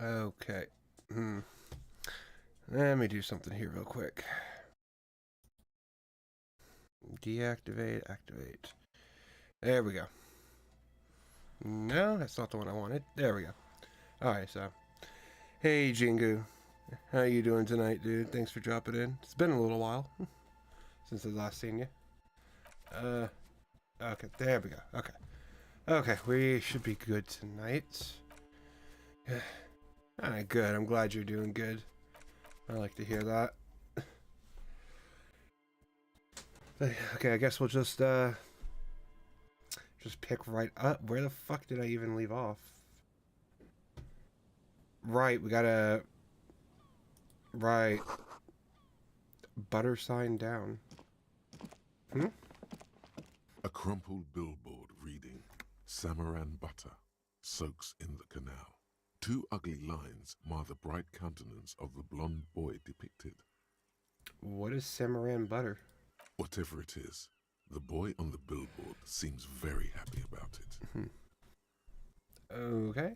Okay. Hmm. Let me do something here real quick. Deactivate, activate. There we go. No, that's not the one I wanted. There we go. Alright, so. Hey, Jingu. How you doing tonight, dude? Thanks for dropping in. It's been a little while since I last seen you. Okay, there we go. Okay. Okay, we should be good tonight. Alright, good. I'm glad you're doing good. I like to hear that. Okay, I guess we'll just pick right up. Where the fuck did I even leave off? Right, we gotta... Right. Butter sign down. Hmm? A crumpled billboard reading, Samaran butter soaks in the canal. Two ugly lines mar the bright countenance of the blonde boy depicted. What is Samaran butter? Whatever it is, the boy on the billboard seems very happy about it. Okay.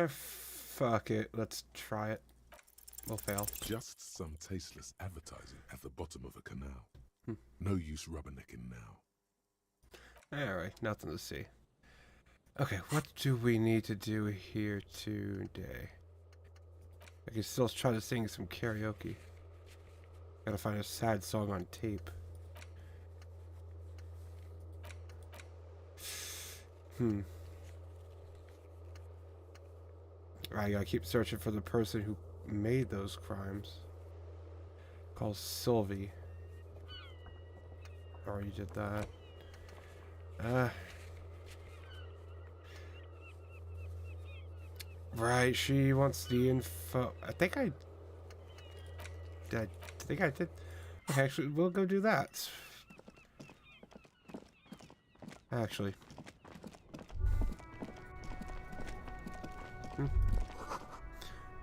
Fuck it. Let's try it. We'll fail. Just some tasteless advertising at the bottom of a canal. No use rubbernecking now. Alright, nothing to see. Okay, what do we need to do here today? I can still try to sing some karaoke. Gotta find a sad song on tape. I gotta keep searching for the person who made those crimes. Called Sylvie. Already did that. Right, she wants the info. I think I did. Okay, actually, we'll go do that. Actually.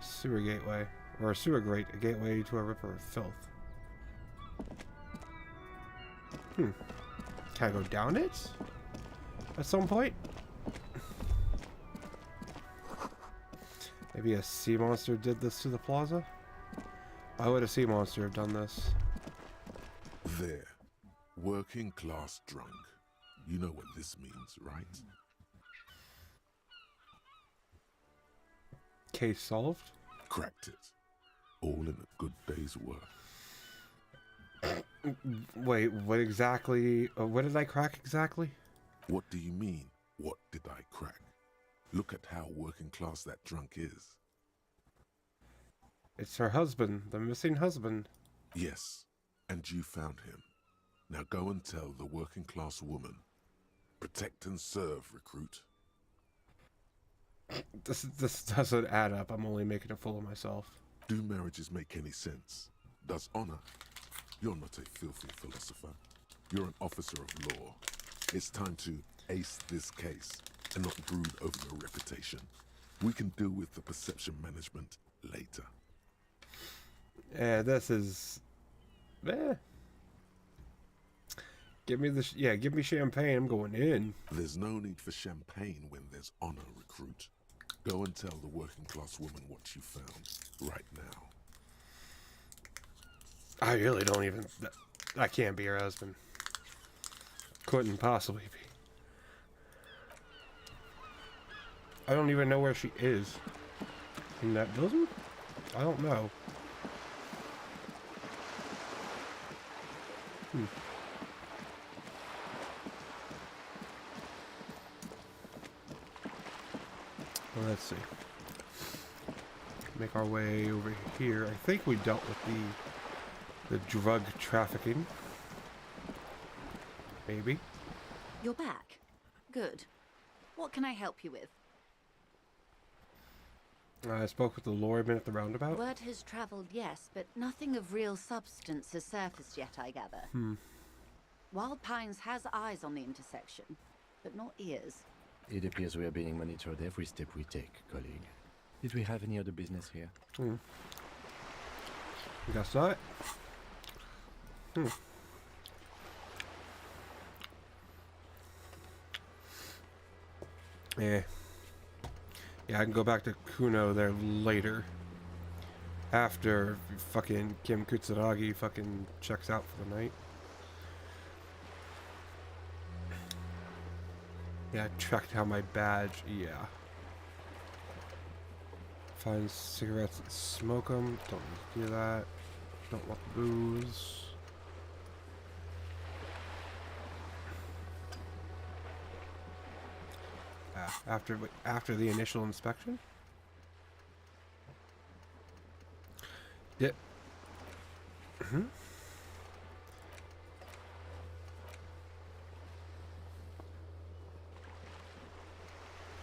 Sewer gateway. Or a sewer grate, a gateway to a river of filth. Can I go down it? At some point? Maybe a sea monster did this to the plaza? Why would a sea monster have done this? There. Working class drunk. You know what this means, right? Case solved? Cracked it. All in a good day's work. Wait, what exactly? What did I crack exactly? What do you mean, what did I crack? Look at how working class that drunk is. It's her husband, the missing husband. Yes, and you found him. Now go and tell the working class woman. Protect and serve, recruit. This doesn't add up. I'm only making a fool of myself. Do marriages make any sense? Does honor? You're not a filthy philosopher. You're an officer of law. It's time to ace this case and not brood over your reputation. We can deal with the perception management later. Yeah, this is... Give me champagne. I'm going in. There's no need for champagne when there's honor, recruit. Go and tell the working class woman what you found right now. I really don't even... I can't be her husband. Couldn't possibly be. I don't even know where she is. In that building? I don't know. Well, let's see. Make our way over here. I think we dealt with the drug trafficking. Maybe. You're back. Good. What can I help you with? I spoke with the lawman at the roundabout. Word has traveled, yes, but nothing of real substance has surfaced yet, I gather. Wild Pines has eyes on the intersection, but not ears. It appears we are being monitored every step we take, colleague. Did we have any other business here? Guess not. Yeah. Yeah, I can go back to Kuno there later. After fucking Kim Kutsuragi fucking checks out for the night. Yeah, I tracked down my badge. Yeah. Find cigarettes and smoke them. Don't need to do that. Don't want booze. After the initial inspection? Yeah.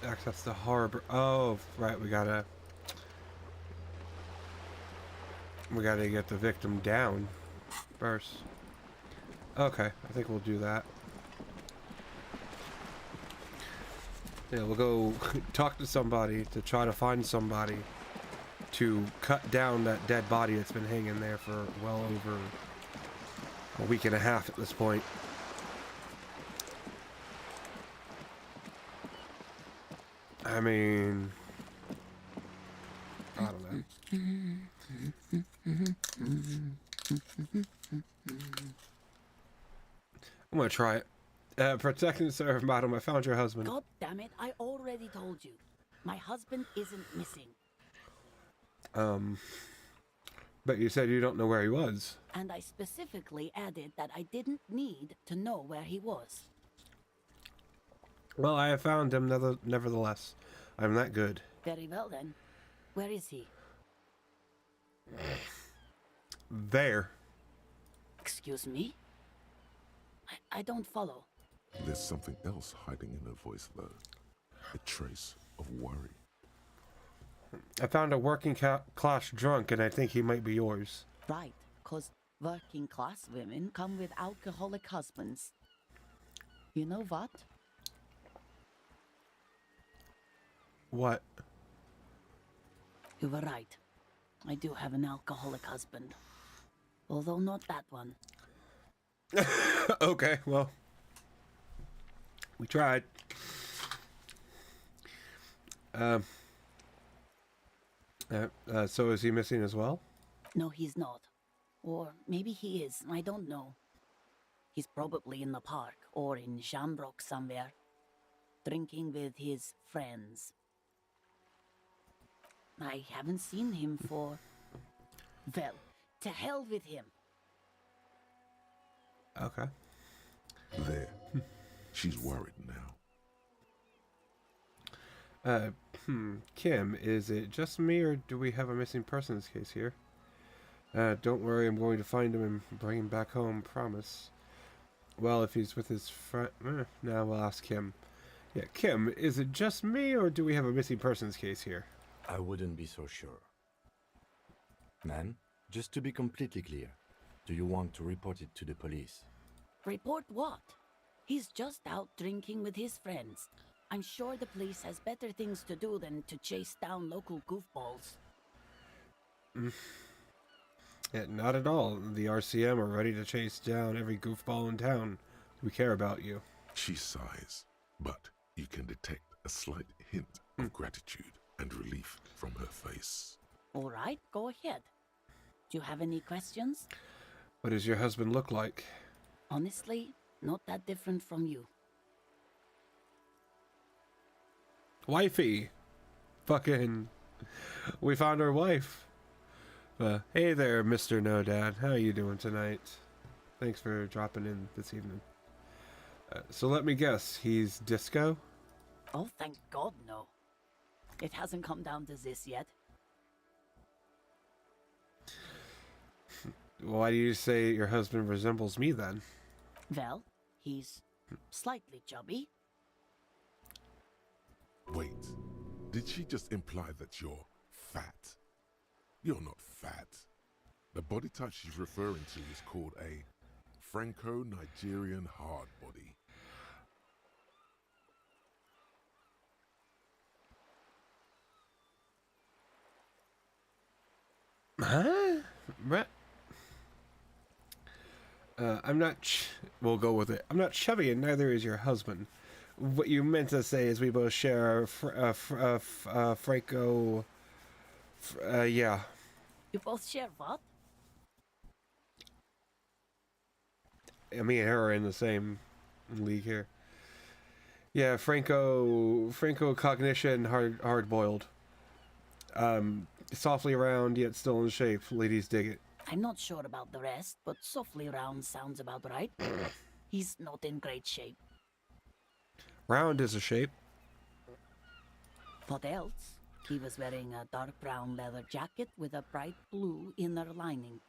Access the harbor. Oh, right. We gotta get the victim down first. Okay, I think we'll do that. Yeah, we'll go talk to somebody to try to find somebody to cut down that dead body that's been hanging there for well over a week and a half at this point. I mean, I don't know. I'm gonna try it. Protect and serve, madam. I found your husband. God damn it, I already told you. My husband isn't missing. But you said you don't know where he was. And I specifically added that I didn't need to know where he was. Well, I have found him nevertheless. I'm that good. Very well then. Where is he? There. Excuse me? I don't follow. There's something else hiding in her voice, though. A trace of worry. I found a working class drunk, and I think he might be yours. Right, 'cause working class women come with alcoholic husbands. You know what? What? You were right. I do have an alcoholic husband. Although not that one. Okay, well. We tried. So is he missing as well? No, he's not. Or maybe he is, I don't know. He's probably in the park or in Shamrock somewhere, drinking with his friends. I haven't seen him for... Well, to hell with him. Okay. There. She's worried now. Kim, is it just me or do we have a missing persons case here? Don't worry, I'm going to find him and bring him back home, promise. Well, if he's with his friend... now we'll ask Kim. Yeah, Kim, is it just me or do we have a missing persons case here? I wouldn't be so sure. Man, just to be completely clear, do you want to report it to the police? Report what? He's just out drinking with his friends. I'm sure the police has better things to do than to chase down local goofballs. Yeah, not at all. The RCM are ready to chase down every goofball in town. We care about you. She sighs, but you can detect a slight hint of gratitude and relief from her face. All right, go ahead. Do you have any questions? What does your husband look like? Honestly, not that different from you. Wifey! Fucking... We found our wife. Hey there, Mr. No Dad. How you doing tonight? Thanks for dropping in this evening. So let me guess, he's disco? Oh, thank God, no. It hasn't come down to this yet. Why do you say your husband resembles me then? Well, he's slightly chubby. Wait, did she just imply that you're fat? You're not fat. The body type she's referring to is called a Franco-Nigerian hard body. Huh? I'm not... we'll go with it. I'm not chubby and neither is your husband. what you meant to say is we both share Franco. Yeah. You both share what? Me and her are in the same league here. Yeah, Franco cognition, hard boiled. Softly round yet still in shape. Ladies dig it. I'm not sure about the rest, but softly round sounds about right. He's not in great shape. Round is a shape. What else? He was wearing a dark brown leather jacket with a bright blue inner lining.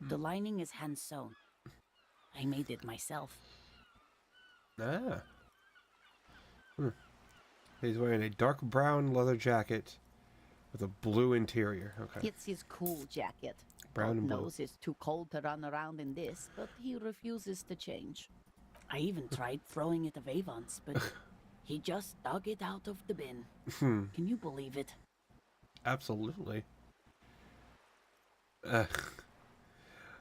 The lining is hand sewn. I made it myself. Ah. He's wearing a dark brown leather jacket with a blue interior. Okay. It's his cool jacket. Brown God and blue. knows it's too cold to run around in this, but he refuses to change. I even tried throwing it away once, but he just dug it out of the bin. Can you believe it? Absolutely.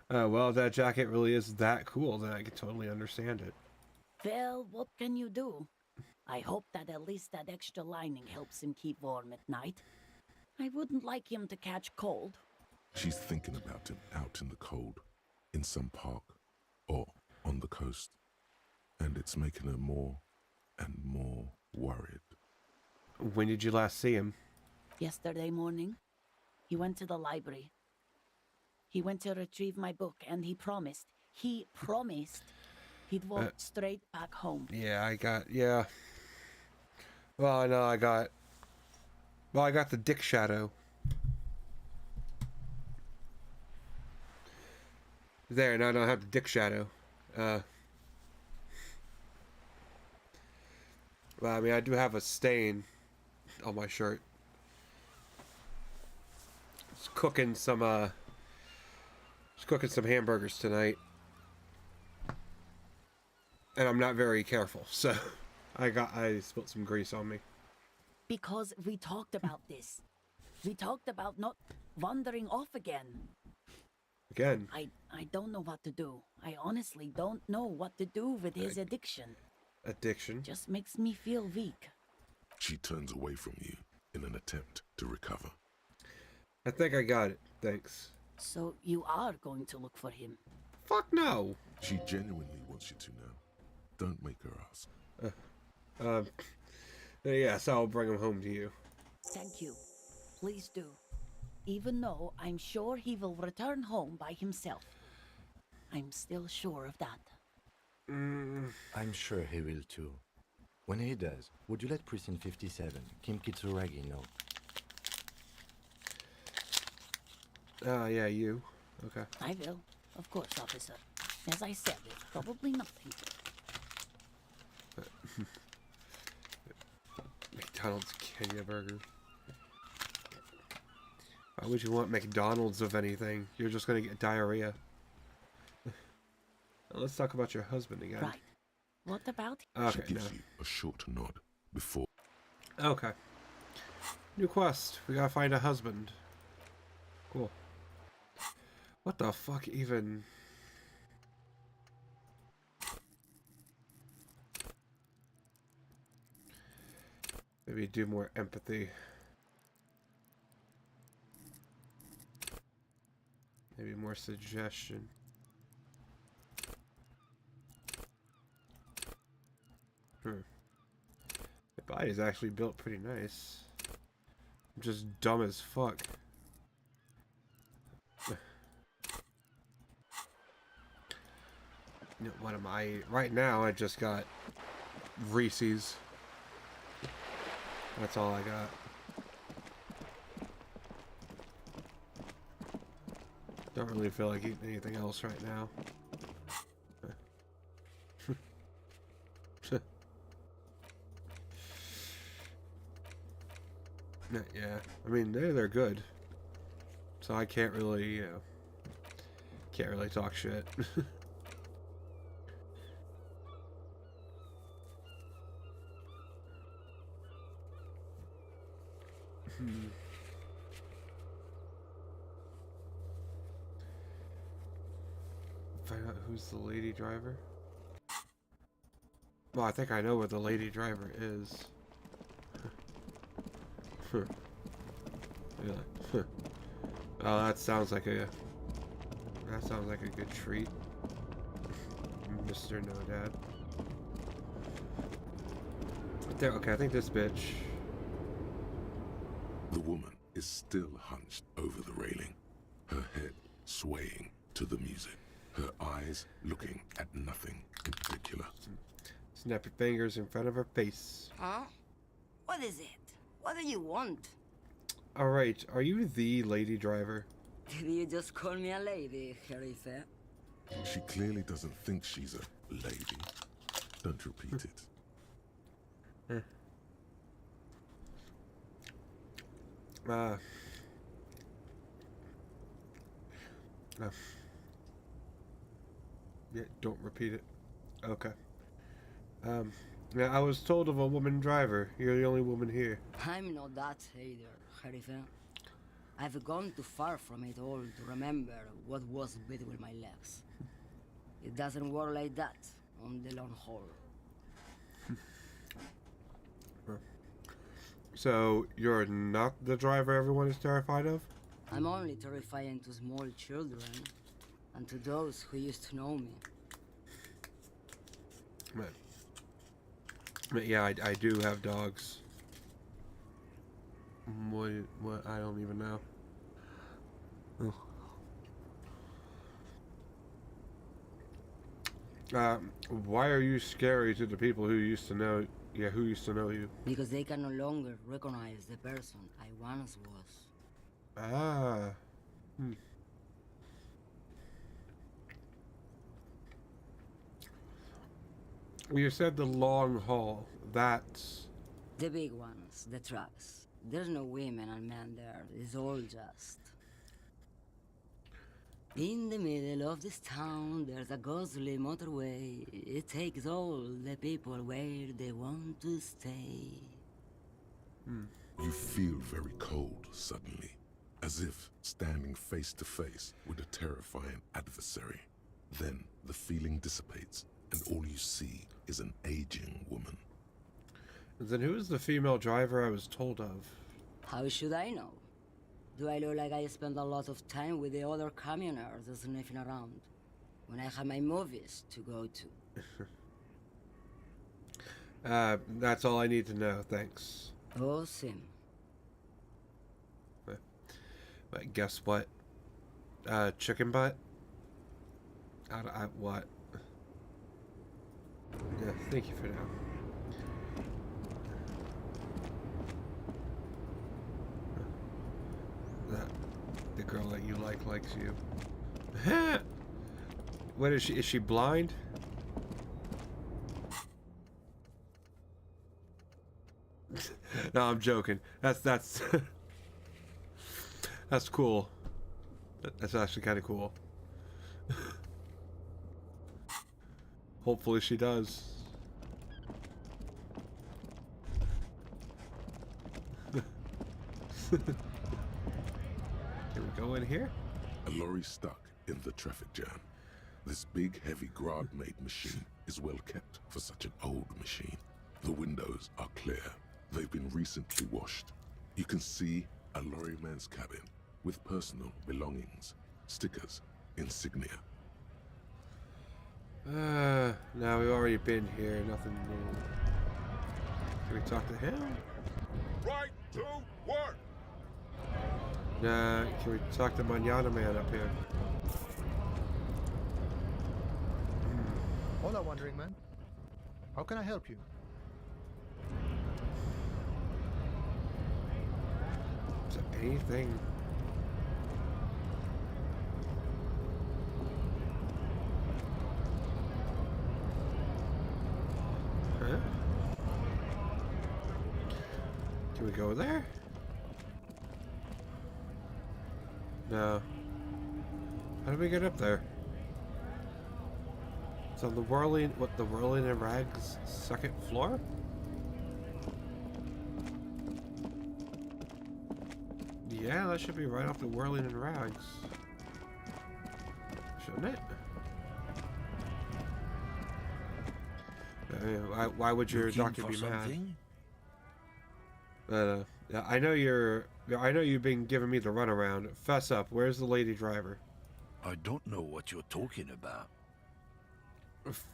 Well, if that jacket really is that cool, then I can totally understand it. Well, what can you do? I hope that at least that extra lining helps him keep warm at night. I wouldn't like him to catch cold. She's thinking about him out in the cold, in some park, or on the coast. And it's making her more and more worried. When did you last see him? Yesterday morning, he went to the library. He went to retrieve my book, and he promised he'd walk straight back home. Yeah. Well, no, I got the dick shadow. There, now I don't have the dick shadow. Well, I mean, I do have a stain on my shirt. Just cooking some hamburgers tonight. And I'm not very careful, so I spilled some grease on me. Because we talked about this. We talked about not wandering off again. Again. I don't know what to do. I honestly don't know what to do with his addiction. Addiction. Just makes me feel weak. She turns away from you in an attempt to recover. I think I got it. Thanks. So you are going to look for him? Fuck no. She genuinely wants you to now. Don't make her ask. Yes, I'll bring him home to you. Thank you. Please do. Even though I'm sure he will return home by himself. I'm still sure of that. I'm sure he will too. When he does, would you let Precinct 57, Kim Kitsuragi, know? Yeah, you. Okay. I will. Of course, officer. As I said, it's probably nothing. McDonald's Kenya burger. Why would you want McDonald's of anything? You're just gonna get diarrhea. Let's talk about your husband again. Right. What about Okay, She no. gives you a short nod before. Okay. New quest. We gotta find a husband. Cool. What the fuck even? Maybe do more empathy. Maybe more suggestion. The body's actually built pretty nice. I'm just dumb as fuck. You know, what am I? Right now, I just got Reese's. That's all I got. Don't really feel like eating anything else right now. Yeah, I mean they're good, so I can't really, can't really talk shit. Find out who's the lady driver. Well, I think I know where the lady driver is. Yeah. Oh, that sounds like a good treat, Mr. No Dad. There, okay, I think this bitch. The woman is still hunched over the railing, her head swaying to the music, her eyes looking at nothing in particular. Snap your fingers in front of her face. Huh? What is it? What do you want? Alright, are you the lady driver? Did you just call me a lady, Sheriff? She clearly doesn't think she's a lady. Don't repeat it. Yeah, don't repeat it. Okay. Yeah, I was told of a woman driver. You're the only woman here. I'm not that either, Sheriff. I've gone too far from it all to remember what was between my legs. It doesn't work like that on the long haul. So, you're not the driver everyone is terrified of? I'm only terrifying to small children and to those who used to know me. But yeah, I do have dogs. What? I don't even know. Why are you scary to the people who used to know? Yeah, who used to know you? Because they can no longer recognize the person I once was. Ah. You said the long haul. That's... The big ones, the trucks. There's no women and men there. It's all just... In the middle of this town, there's a ghostly motorway. It takes all the people where they want to stay. You feel very cold suddenly, as if standing face to face with a terrifying adversary. Then the feeling dissipates, and all you see is an aging woman. Then who is the female driver I was told of? How should I know? Do I look like I spend a lot of time with the other commoners sniffing around when I have my movies to go to? That's all I need to know, thanks. Oh, Sim. But guess what? Chicken butt? What? Yeah, thank you for now. The girl that you like likes you. What is she? Is she blind? No, I'm joking. That's that's cool. That's actually kind of cool. Hopefully she does. Can we go in here? A lorry stuck in the traffic jam. This big, heavy Grad-made machine is well kept for such an old machine. The windows are clear. They've been recently washed. You can see a lorryman's cabin with personal belongings, stickers, insignia. Now we've already been here. Nothing new. Can we talk to him? Right to work! Nah, can we talk to Manana Man up here? Hola, Wandering Man. How can I help you? Is there anything? Huh? Can we go there? No. How do we get up there? It's on the Whirling and Rags second floor? Yeah, that should be right off the Whirling and Rags. Shouldn't it? Why would your Looking doctor for be something? mad? Yeah, I know you've been giving me the runaround. Fess up. Where's the lady driver? I don't know what you're talking about.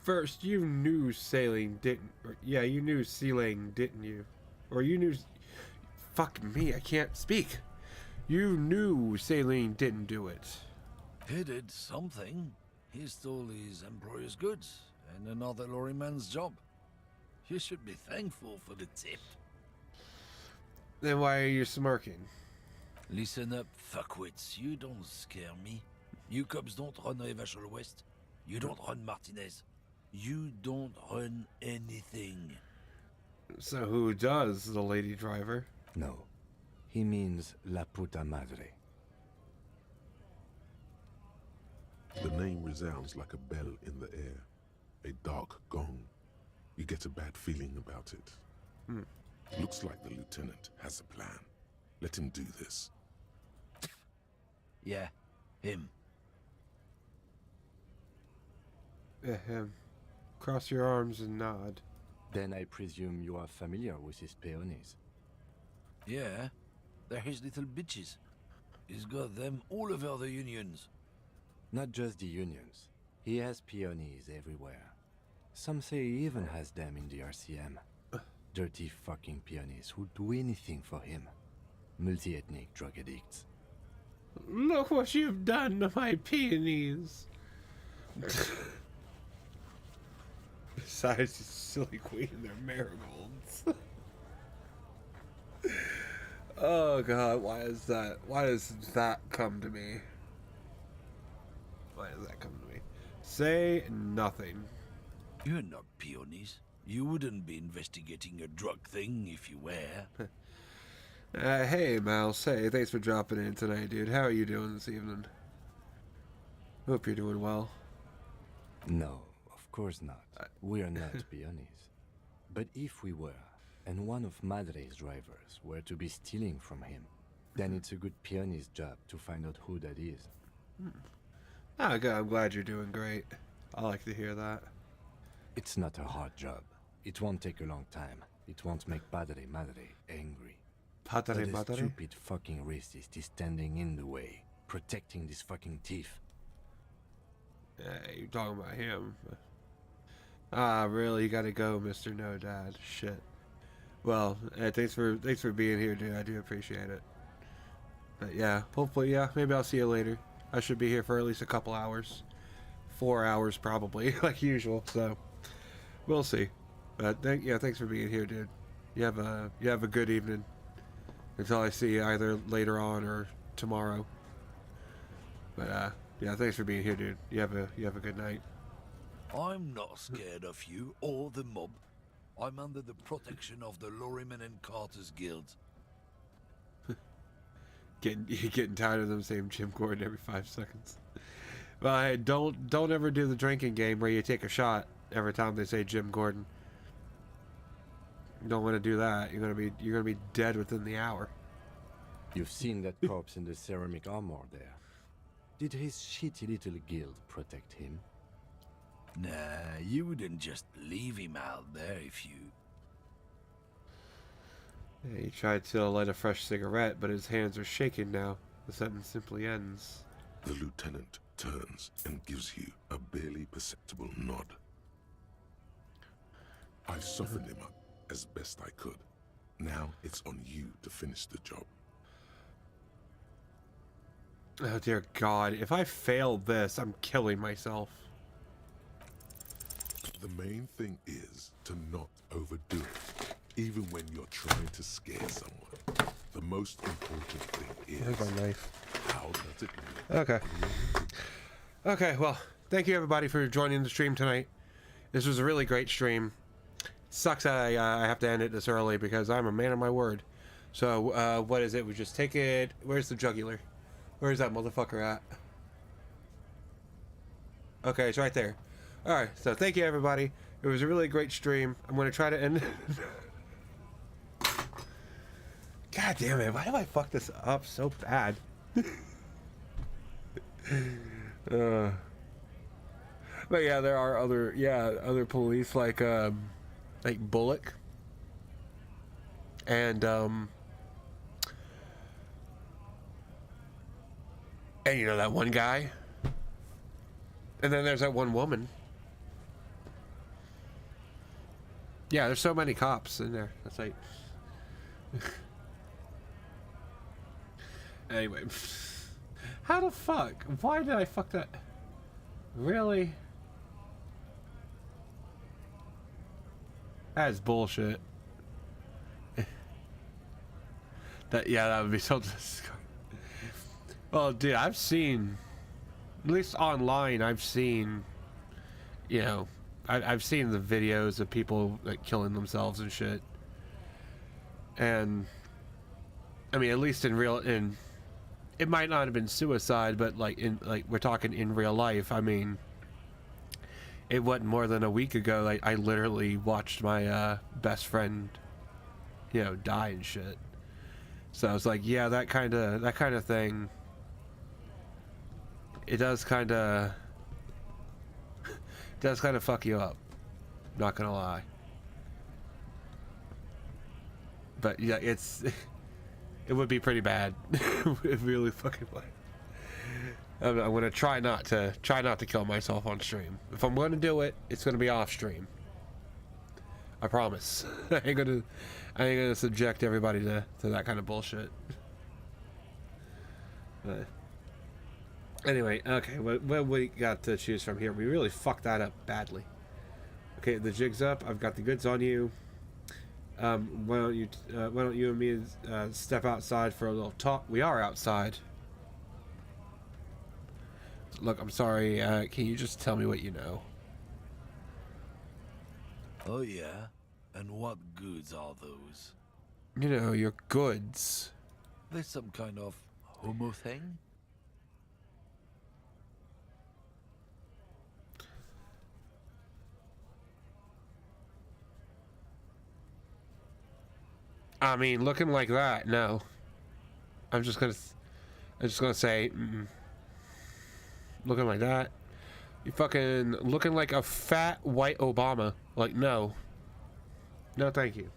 First, you knew sailing didn't. Yeah, you knew sealing, didn't you? Or you knew. Fuck me, I can't speak. You knew Saline didn't do it. He did something. He stole his employer's goods and another lorryman's job. You should be thankful for the tip. Then why are you smirking? Listen up, fuckwits. You don't scare me. You cops don't run Revachol West. You don't run Martinez. You don't run anything. So who does, the lady driver? No. He means La Puta Madre. The name resounds like a bell in the air. A dark gong. You get a bad feeling about it. Looks like the lieutenant has a plan. Let him do this. Yeah, him. Ahem. Cross your arms and nod. Then I presume you are familiar with his peonies. Yeah, they're his little bitches. He's got them all over the unions. Not just the unions. He has peonies everywhere. Some say he even has them in the RCM. Dirty fucking peonies who'd do anything for him. Multi-ethnic drug addicts. Look what you've done to my peonies. Besides, you silly queen, they're marigolds. Oh god, why is that? Why does that come to me? Why does that come to me? Say nothing. You're not peonies. You wouldn't be investigating a drug thing if you were. Hey, Mouse. Hey, thanks for dropping in tonight, dude. How are you doing this evening? Hope you're doing well. No, of course not. We are not peonies. But if we were, and one of Madre's drivers were to be stealing from him, then it's a good peony's job to find out who that is. Oh, good. I'm glad you're doing great. I like to hear that. It's not a hard job. It won't take a long time. It won't make Padre Madre angry. Padre But a Madre? stupid fucking racist is standing in the way, protecting this fucking thief. You're talking about him. Ah, really? You gotta go, Mr. No Dad. Shit. Well, thanks for being here, dude. I do appreciate it. But yeah, hopefully, yeah, maybe I'll see you later. I should be here for at least a couple hours. 4 hours probably, like usual. So we'll see. But thanks for being here, dude. You have a good evening. Until I see you either later on or tomorrow. But yeah, thanks for being here, dude. You have a good night. I'm not scared of you or the mob. I'm under the protection of the Lorrymen and Carters Guild. Getting tired of them saying Jim Gordon every 5 seconds. Well, hey, don't ever do the drinking game where you take a shot every time they say Jim Gordon. You don't want to do that. You're gonna be dead within the hour. You've seen that corpse in the ceramic armor there. Did his shitty little guild protect him? Nah, you wouldn't just leave him out there if you... Yeah, he tried to light a fresh cigarette, but his hands are shaking now. The sentence simply ends. The lieutenant turns and gives you a barely perceptible nod. I softened him up as best I could. Now it's on you to finish the job. Oh dear God, if I fail this, I'm killing myself. The main thing is to not overdo it, even when you're trying to scare someone. The most important thing Where's is my knife? how does it look? Okay. Okay, well, thank you everybody for joining the stream tonight. This was a really great stream. Sucks that I have to end it this early because I'm a man of my word. So, what is it? We just take it... Where's the jugular? Where's that motherfucker at? Okay, it's right there. Alright, so thank you everybody. It was a really great stream. I'm going to try to end... God damn it, why do I fuck this up so bad? But yeah, there are other police like Bullock and you know that one guy, and then there's that one woman. Yeah, there's so many cops in there. That's like anyway. How the fuck? Why did I fuck that? Really? That's bullshit. That would be so disgusting. Well, dude, I've seen, at least online, I've seen, you know, I've seen the videos of people like killing themselves and shit. And I mean, at least in it might not have been suicide, but like we're talking in real life. I mean, it wasn't more than a week ago. Like I literally watched my best friend, you know, die and shit. So I was like, yeah, that kind of thing. It does kind of fuck you up. Not gonna lie. But yeah, it would be pretty bad. It really fucking would. I'm gonna try not to kill myself on stream. If I'm gonna do it, it's gonna be off stream. I promise. I ain't gonna subject everybody to that kind of bullshit. Anyway, okay, what we got to choose from here? We really fucked that up badly. Okay, the jig's up. I've got the goods on you. Why don't you and me step outside for a little talk? We are outside. Look, I'm sorry. Can you just tell me what you know? Oh yeah? And what goods are those? You know, your goods. There's some kind of homo thing? I mean, looking like that, no. I'm just gonna say, looking like that. You fucking looking like a fat white Obama. Like, no. No, thank you.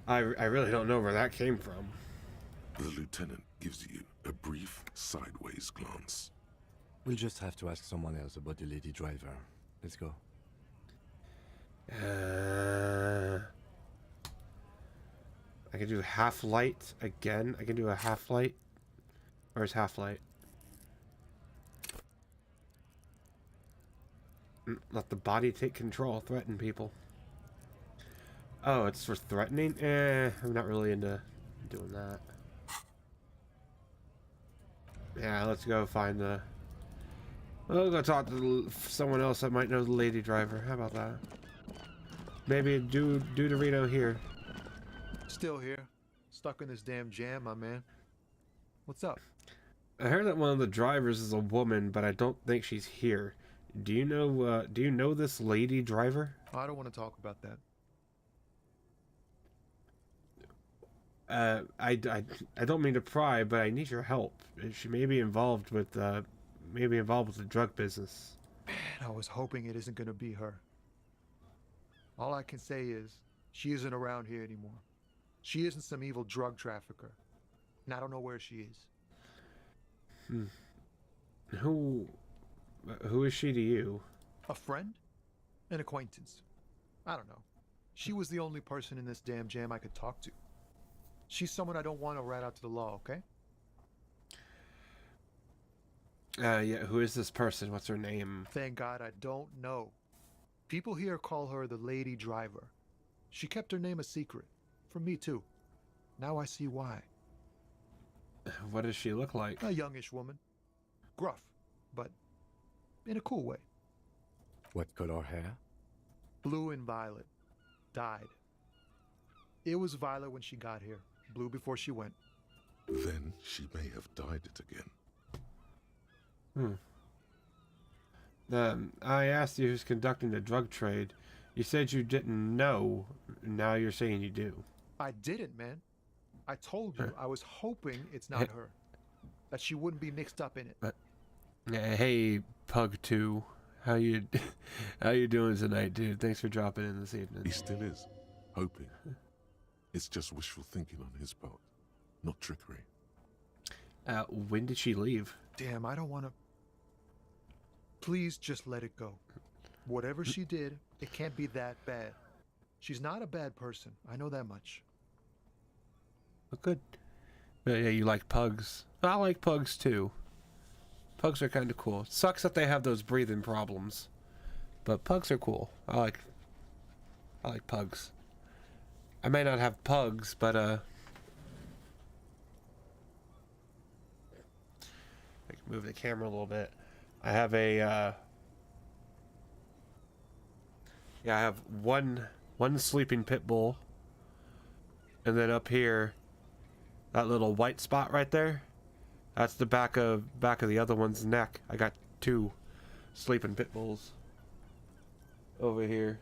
I really don't know where that came from. The lieutenant gives you a brief sideways glance. We'll just have to ask someone else about the lady driver. Let's go. I can do half light again. I can do a half light. Where's half light? Let the body take control. Threaten people. Oh, it's for threatening? I'm not really into doing that. Yeah, let's go find the... We'll go talk to someone else that might know the lady driver. How about that? Maybe a Dorito here. Still here. Stuck in this damn jam, my man. What's up? I heard that one of the drivers is a woman, but I don't think she's here. Do you know this lady driver? I don't want to talk about that. I don't mean to pry, but I need your help. She may be involved with the drug business. Man, I was hoping it isn't gonna be her. All I can say is, she isn't around here anymore. She isn't some evil drug trafficker. And I don't know where she is. Who is she to you? A friend? An acquaintance? I don't know. She was the only person in this damn jam I could talk to. She's someone I don't want to rat out to the law, okay? Yeah, who is this person? What's her name? Thank God I don't know. People here call her the lady driver. She kept her name a secret. From me, too. Now I see why. What does she look like? A youngish woman. Gruff, but in a cool way. What color hair? Blue and violet. Dyed. It was violet when she got here. Blue before she went. Then she may have dyed it again. I asked you who's conducting the drug trade. You said you didn't know. Now you're saying you do. I didn't, man. I told you I was hoping it's not her. That she wouldn't be mixed up in it. But hey, Pug 2, how you how you doing tonight, dude? Thanks for dropping in this evening. He still is. Hoping. It's just wishful thinking on his part, not trickery. When did she leave? Damn, I don't want to... Please just let it go. Whatever she did, it can't be that bad. She's not a bad person. I know that much. Oh, good. But yeah, you like pugs. I like pugs too. Pugs are kind of cool. Sucks that they have those breathing problems, but pugs are cool. I like pugs. I may not have pugs, but I can move the camera a little bit. I have a yeah, I have one sleeping pit bull, and then up here, that little white spot right there, that's the back of the other one's neck. I got 2 sleeping pit bulls over here.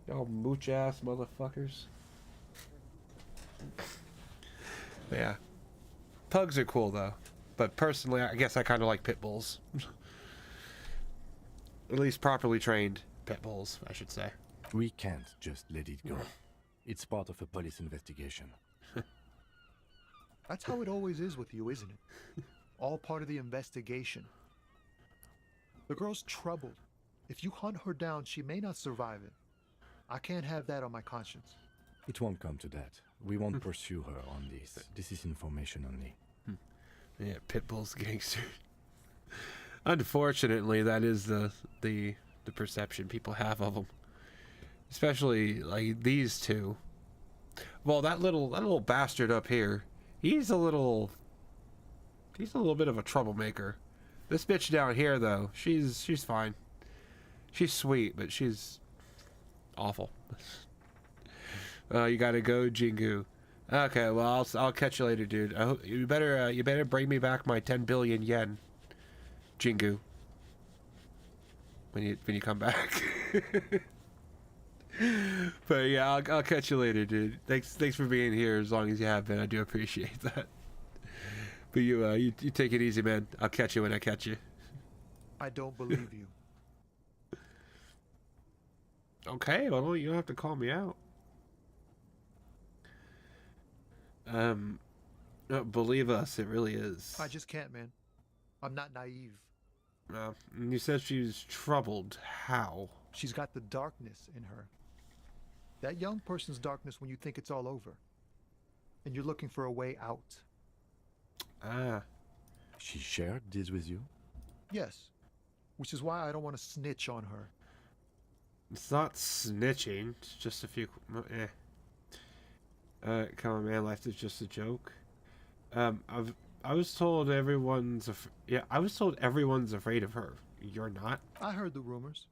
Y'all mooch ass motherfuckers. Yeah. Pugs are cool though. But personally, I guess I kind of like pit bulls. At least properly trained pit bulls, I should say. We can't just let it go. It's part of a police investigation. That's how it always is with you, isn't it? All part of the investigation. The girl's troubled. If you hunt her down, she may not survive it. I can't have that on my conscience. It won't come to that. We won't pursue her on this. This is information only. Yeah, pit bulls, gangster. Unfortunately, that is the perception people have of them. Especially like these two. Well, that little bastard up here, he's a little bit of a troublemaker. This bitch down here though, she's fine. She's sweet, but she's awful. You gotta go, Jingu. Okay, well I'll catch you later, dude. I hope you better bring me back my 10 billion yen, Jingu. When you come back. But yeah, I'll catch you later, dude. Thanks for being here as long as you have been. I do appreciate that. But you take it easy, man. I'll catch you when I catch you. I don't believe you. Okay, well you don't have to call me out. No, believe us, it really is. I just can't, man. I'm not naive. You said she was troubled. How? She's got the darkness in her. That young person's darkness when you think it's all over. And you're looking for a way out. Ah. She shared this with you? Yes. Which is why I don't want to snitch on her. It's not snitching. It's just a few... come on, man. Life is just a joke. I was told everyone's... I was told everyone's afraid of her. You're not? I heard the rumors.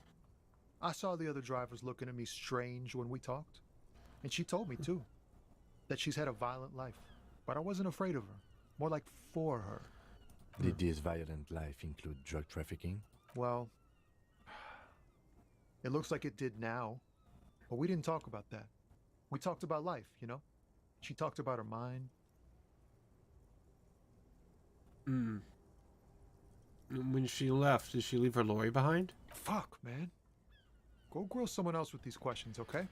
I saw the other drivers looking at me strange when we talked. And she told me, too, that she's had a violent life. But I wasn't afraid of her. More like for her. Did this violent life include drug trafficking? Well, it looks like it did now. But we didn't talk about that. We talked about life, you know? She talked about her mind. When she left, did she leave her lorry behind? Fuck, man. Go grill someone else with these questions, okay?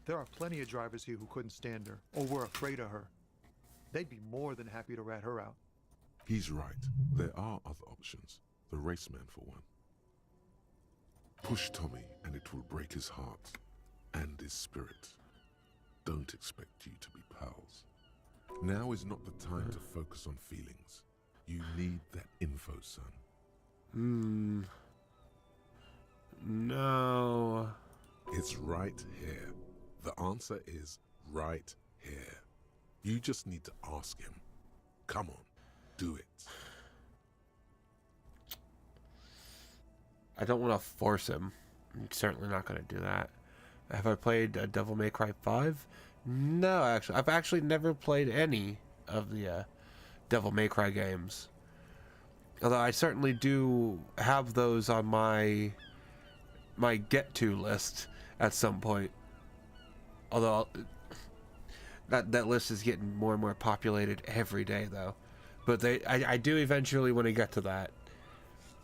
There are plenty of drivers here who couldn't stand her, or were afraid of her. They'd be more than happy to rat her out. He's right. There are other options. The raceman, for one. Push Tommy, and it will break his heart and his spirit. Don't expect you to be pals. Now is not the time to focus on feelings. You need that info, son. No. It's right here. The answer is right here. You just need to ask him. Come on, do it. I don't want to force him. I'm certainly not going to do that. Have I played Devil May Cry 5? No, actually. I've actually never played any of the Devil May Cry games. Although I certainly do have those on my get-to list at some point. Although That list is getting more and more populated every day, though. But I do eventually want to get to that.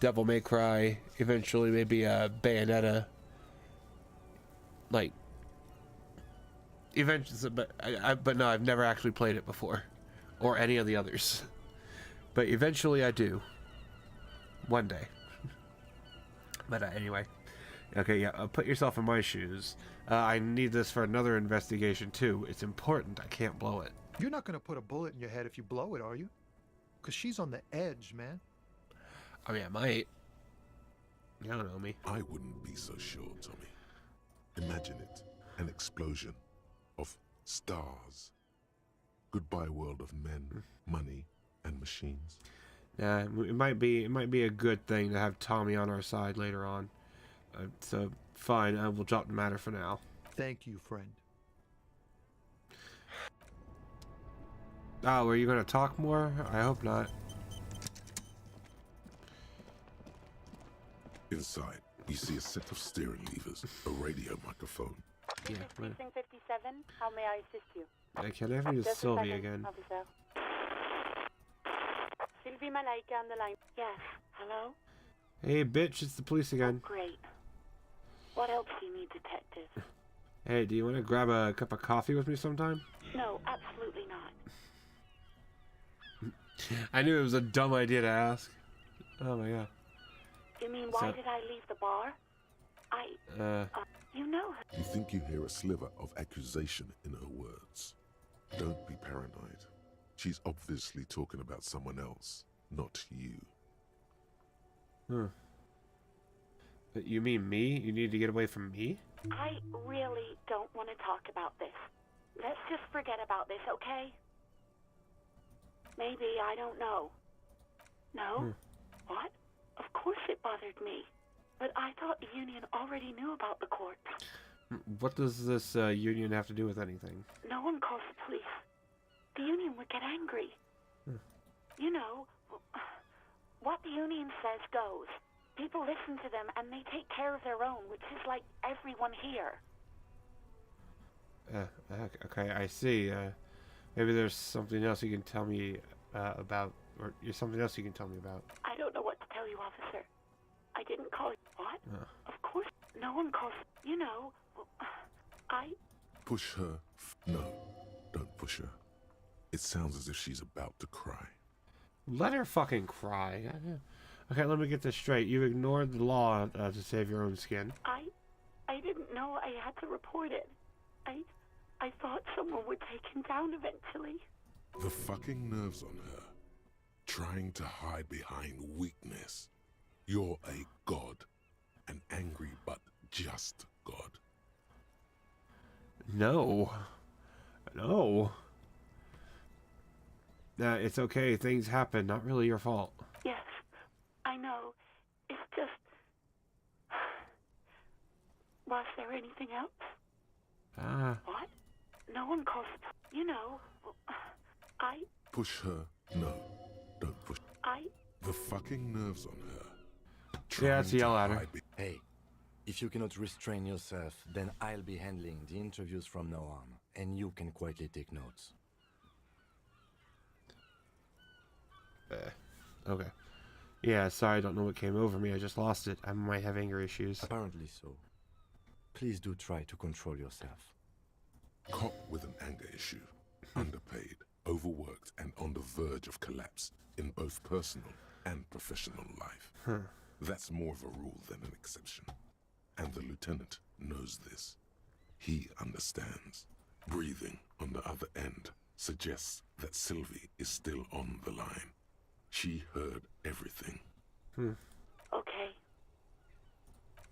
Devil May Cry, eventually maybe Bayonetta. Like, eventually, but no, I've never actually played it before, or any of the others. But eventually, I do. One day. But anyway, okay, yeah. Put yourself in my shoes. I need this for another investigation too. It's important. I can't blow it. You're not gonna put a bullet in your head if you blow it, are you? Because she's on the edge, man. I mean, I might. You don't know me. I wouldn't be so sure, Tommy. Imagine it. An explosion of stars. Goodbye world of men, money, and machines. Yeah, it might be a good thing to have Tommy on our side later on. So fine, I will drop the matter for now. Thank you, friend. Oh, were you gonna talk more? I hope not. Inside, you see a set of steering levers, a radio microphone. Yeah. Precinct 57, how may I assist you? I can never use Just a Sylvie second, again. officer. Sylvie Malaika on the line. Yes, hello? Hey, bitch, it's the police again. Great. What else do you need, detective? Hey, do you want to grab a cup of coffee with me sometime? No, absolutely not. I knew it was a dumb idea to ask. Oh my god. You mean, why So- did I leave the bar? You know her. You think you hear a sliver of accusation in her words. Don't be paranoid. She's obviously talking about someone else, not you. But you mean me? You need to get away from me? I really don't want to talk about this. Let's just forget about this, okay? Maybe, I don't know. No? What? Of course it bothered me. But I thought the union already knew about the court. What does this union have to do with anything? No one calls the police. The union would get angry. You know, what the union says goes. People listen to them and they take care of their own, which is like everyone here. Okay, I see. Maybe there's something else you can tell me about, or something else you can tell me about. I don't know what to tell you, officer. I didn't call you. What? Of course, no one calls. You know, I... Push her. No, don't push her. It sounds as if she's about to cry. Let her fucking cry. Okay, let me get this straight. You ignored the law to save your own skin. I didn't know I had to report it. I thought someone would take him down eventually. The fucking nerves on her. Trying to hide behind weakness. You're a god. An angry but just god. No. No. It's okay. Things happen. Not really your fault. Yes, I know. It's just... Was there anything else? What? No one calls... You know, I... Push her. No, don't push. The fucking nerves on her. Yeah, let's yell at her. Hey, if you cannot restrain yourself, then I'll be handling the interviews from now on, and you can quietly take notes. Okay. Yeah, sorry, I don't know what came over me. I just lost it. I might have anger issues. Apparently so. Please do try to control yourself. Cop with an anger issue. Underpaid, overworked, and on the verge of collapse in both personal and professional life. That's more of a rule than an exception. And the lieutenant knows this. He understands. Breathing on the other end suggests that Sylvie is still on the line. She heard everything. Okay.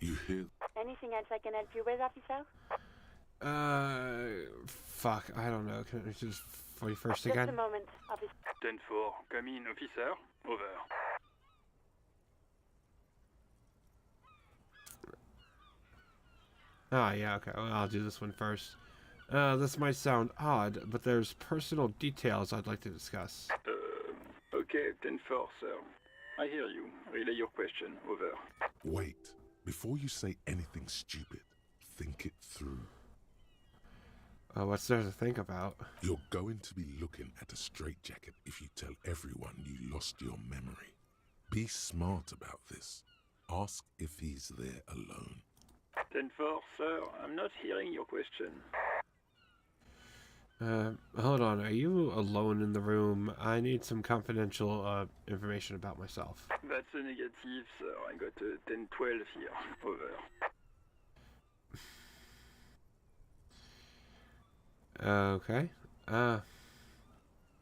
You hear? Anything else I can help you with, officer? Fuck, I don't know. Can I just 41st Just again? a moment, officer. 10-4, come in, officer. Over. Ah, yeah, okay. Well, I'll do this one first. This might sound odd, but there's personal details I'd like to discuss. Okay, 10-4, sir. I hear you. Relay your question. Over. Wait. Before you say anything stupid, think it through. What's there to think about? You're going to be looking at a straitjacket if you tell everyone you lost your memory. Be smart about this. Ask if he's there alone. 10-4, sir. I'm not hearing your question. Hold on. Are you alone in the room? I need some confidential information about myself. That's a negative, sir. I got a 10-12 here. Over. Okay.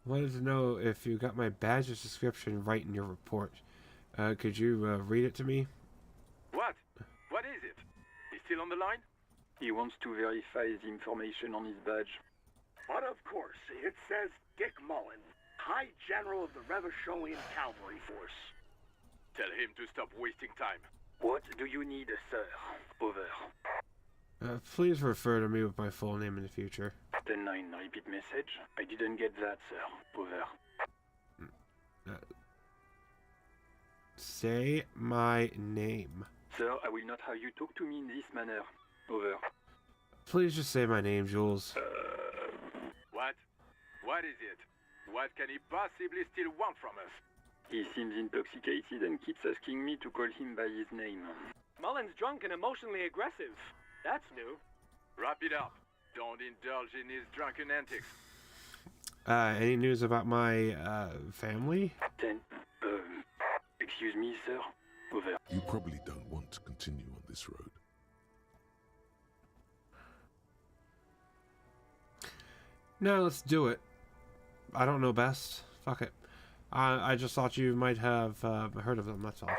Wanted to know if you got my badge's description right in your report. Could you read it to me? What? What is it? He's still on the line? He wants to verify the information on his badge. But of course, it says Dick Mullen, High General of the Revacholian Cavalry Force. Tell him to stop wasting time. What do you need, sir? Over. Please refer to me with my full name in the future. 10-9, repeat message. I didn't get that, sir. Over. Say my name. Sir, I will not have you talk to me in this manner. Over. Please just say my name, Jules. What? What is it? What can he possibly still want from us? He seems intoxicated and keeps asking me to call him by his name. Mullen's drunk and emotionally aggressive. That's new. Wrap it up. Don't indulge in his drunken antics. Any news about my, family? 10. Excuse me, sir. Over. You probably don't want to continue on this road. No, let's do it. I don't know best. Fuck it. I just thought you might have heard of them, that's all.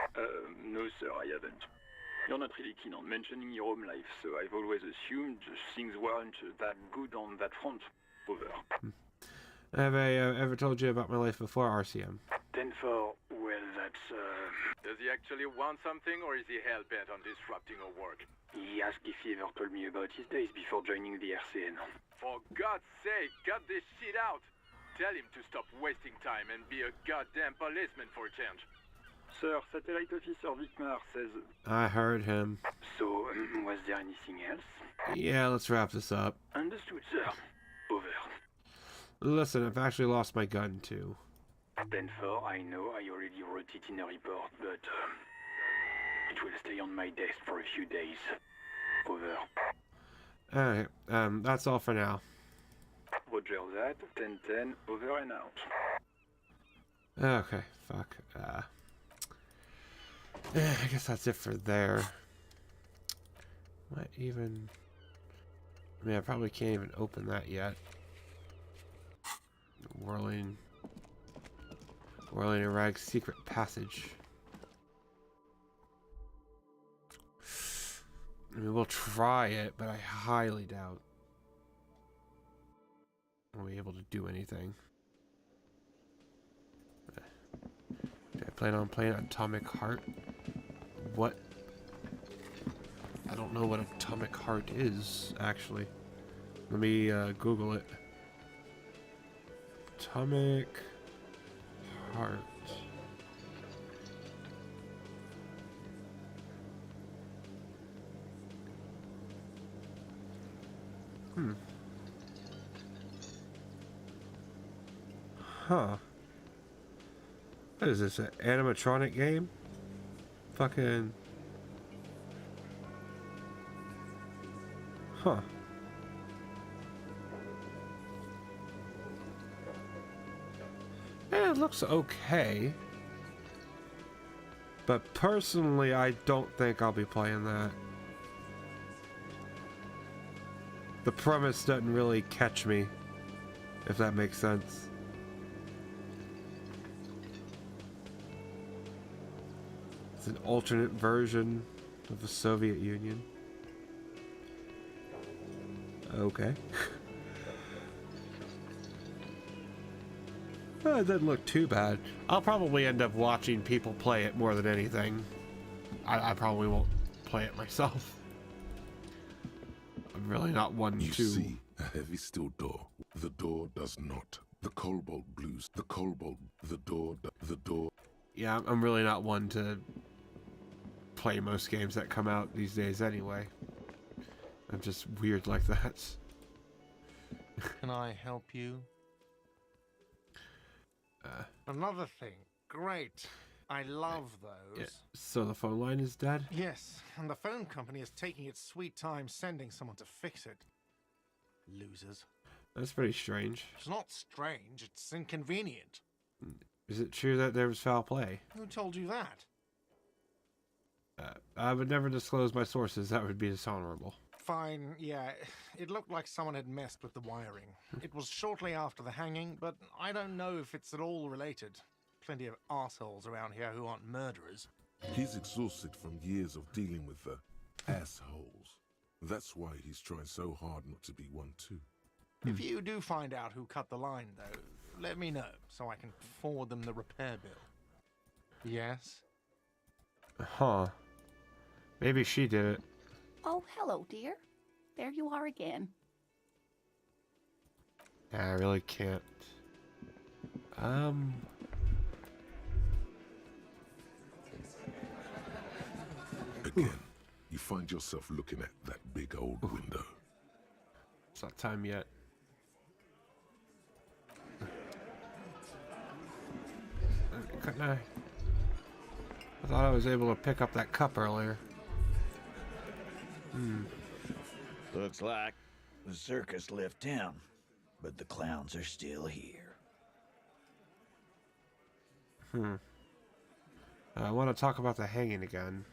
No, sir, I haven't. You're not really keen on mentioning your home life, so I've always assumed things weren't that good on that front. Over. Have I ever told you about my life before RCM? 10-4, well, that's, Does he actually want something, or is he hell-bent on disrupting our work? He asked if he ever told me about his days before joining the RCN. For God's sake, cut this shit out! Tell him to stop wasting time and be a goddamn policeman for a change. Sir, Satellite Officer Vicmar says... I heard him. So, was there anything else? Yeah, let's wrap this up. Understood, sir. Over. Listen, I've actually lost my gun, too. 10-4, I know I already wrote it in a report, but... it will stay on my desk for a few days. Over. Alright, that's all for now. Roger that. 10-10, over and out. Okay, fuck. I guess that's it for there. What even... I mean, I probably can't even open that yet. Whirling a rag's secret passage. I mean, we'll try it, but I highly doubt we'll be able to do anything. Do I plan on playing Atomic Heart? What? I don't know what Atomic Heart is, actually. Let me Google it. Atomic Heart. Huh. What is this, an animatronic game? Fucking... Huh. Yeah, it looks okay. But personally, I don't think I'll be playing that. The premise doesn't really catch me, if that makes sense. It's an alternate version of the Soviet Union. Okay. Well, it doesn't look too bad. I'll probably end up watching people play it more than anything. I probably won't play it myself. I'm really not one You to... see a heavy steel door. The door does not. The cobalt blues. The cobalt. The door. The door. Yeah, I'm really not one to play most games that come out these days anyway. I'm just weird like that. Can I help you? Another thing. Great. I love those. Yeah. So the phone line is dead? Yes, and the phone company is taking its sweet time sending someone to fix it. Losers. That's pretty strange. It's not strange, it's inconvenient. Is it true that there was foul play? Who told you that? I would never disclose my sources. That would be dishonorable. Fine, yeah. It looked like someone had messed with the wiring. It was shortly after the hanging, but I don't know if it's at all related. Plenty of assholes around here who aren't murderers. He's exhausted from years of dealing with the assholes. That's why he's trying so hard not to be one too. If you do find out who cut the line, though, let me know so I can forward them the repair bill. Yes? Huh. Maybe she did it. Oh, hello, dear. There you are again. I really can't. Again, you find yourself looking at that big old window. It's not time yet. Couldn't I? I thought I was able to pick up that cup earlier. Looks like the circus left town, but the clowns are still here. I want to talk about the hanging again.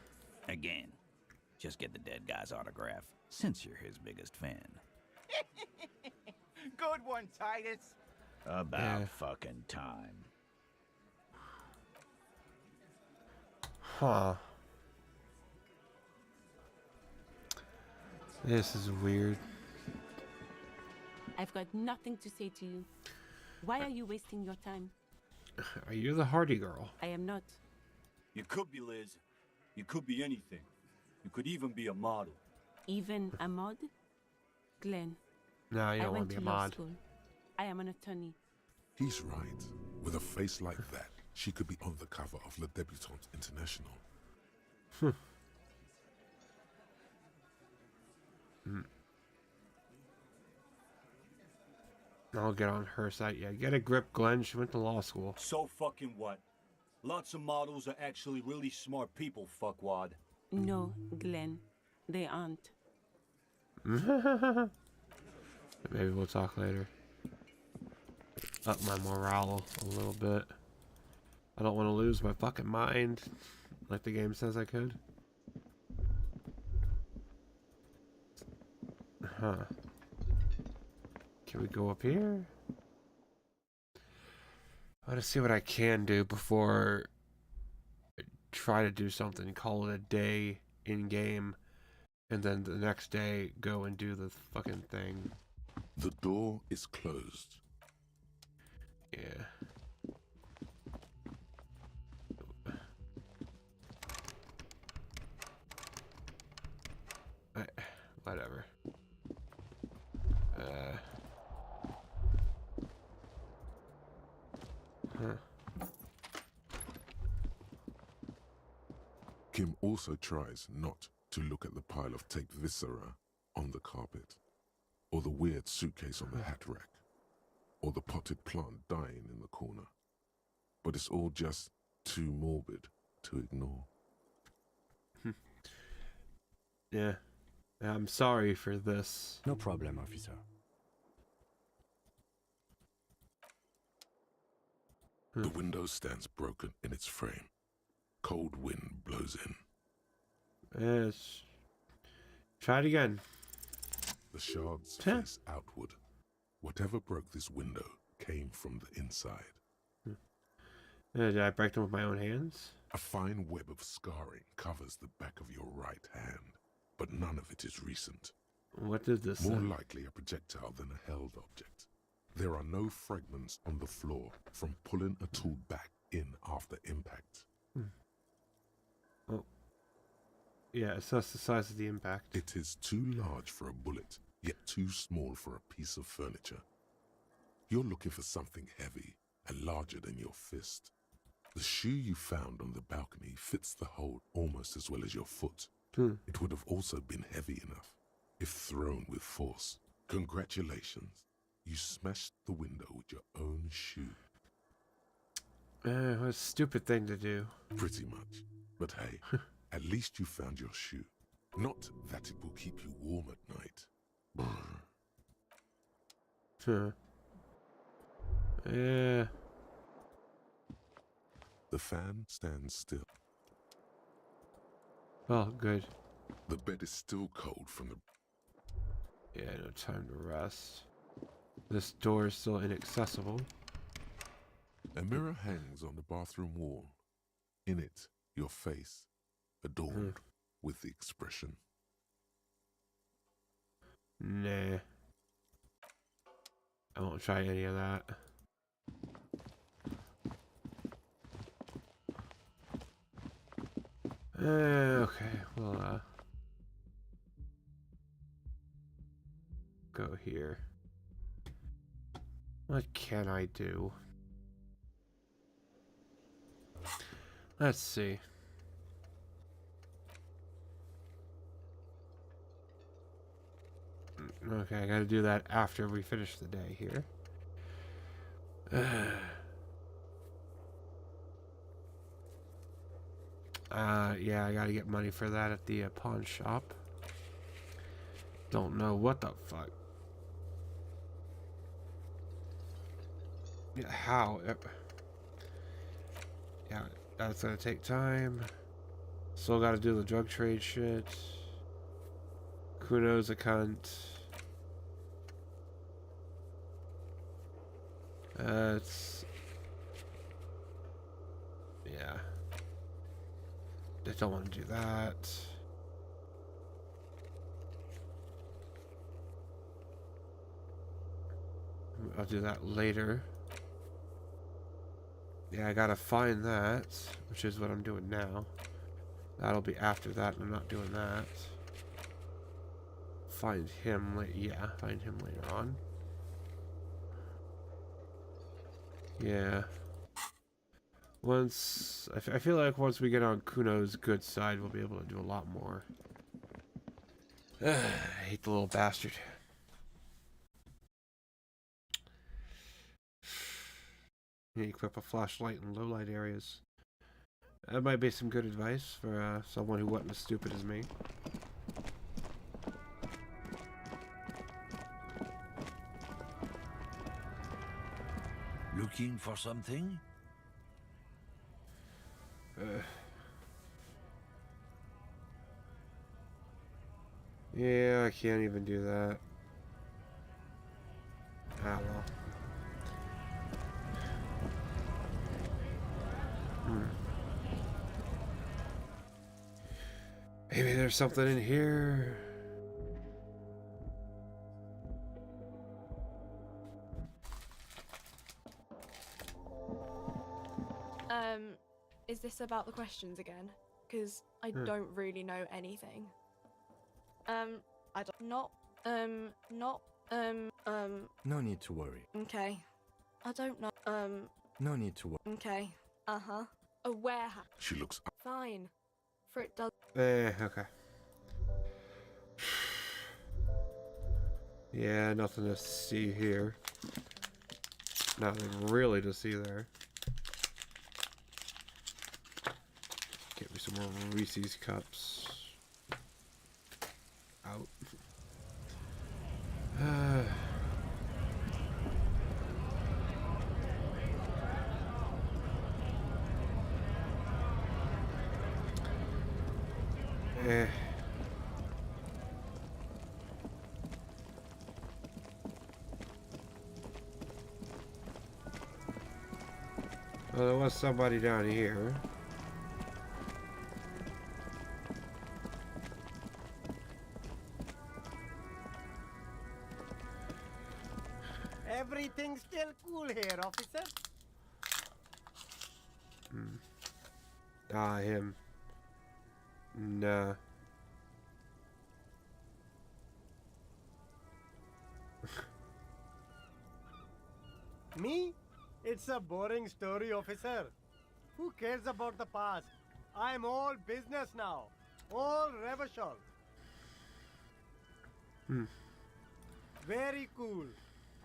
Again, just get the dead guy's autograph, since you're his biggest fan. Good one, Titus. About fucking time. Huh. This is weird. I've got nothing to say to you. Why are you wasting your time? Are you the Hardy girl? I am not. You could be, Liz. You could be anything. You could even be a model. Even a mod? Glenn. No, you I don't want went to be to a law mod. school. I am an attorney. He's right. With a face like that, she could be on the cover of Le Debutante International. I'll get on her site. Yeah, get a grip, Glenn. She went to law school. So fucking what? Lots of models are actually really smart people, fuckwad. No, Glenn. They aren't. Maybe we'll talk later. Up my morale a little bit. I don't want to lose my fucking mind like the game says I could. Huh. Can we go up here? I want to see what I can do before I try to do something, call it a day in game, and then the next day go and do the fucking thing. The door is closed. Yeah. Whatever. Kim also tries not to look at the pile of taped viscera on the carpet, or the weird suitcase on the hat rack, or the potted plant dying in the corner. But it's all just too morbid to ignore. Yeah. I'm sorry for this. No problem, officer. The window stands broken in its frame. Cold wind blows in. Yes. Try it again. The shards face outward. Whatever broke this window came from the inside. Did I break them with my own hands? A fine web of scarring covers the back of your right hand, but none of it is recent. What did this More say? likely a projectile than a held object. There are no fragments on the floor from pulling a tool back in after impact. Oh. Yeah, so that's the size of the impact. It is too large for a bullet, yet too small for a piece of furniture. You're looking for something heavy and larger than your fist. The shoe you found on the balcony fits the hold almost as well as your foot. It would have also been heavy enough if thrown with force. Congratulations. You smashed the window with your own shoe. What a stupid thing to do. Pretty much. But hey, at least you found your shoe. Not that it will keep you warm at night. Huh. Yeah. The fan stands still. Oh, good. The bed is still cold from the... Yeah, no time to rest. This door is still inaccessible. A mirror hangs on the bathroom wall. In it, your face, adorned with the expression. Nah. I won't try any of that. Okay, well, go here. What can I do? Let's see. Okay, I gotta do that after we finish the day here. Yeah, I gotta get money for that at the pawn shop. Don't know what the fuck. Yeah, how? Yeah, that's gonna take time. Still gotta do the drug trade shit. Kuno's a cunt. It's... Yeah. I don't want to do that. I'll do that later. Yeah, I gotta find that, which is what I'm doing now. That'll be after that, and I'm not doing that. Find him yeah, find him later on. Yeah. Once... I feel like once we get on Kuno's good side, we'll be able to do a lot more. I hate the little bastard. You equip a flashlight in low light areas. That might be some good advice for someone who wasn't as stupid as me. Looking for something? Yeah, I can't even do that. Ah, well. Maybe there's something in here. Is this about the questions again? Because I don't really know anything. I don't... No need to worry. Okay. I don't know. No need to worry. Okay. Uh-huh. A warehouse. She looks... Fine. For it does... Okay. Yeah, nothing to see here. Nothing really to see there. Get me some more Reese's cups. Out. Well, there was somebody down here. Everything's still cool here, officer. Ah, him. Nah. Me? It's a boring story, officer. Who cares about the past? I'm all business now. All Revachol. Very cool.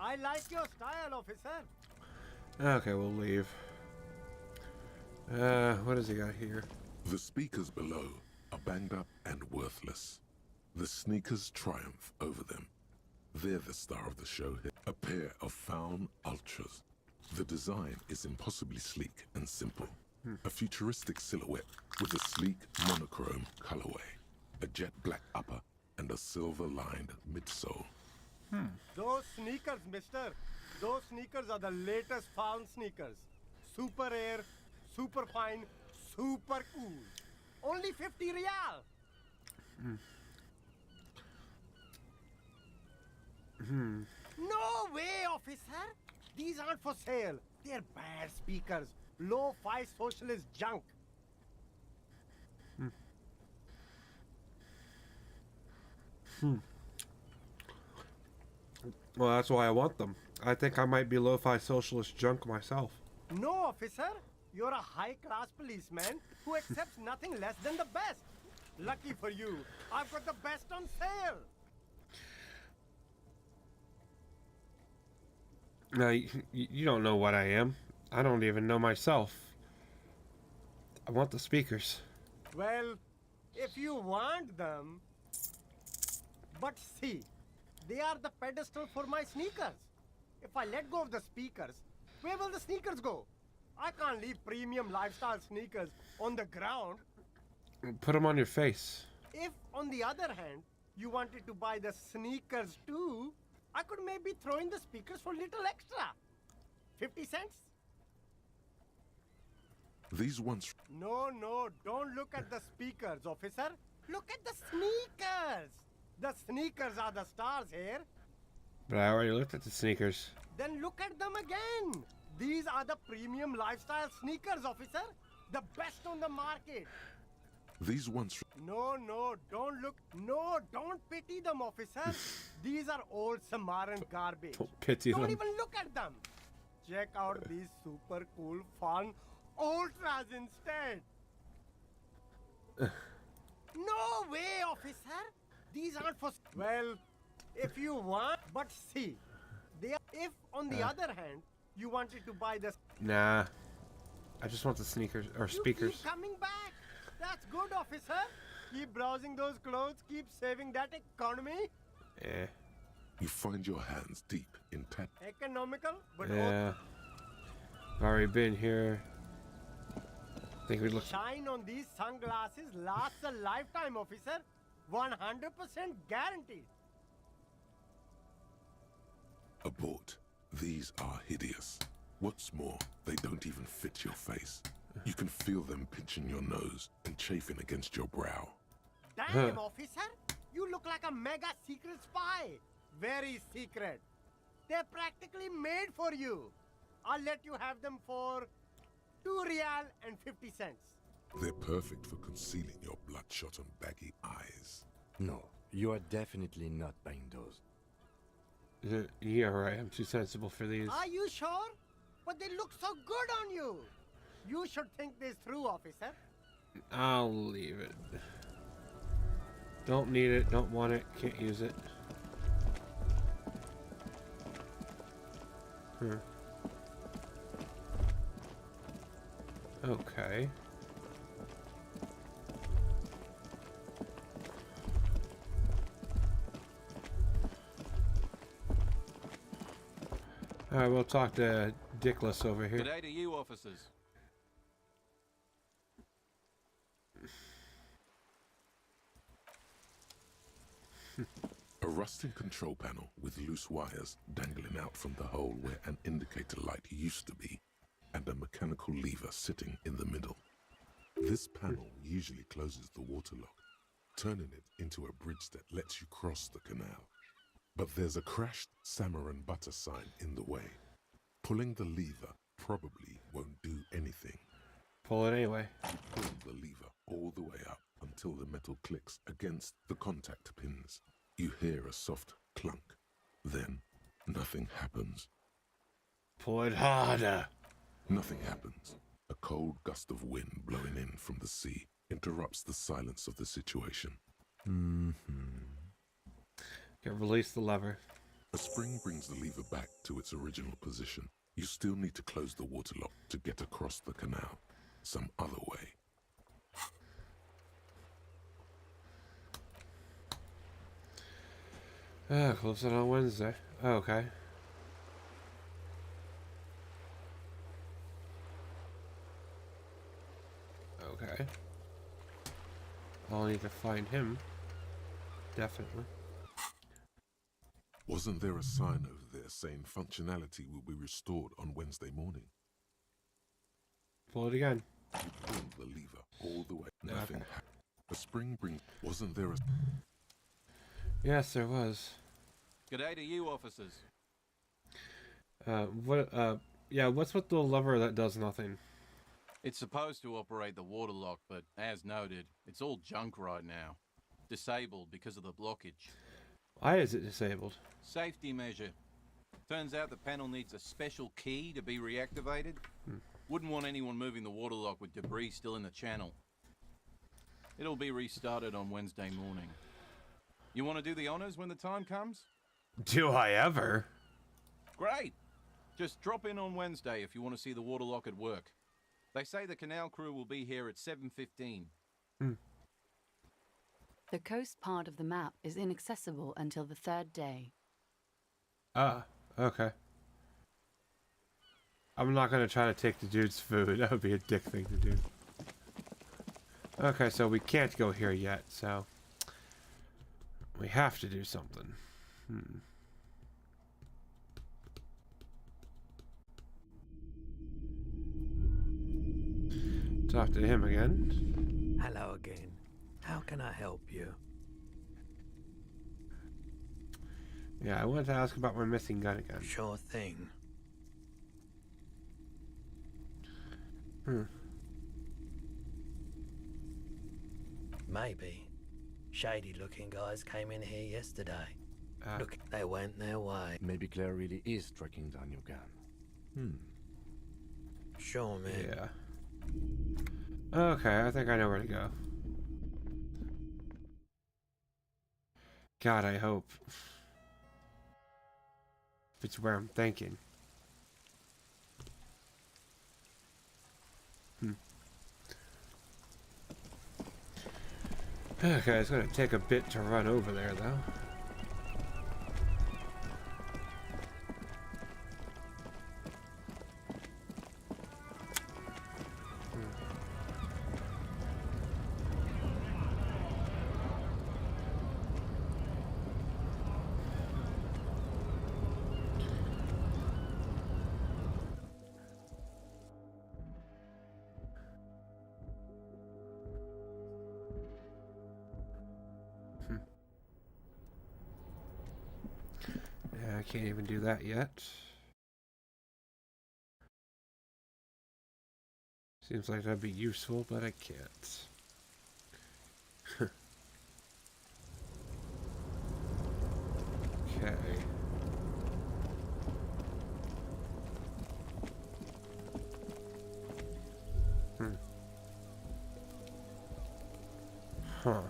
I like your style, officer. Okay, we'll leave. What does he got here? The speakers below are banged up and worthless. The sneakers triumph over them. They're the star of the show here. A pair of Faun Ultras. The design is impossibly sleek and simple. A futuristic silhouette with a sleek monochrome colorway, a jet black upper, and a silver-lined midsole. Those sneakers, mister. Those sneakers are the latest Faun sneakers. Super air, super fine, super cool. Only 50 real. No way, officer. These aren't for sale. They're bad speakers. Low-fi socialist junk. Well, that's why I want them. I think I might be lo-fi socialist junk myself. No, officer. You're a high-class policeman who accepts nothing less than the best. Lucky for you, I've got the best on sale. Now, you don't know what I am. I don't even know myself. I want the speakers. Well, if you want them... But see, they are the pedestal for my sneakers. If I let go of the speakers, where will the sneakers go? I can't leave premium lifestyle sneakers on the ground. Put them on your face. If, on the other hand, you wanted to buy the sneakers too, I could maybe throw in the speakers for little extra. 50 cents? These ones... No, don't look at the speakers, officer. Look at the sneakers. The sneakers are the stars here. But I already looked at the sneakers. Then look at them again. These are the premium lifestyle sneakers, officer. The best on the market. These ones... No, don't look. No, don't pity them, officer. These are old Samaran garbage. Don't pity them. Don't even look at them. Check out these super cool, fun ultras instead. No way, officer. These aren't for... Well, if you want... But see, they are... If, on the other hand, you wanted to buy the... Nah. I just want the sneakers, or speakers. Keep coming back. That's good, officer. Keep browsing those clothes. Keep saving that economy. Eh. You find your hands deep in Economical, but yeah. I've already been here. I think we look... Shine on these sunglasses lasts a lifetime, officer. 100% guaranteed. Abort. These are hideous. What's more, they don't even fit your face. You can feel them pinching your nose and chafing against your brow. Damn, officer! You look like a mega secret spy. Very secret. They're practically made for you. I'll let you have them for 2 real and 50 cents. They're perfect for concealing your bloodshot and baggy eyes. No, you are definitely not buying those. Yeah, right. I'm too sensible for these. Are you sure? But they look so good on you. You should think this through, officer. I'll leave it. Don't need it. Don't want it. Can't use it. Okay. Alright, we'll talk to Dickless over here. Good day to you, officers. A rusting control panel with loose wires dangling out from the hole where an indicator light used to be, and a mechanical lever sitting in the middle. This panel usually closes the waterlock, turning it into a bridge that lets you cross the canal. But there's a crashed Samaran butter sign in the way. Pulling the lever probably won't do anything. Pull it anyway. You pull the lever all the way up until the metal clicks against the contact pins. You hear a soft clunk. Then, nothing happens. Pull it harder. Nothing happens. A cold gust of wind blowing in from the sea interrupts the silence of the situation. Okay, release the lever. A A spring brings the lever back to its original position. You still need to close the waterlock to get across the canal. Some other way. Close it on Wednesday. Okay. Okay. I'll need to find him. Definitely. Wasn't there a sign over there saying functionality will be restored on Wednesday morning? Pull it again. You pulled the lever all the way. Okay. Nothing happened. A spring brings... Wasn't there a... Yes, there was. G'day to you, officers. Yeah, what's with the lever that does nothing? It's supposed to operate the water lock, but as noted, it's all junk right now. Disabled because of the blockage. Why is it disabled? Safety measure. Turns out the panel needs a special key to be reactivated. Wouldn't want anyone moving the water lock with debris still in the channel. It'll be restarted on Wednesday morning. You want to do the honors when the time comes? Do I ever? Great! Just drop in on Wednesday if you want to see the water lock at work. They say the canal crew will be here at 7:15. The coast part of the map is inaccessible until the 3rd day. Ah, okay. I'm not gonna try to take the dude's food. That would be a dick thing to do. Okay, so we can't go here yet, so... we have to do something. Talk to him again. Hello again. How can I help you? Yeah, I wanted to ask about my missing gun again. Sure thing. Maybe. Shady looking guys came in here yesterday. Look, they went their way. Maybe Claire really is tracking down your gun. Sure, man. Yeah. Okay, I think I know where to go. God, I hope. If it's where I'm thinking. Okay, it's gonna take a bit to run over there, though. I can't even do that yet. Seems like that'd be useful, but I can't. Okay. Huh.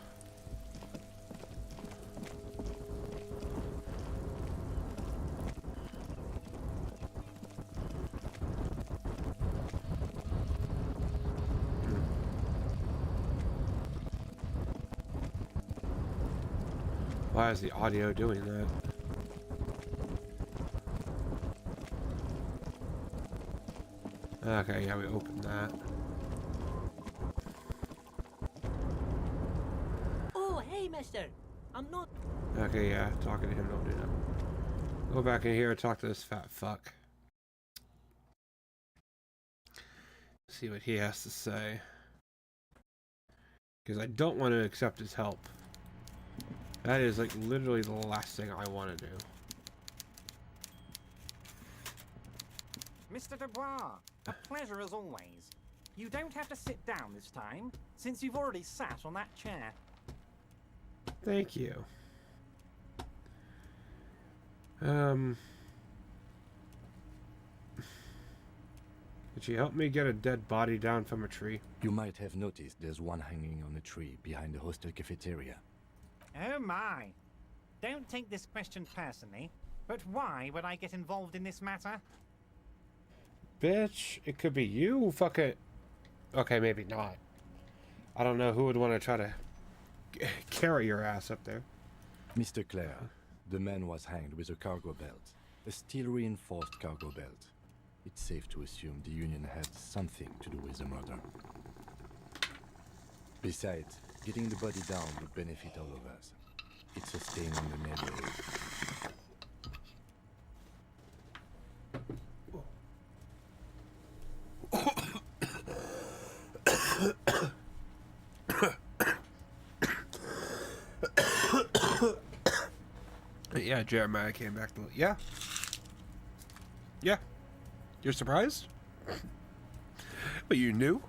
Why is the audio doing that? Okay, yeah, we opened that. Oh, hey, mister. I'm not... Okay, yeah, talking to him, don't do that. Go back in here and talk to this fat fuck. See what he has to say. Because I don't want to accept his help. That is like literally the last thing I want to do. Mr. Dubois, a pleasure as always. You don't have to sit down this time, since you've already sat on that chair. Thank you. Could you help me get a dead body down from a tree? You might have noticed there's one hanging on a tree behind the hostel cafeteria. Oh my. Don't take this question personally, But why would I get involved in this matter? Bitch, it could be you. Fuck it. Okay, maybe not. I don't know who would want to try to carry your ass up there. Mr. Clare, the man was hanged with a cargo belt. A steel-reinforced cargo belt. It's safe to assume the Union had something to do with the murder. Besides, getting the body down would benefit all of us. It's a stain on the neighborhood. Yeah, Jeremiah came back to... Yeah. Yeah. You're surprised? But you knew?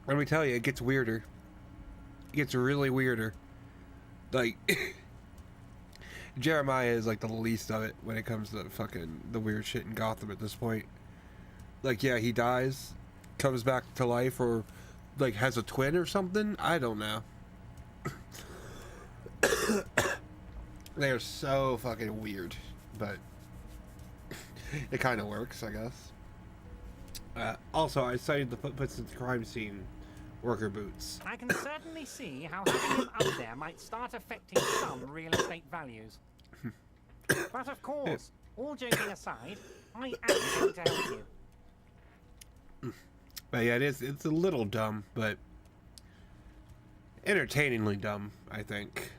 Let me tell you, it gets weirder. It gets really weirder. Like... Jeremiah is like the least of it when it comes to fucking the weird shit in Gotham at this point. Like, yeah, he dies, comes back to life, or like has a twin or something. I don't know. They are so fucking weird, but it kind of works, I guess. Also, I cited the footprints at the crime scene worker boots. I can certainly see how having him up there might start affecting some real estate values. But of course, all joking aside, I am going to help you. But yeah, it's a little dumb, but entertainingly dumb, I think.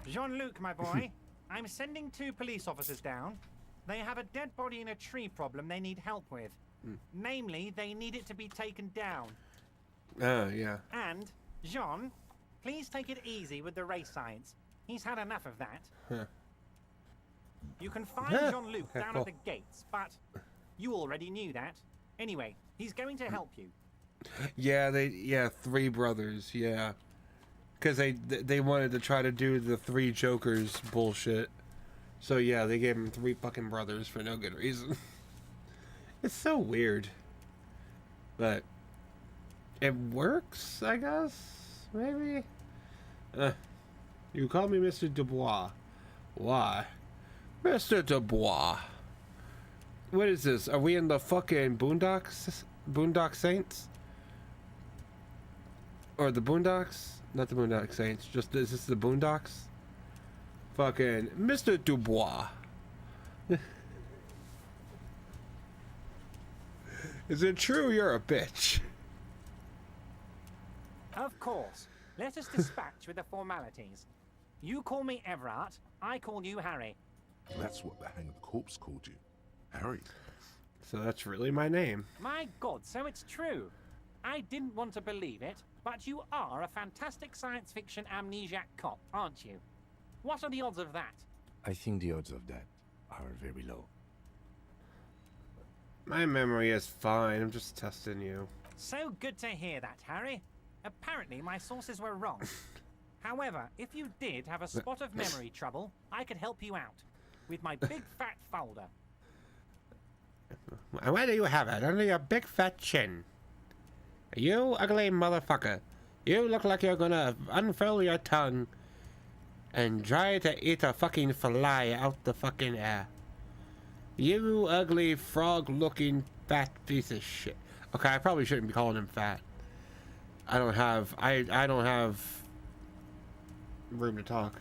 Jean-Luc, my boy, I'm sending 2 police officers down. They have a dead body in a tree problem they need help with. Namely, they need it to be taken down. Oh, yeah. And, Jean, please take it easy with the race science. He's had enough of that. Huh. You can find Jean-Luc Okay, down cool. at the gates, but you already knew that. Anyway, he's going to help you. Yeah, 3 brothers, yeah. Because they wanted to try to do the 3 Jokers bullshit. So yeah, they gave him 3 fucking brothers for no good reason. It's so weird. But it works, I guess? Maybe? You call me Mr. Dubois. Why? Mr. Dubois. What is this? Are we in the fucking Boondocks? Boondock Saints? Or the Boondocks? Not the Boondock Saints. Just, is this the Boondocks? Fucking Mr. Dubois. Is it true you're a bitch? Of course. Let us dispatch with the formalities. You call me Everard, I call you Harry. That's what the hanged corpse called you. Harry. So that's really my name. My God, so it's true. I didn't want to believe it, but you are a fantastic science fiction amnesiac cop, aren't you? What are the odds of that? I think the odds of that are very low. My memory is fine. I'm just testing you. So good to hear that, Harry. Apparently, my sources were wrong. However, if you did have a spot of memory trouble, I could help you out with my big fat folder. Where do you have it? Under your big fat chin. You ugly motherfucker. You look like you're gonna unfurl your tongue and try to eat a fucking fly out the fucking air. You ugly frog-looking fat piece of shit. Okay, I probably shouldn't be calling him fat. I don't have room to talk.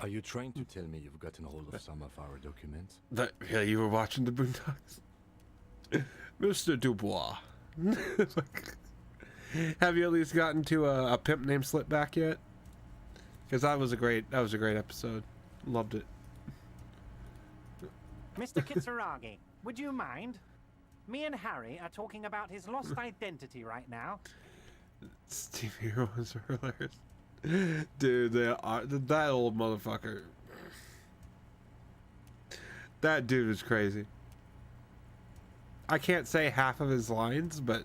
Are you trying to tell me you've gotten hold of some of our documents? Yeah, you were watching the Boondocks? Mr. Dubois. Have you at least gotten to a pimp named Slipback yet? Because that was a great episode. Loved it. Mr. Kitsuragi, would you mind? Me and Harry are talking about his lost identity right now. Steve Heroes are hilarious. Dude, that old motherfucker. That dude is crazy. I can't say half of his lines, but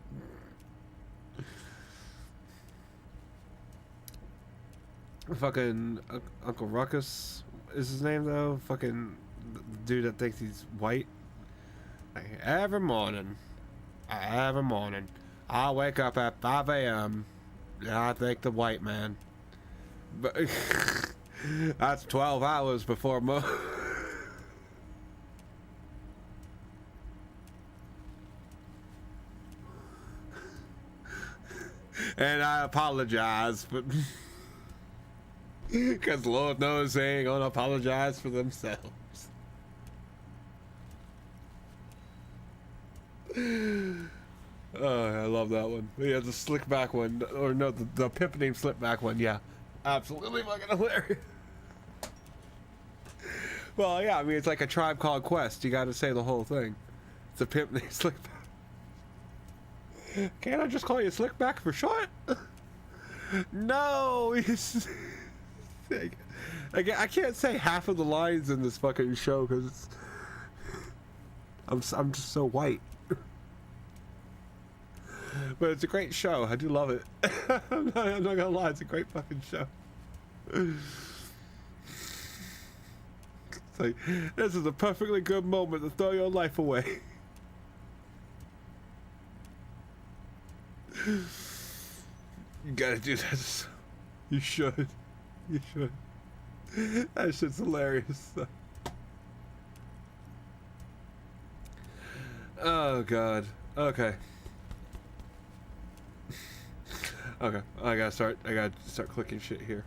fucking Uncle Ruckus is his name though. Fucking dude that thinks he's white. Like, every morning, I wake up at 5 a.m. and I think the white man. But That's 12 hours before mo. And I apologize, but because Lord knows they ain't gonna apologize for themselves. Oh, I love that one. Yeah, the slick back one, or no, the pimp named slip back one. Yeah, absolutely fucking hilarious. Well, yeah, I mean it's like a Tribe Called Quest. You got to say the whole thing. It's a pimp named Slickback. Can't I just call you Slickback for short? No, I can't say half of the lines in this fucking show because I'm just so white. But it's a great show. I do love it. I'm not gonna lie, it's a great fucking show. It's like, this is a perfectly good moment to throw your life away. You gotta do this. You should. You should. That shit's hilarious. Oh god. Okay. Okay. I gotta start clicking shit here.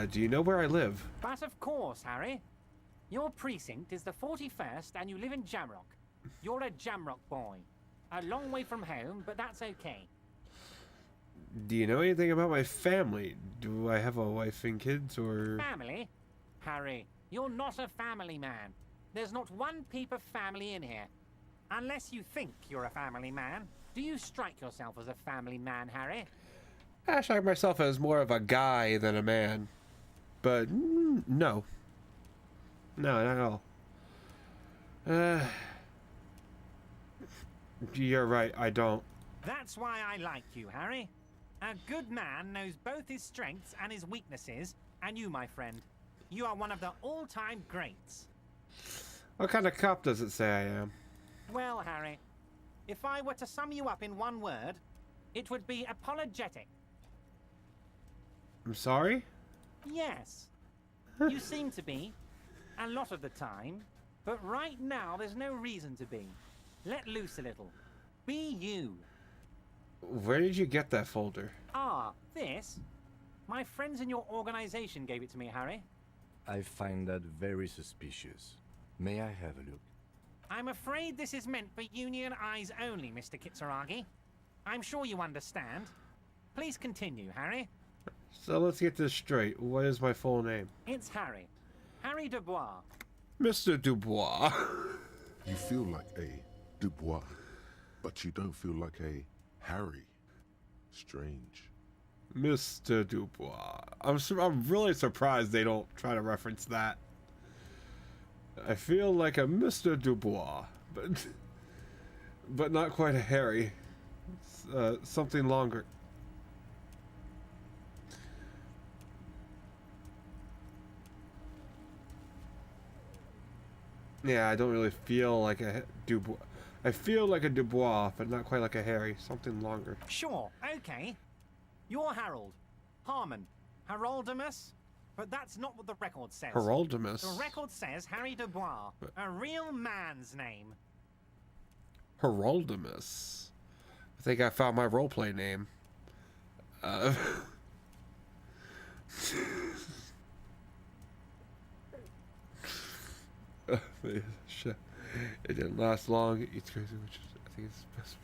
Do you know where I live? But of course, Harry. Your precinct is the 41st and you live in Jamrock. You're a Jamrock boy. A long way from home, but that's okay. Do you know anything about my family? Do I have a wife and kids, or... Family? Harry, you're not a family man. There's not one peep of family in here. Unless you think you're a family man. Do you strike yourself as a family man, Harry? I strike myself as more of a guy than a man. But, no. No, not at all. You're right, I don't. That's why I like you, Harry. A good man knows both his strengths and his weaknesses, and you, my friend, you are one of the all-time greats. What kind of cop does it say I am? Well, Harry, if I were to sum you up in one word, it would be apologetic. I'm sorry? Yes. You seem to be, a lot of the time, but right now there's no reason to be. Let loose a little. Be you. Where did you get that folder? Ah, this? My friends in your organization gave it to me, Harry. I find that very suspicious. May I have a look? I'm afraid this is meant for Union eyes only, Mr. Kitsuragi. I'm sure you understand. Please continue, Harry. So let's get this straight. What is my full name? It's Harry. Harry Dubois. Mr. Dubois. You feel like a Dubois, but you don't feel like a Harry. Strange. Mr. Dubois. I'm really surprised they don't try to reference that. I feel like a Mr. Dubois, but not quite a Harry. Something longer. Yeah, I don't really feel like a Dubois. I feel like a Dubois, but not quite like a Harry. Something longer. Sure, okay. You're Harold. Harmon. Haroldamus? But that's not what the record says. Haroldamus? The record says Harry Dubois. A real man's name. Haroldamus. I think I found my roleplay name. It didn't last long. It's crazy, which is, I think it's best.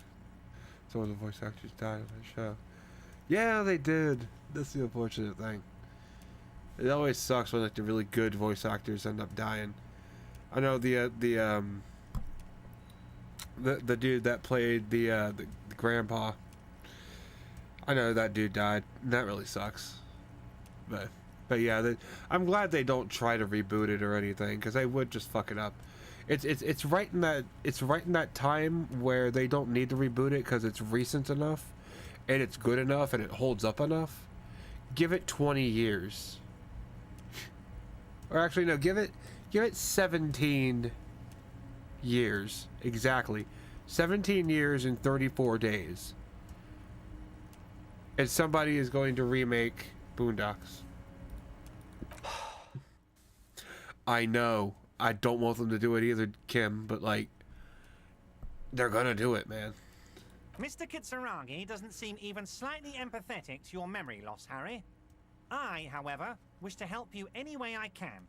Some of the voice actors died on that show. Yeah, they did. That's the unfortunate thing. It always sucks when like the really good voice actors end up dying. I know the dude that played the grandpa. I know that dude died. That really sucks. But yeah, I'm glad they don't try to reboot it or anything, because they would just fuck it up. It's right in that time where they don't need to reboot it because it's recent enough, and it's good enough, and it holds up enough. Give it 20 years, or actually no, give it 17 years exactly, 17 years and 34 days, and somebody is going to remake Boondocks. I know. I don't want them to do it either, Kim, but like, they're gonna do it, man. Mr. Kitsuragi doesn't seem even slightly empathetic to your memory loss, Harry. I, however, wish to help you any way I can.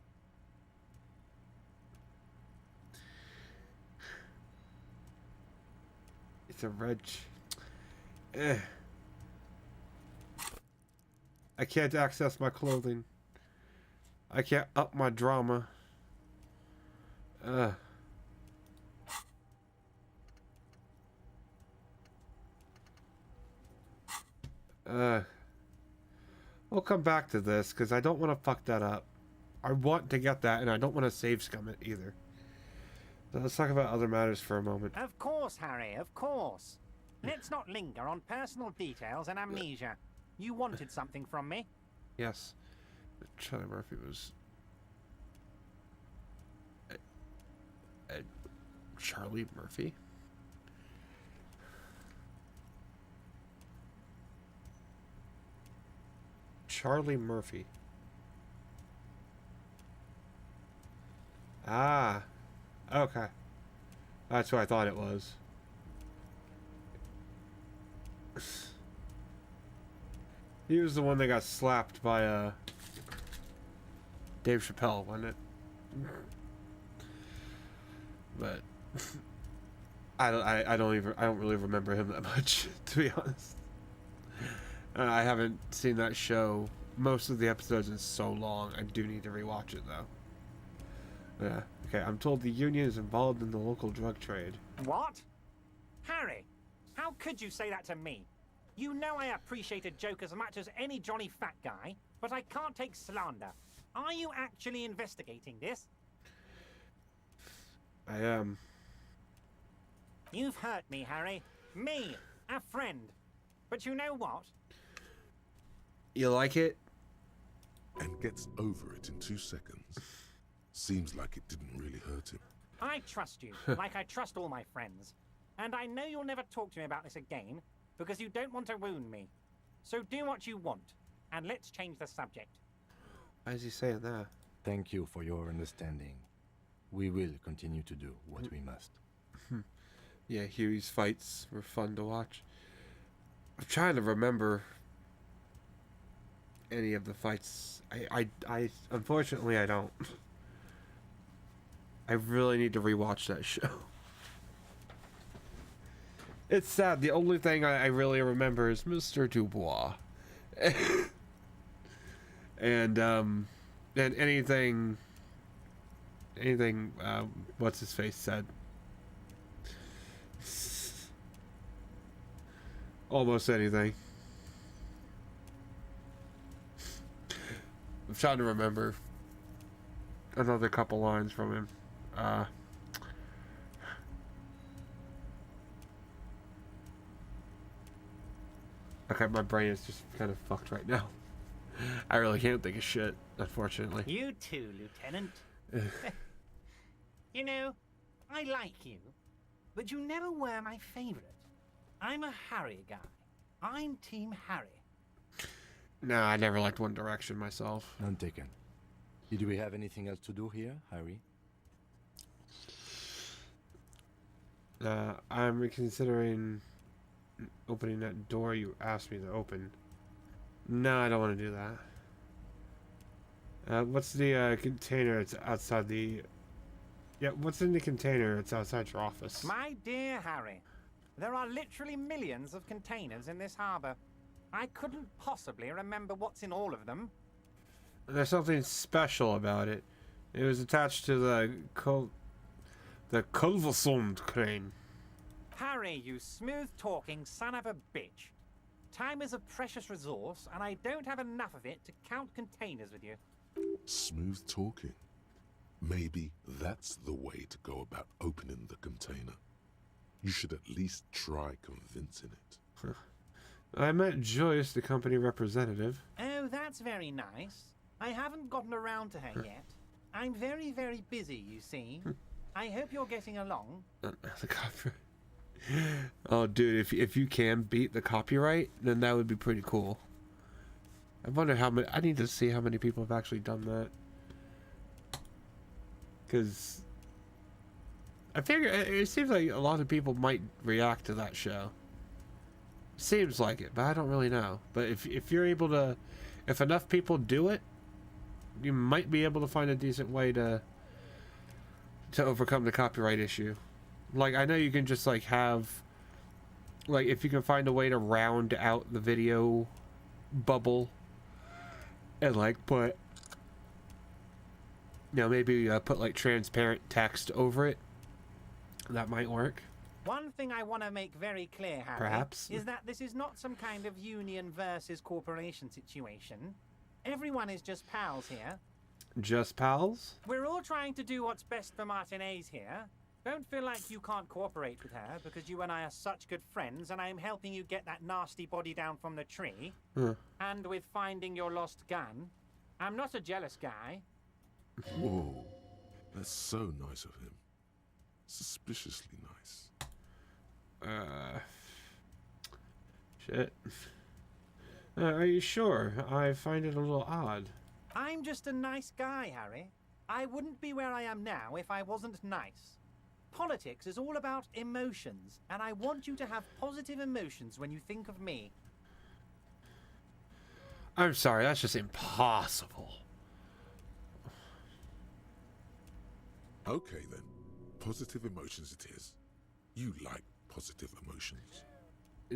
It's a red... I can't access my clothing. I can't up my drama. We'll come back to this, because I don't want to fuck that up. I want to get that, and I don't want to save scum it either. So let's talk about other matters for a moment. Of course, Harry, of course. Let's not linger on personal details and amnesia. You wanted something from me. Yes. Charlie Murphy was... Charlie Murphy? Charlie Murphy. Ah. Okay. That's who I thought it was. He was the one that got slapped by Dave Chappelle, wasn't it? But I don't really remember him that much, to be honest. I haven't seen that show, most of the episodes, in so long. I do need to rewatch it though. Yeah. Okay, I'm told the union is involved in the local drug trade. What? Harry, how could you say that to me? You know I appreciate a joke as much as any jolly fat guy, but I can't take slander. Are you actually investigating this? I am. You've hurt me, Harry. Me, a friend. But you know what? You like it? And gets over it in 2 seconds. Seems like it didn't really hurt him. I trust you, like I trust all my friends. And I know you'll never talk to me about this again, because you don't want to wound me. So do what you want, and let's change the subject. Why is he saying that? Thank you for your understanding. We will continue to do what we must. Yeah, Huey's fights were fun to watch. I'm trying to remember any of the fights. I unfortunately I don't. I really need to rewatch that show. It's sad. The only thing I really remember is Mr. Dubois. and anything what's his face said. Almost anything. I'm trying to remember another couple lines from him. Okay, my brain is just kind of fucked right now. I really can't think of shit, unfortunately. You too, Lieutenant. You know, I like you, but you never were my favorite. I'm a Harry guy. I'm Team Harry. No, I never liked One Direction myself. None taken. Did we have anything else to do here, Harry? I'm reconsidering opening that door you asked me to open. No, I don't want to do that. What's the container? It's outside the... Yeah, what's in the container? It's outside your office. My dear Harry, there are literally millions of containers in this harbor. I couldn't possibly remember what's in all of them. There's something special about it. It was attached to the Kulversund crane. Harry, you smooth-talking son of a bitch. Time is a precious resource, and I don't have enough of it to count containers with you. Smooth talking. Maybe that's the way to go about opening the container. You should at least try convincing it. I met Joyce, the company representative. Oh, that's very nice. I haven't gotten around to her yet. I'm very, very busy, you see. I hope you're getting along. The copyright. Oh, dude, if you can beat the copyright, then that would be pretty cool. I wonder how many... I need to see how many people have actually done that. Because I figure it seems like a lot of people might react to that show. Seems like it, but I don't really know. But if you're able to, if enough people do it, you might be able to find a decent way to overcome the copyright issue. Like, I know you can just like have, like, if you can find a way to round out the video bubble and like put, you know, maybe put like transparent text over it, that might work. One thing I want to make very clear, Harry, Perhaps. is that this is not some kind of union versus corporation situation. Everyone is just pals here. Just pals? We're all trying to do what's best for Martinez here. Don't feel like you can't cooperate with her because you and I are such good friends and I am helping you get that nasty body down from the tree. And with finding your lost gun. I'm not a jealous guy. Whoa, that's so nice of him. Suspiciously nice. Shit. Are you sure? I find it a little odd. I'm just a nice guy, Harry. I wouldn't be where I am now if I wasn't nice. Politics is all about emotions, and I want you to have positive emotions when you think of me. I'm sorry, that's just impossible. Okay then, positive emotions it is. You like positive emotions.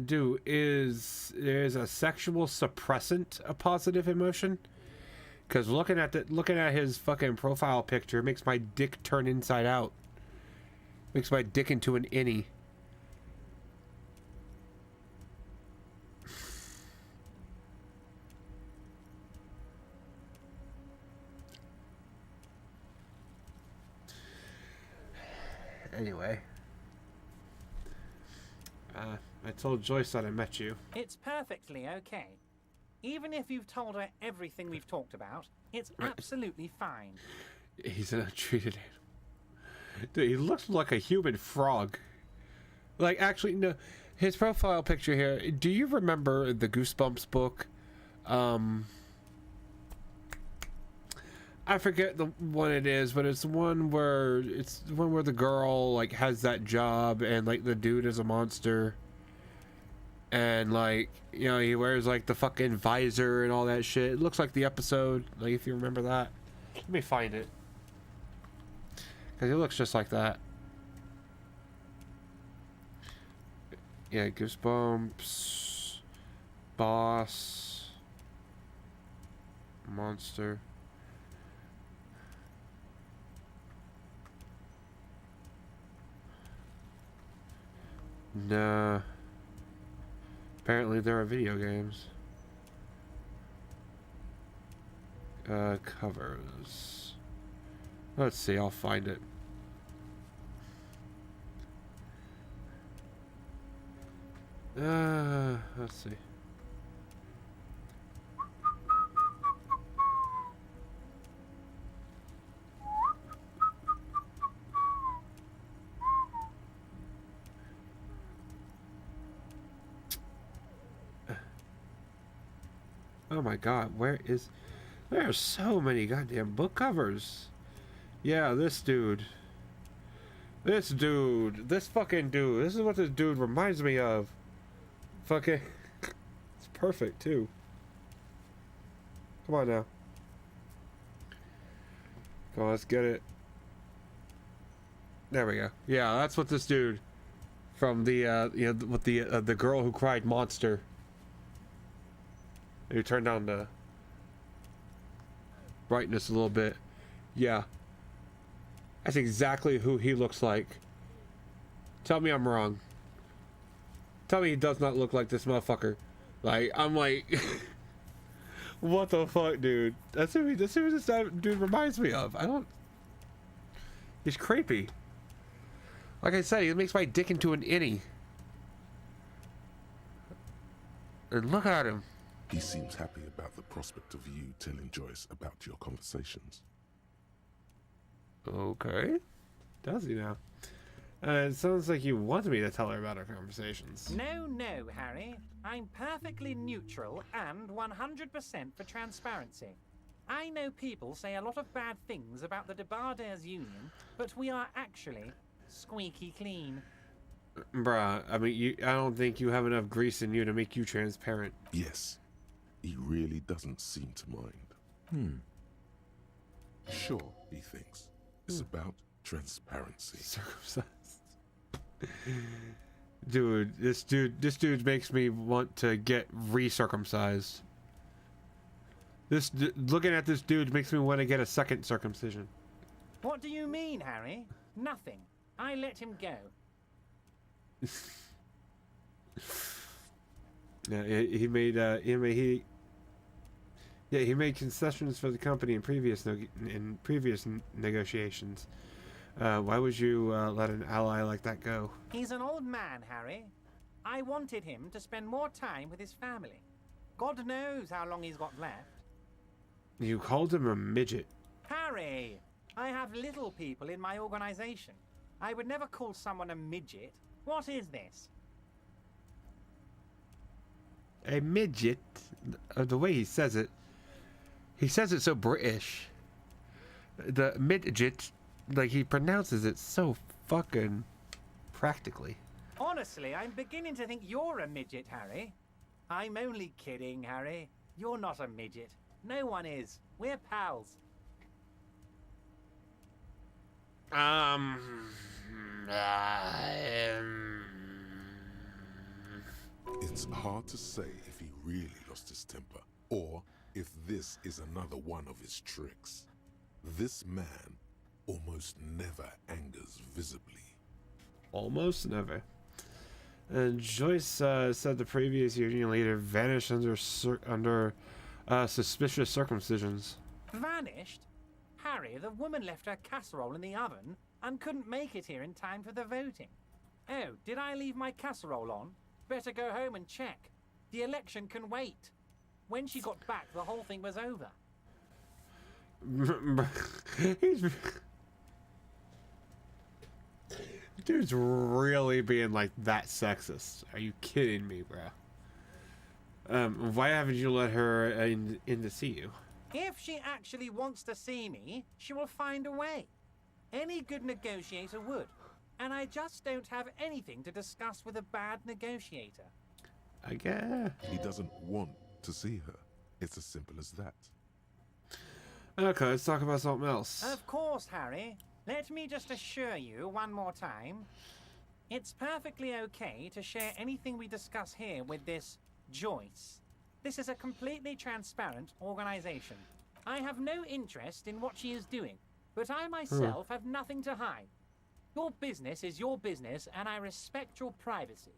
Dude, is a sexual suppressant a positive emotion? Because looking at his fucking profile picture makes my dick turn inside out. Makes my dick into an innie. Anyway. I told Joyce that I met you. It's perfectly okay. Even if you've told her everything we've talked about, it's absolutely fine. He's an untreated animal. Dude, he looks like a human frog. Like, actually, no. His profile picture here, do you remember the Goosebumps book? I forget the one it is, but it's the one where the girl like has that job and like the dude is a monster. And like, you know, he wears like the fucking visor and all that shit. It looks like the episode, like if you remember that. Let me find it. Cause it looks just like that. Yeah, Goosebumps, Boss, Monster. Nah. Apparently there are video games. Covers. Let's see, I'll find it. Let's see. Oh my god, there are so many goddamn book covers. Yeah, this dude. This fucking dude. This is what this dude reminds me of. Fucking. It's perfect, too. Come on now. Come on, let's get it. There we go. Yeah, that's what this dude from the, you know, with the girl who cried monster. You turn down the brightness a little bit. Yeah. That's exactly who he looks like. Tell me I'm wrong. Tell me he does not look like this motherfucker. Like, I'm like... what the fuck, dude? That's who this dude reminds me of. He's creepy. Like I said, he makes my dick into an innie. And look at him. He seems happy about the prospect of you telling Joyce about your conversations. Okay. Does he now? It sounds like you want me to tell her about our conversations. No, Harry. I'm perfectly neutral and 100% for transparency. I know people say a lot of bad things about the Debarders Union, but we are actually squeaky clean. Bruh, I mean, I don't think you have enough grease in you to make you transparent. Yes, he really doesn't seem to mind. Sure, he thinks. It's about transparency. Circumcised. Dude, this dude makes me want to get recircumcised. Looking at this dude makes me want to get a second circumcision. What do you mean, Harry? Nothing. I let him go. Yeah, he made concessions for the company in previous negotiations. Why would you let an ally like that go? He's an old man, Harry. I wanted him to spend more time with his family. God knows how long he's got left. You called him a midget. Harry, I have little people in my organization. I would never call someone a midget. What is this? A midget? The way he says it so British. The midget, like he pronounces it so fucking practically. Honestly, I'm beginning to think you're a midget, Harry. I'm only kidding, Harry. You're not a midget. No one is. We're pals. It's hard to say if he really lost his temper, or if this is another one of his tricks. This man almost never angers visibly. Almost never. And Joyce said the previous union leader vanished under suspicious circumcisions. Vanished? Harry, the woman left her casserole in the oven and couldn't make it here in time for the voting. Oh, did I leave my casserole on? Better go home and check. The election can wait. When she got back, the whole thing was over. Dude's really being like that sexist. Are you kidding me, bro? Why haven't you let her in to see you? If she actually wants to see me, she will find a way. Any good negotiator would. And I just don't have anything to discuss with a bad negotiator. I guess. He doesn't want to see her. It's as simple as that. Okay, let's talk about something else. Of course, Harry. Let me just assure you one more time. It's perfectly okay to share anything we discuss here with this Joyce. This is a completely transparent organization. I have no interest in what she is doing, but I myself have nothing to hide. Your business is your business, and I respect your privacy.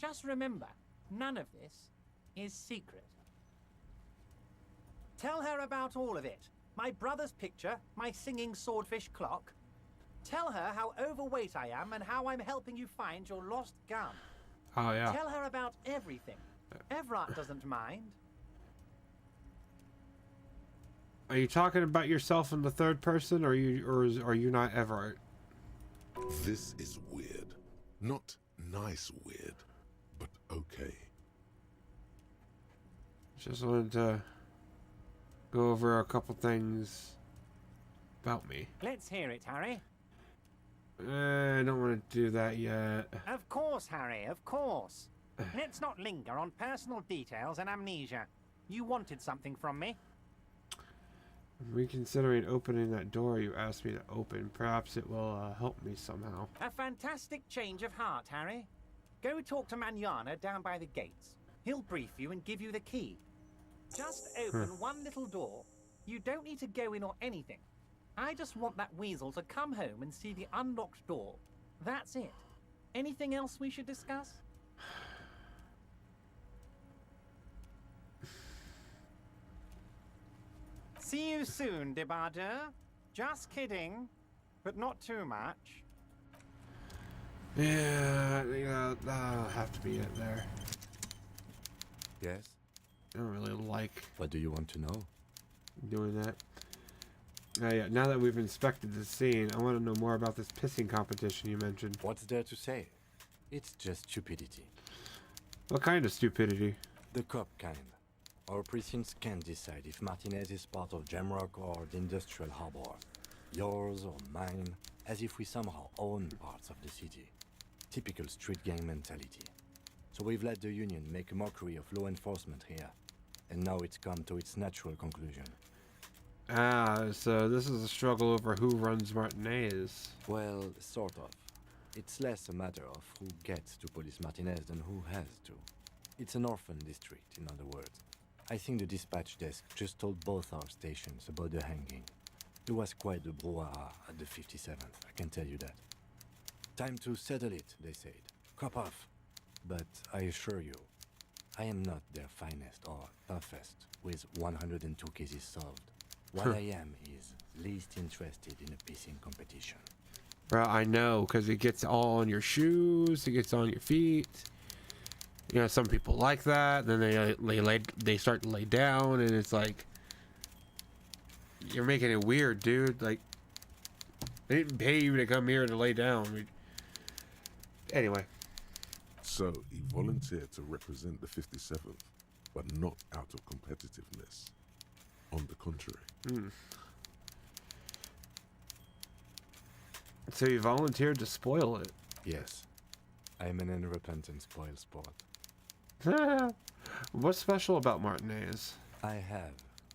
Just remember, none of this is secret. Tell her about all of it. My brother's picture, my singing swordfish clock. Tell her how overweight I am and how I'm helping you find your lost gun. Oh, yeah. Tell her about everything. Everett doesn't mind. Are you talking about yourself in the third person, or are you not Everett? This is weird. Not nice weird, but okay. Just wanted to go over a couple things about me. Let's hear it, Harry. I don't want to do that yet. Of course, Harry, of course. Let's not linger on personal details and amnesia. You wanted something from me. I'm reconsidering opening that door you asked me to open. Perhaps it will help me somehow. A fantastic change of heart, Harry. Go talk to Manana down by the gates. He'll brief you and give you the key. Just open one little door. You don't need to go in or anything. I just want that weasel to come home and see the unlocked door. That's it. Anything else we should discuss? See you soon, Debarder. Just kidding, but not too much. Yeah, that'll have to be it there. Yes? I don't really like... What do you want to know? Doing that. Yeah, now that we've inspected the scene, I want to know more about this pissing competition you mentioned. What's there to say? It's just stupidity. What kind of stupidity? The cop kind. Our precincts can't decide if Martinez is part of Jamrock or the industrial harbor. Yours or mine, as if we somehow own parts of the city. Typical street gang mentality. So we've let the Union make a mockery of law enforcement here. And now it's come to its natural conclusion. Ah, so this is a struggle over who runs Martinez. Well, sort of. It's less a matter of who gets to police Martinez than who has to. It's an orphan district, in other words. I think the dispatch desk just told both our stations about the hanging. There was quite the brouhaha at the 57th, I can tell you that. Time to settle it, they said. Cop off. But I assure you, I am not their finest or toughest with 102 cases solved. What I am is least interested in a pissing competition. Bro, I know, because it gets all on your shoes, it gets on your feet. You know, some people like that, then they start to lay down, and it's like, you're making it weird, dude. Like, they didn't pay you to come here to lay down. Anyway. So, he volunteered to represent the 57th, but not out of competitiveness. On the contrary. So you volunteered to spoil it? Yes. I'm an unrepentant spoil sport. What's special about Martinez? I have,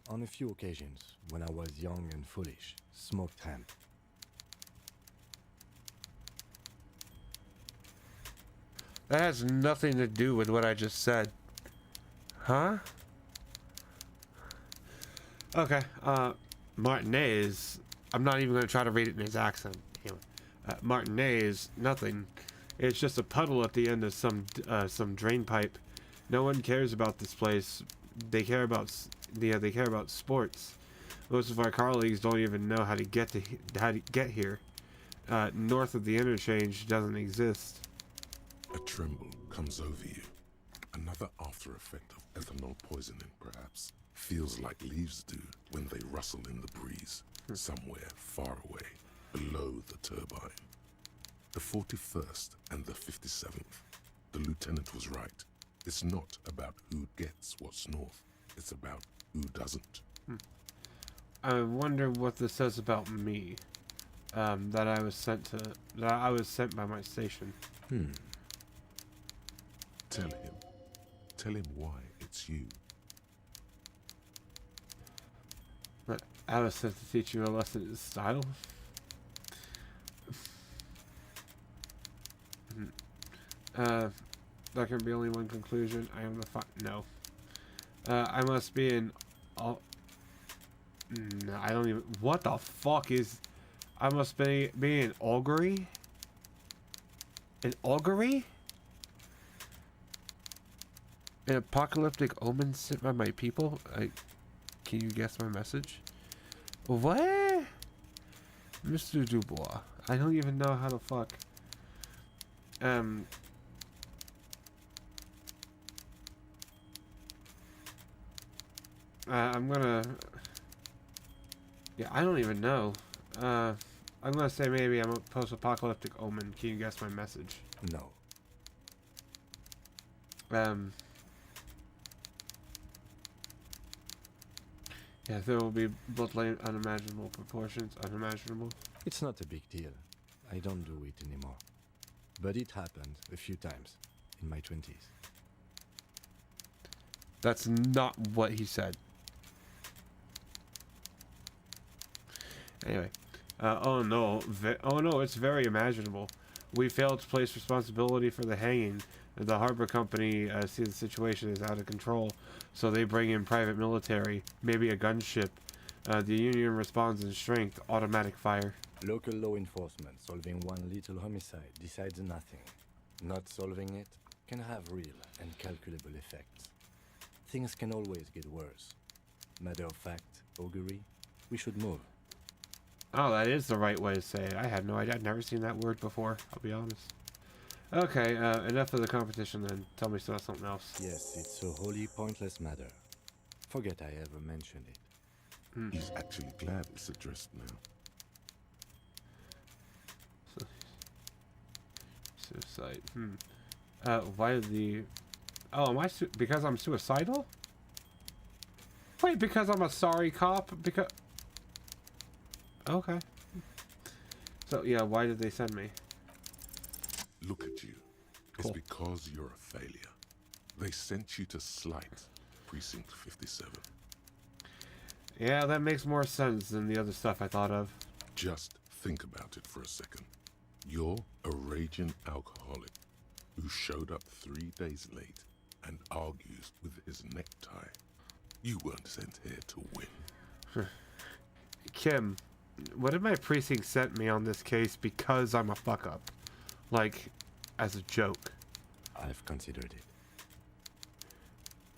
on a few occasions, when I was young and foolish, smoked hemp. That has nothing to do with what I just said. Huh? Okay, Martinez, I'm not even going to try to read it in his accent. Anyway, Martinez, nothing. It's just a puddle at the end of some drain pipe. No one cares about this place. They care about sports. Most of our colleagues don't even know how to get here. North of the interchange doesn't exist. A tremble comes over you. Another after effect of ethanol poisoning, perhaps. Feels like leaves do when they rustle in the breeze, somewhere far away, below the turbine. The 41st and the 57th. The lieutenant was right. It's not about who gets what's north. It's about who doesn't. I wonder what this says about me. That I was sent by my station. Tell him. Tell him why it's you. But I was sent to teach you a lesson in style. There can be only one conclusion. I am the no. I must be an all. No, I don't even. What the fuck is? I must be an augury. An augury? An apocalyptic omen sent by my people. Can you guess my message? What? Mr. Dubois. I don't even know how to fuck. I'm gonna... Yeah, I don't even know. I'm gonna say maybe I'm a post-apocalyptic omen. Can you guess my message? No. Yeah, there will be bloodline unimaginable proportions. Unimaginable. It's not a big deal. I don't do it anymore. But it happened a few times in my 20s. That's not what he said. Anyway. Oh no, it's very imaginable. We failed to place responsibility for the hanging. The harbor company see the situation is out of control, so they bring in private military, maybe a gunship. The Union responds in strength, automatic fire. Local law enforcement solving one little homicide decides nothing. Not solving it can have real and calculable effects. Things can always get worse. Matter of fact, augury, we should move. Oh, that is the right way to say it. I had no idea. I'd never seen that word before, I'll be honest. Okay, enough of the competition then. Tell me about something else. Yes, it's a wholly pointless matter. Forget I ever mentioned it. He's actually glad it's addressed now. Suicide. Why did the... Oh, am I... Because I'm suicidal? Wait, because I'm a sorry cop? Because... Okay. So, yeah, why did they send me? Look at you. It's because you're a failure. They sent you to Slight, Precinct 57. Yeah, that makes more sense than the other stuff I thought of. Just think about it for a second. You're a raging alcoholic who showed up 3 days late and argues with his necktie. You weren't sent here to win. Kim, what if my precinct sent me on this case because I'm a fuck-up? Like, as a joke? I've considered it.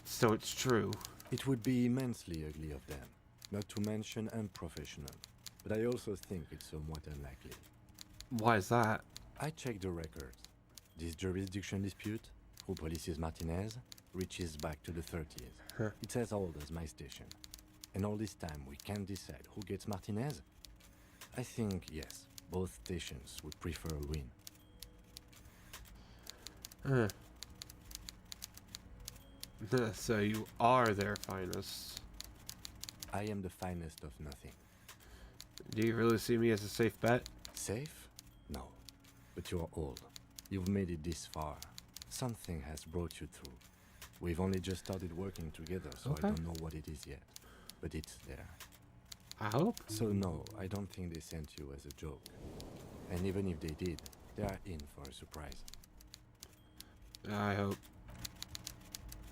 So it's true. It would be immensely ugly of them, not to mention unprofessional. But I also think it's somewhat unlikely. Why is that? I checked the records. This jurisdiction dispute, who polices Martinez, reaches back to the 30s. Huh. It's as old as my station. And all this time we can't decide who gets Martinez? I think, yes, both stations would prefer a win. So you are their finest. I am the finest of nothing. Do you really see me as a safe bet? Safe? No. But you're old. You've made it this far. Something has brought you through. We've only just started working together, so Okay. I don't know what it is yet. But it's there. I hope. So no, I don't think they sent you as a joke. And even if they did, they are in for a surprise. I hope.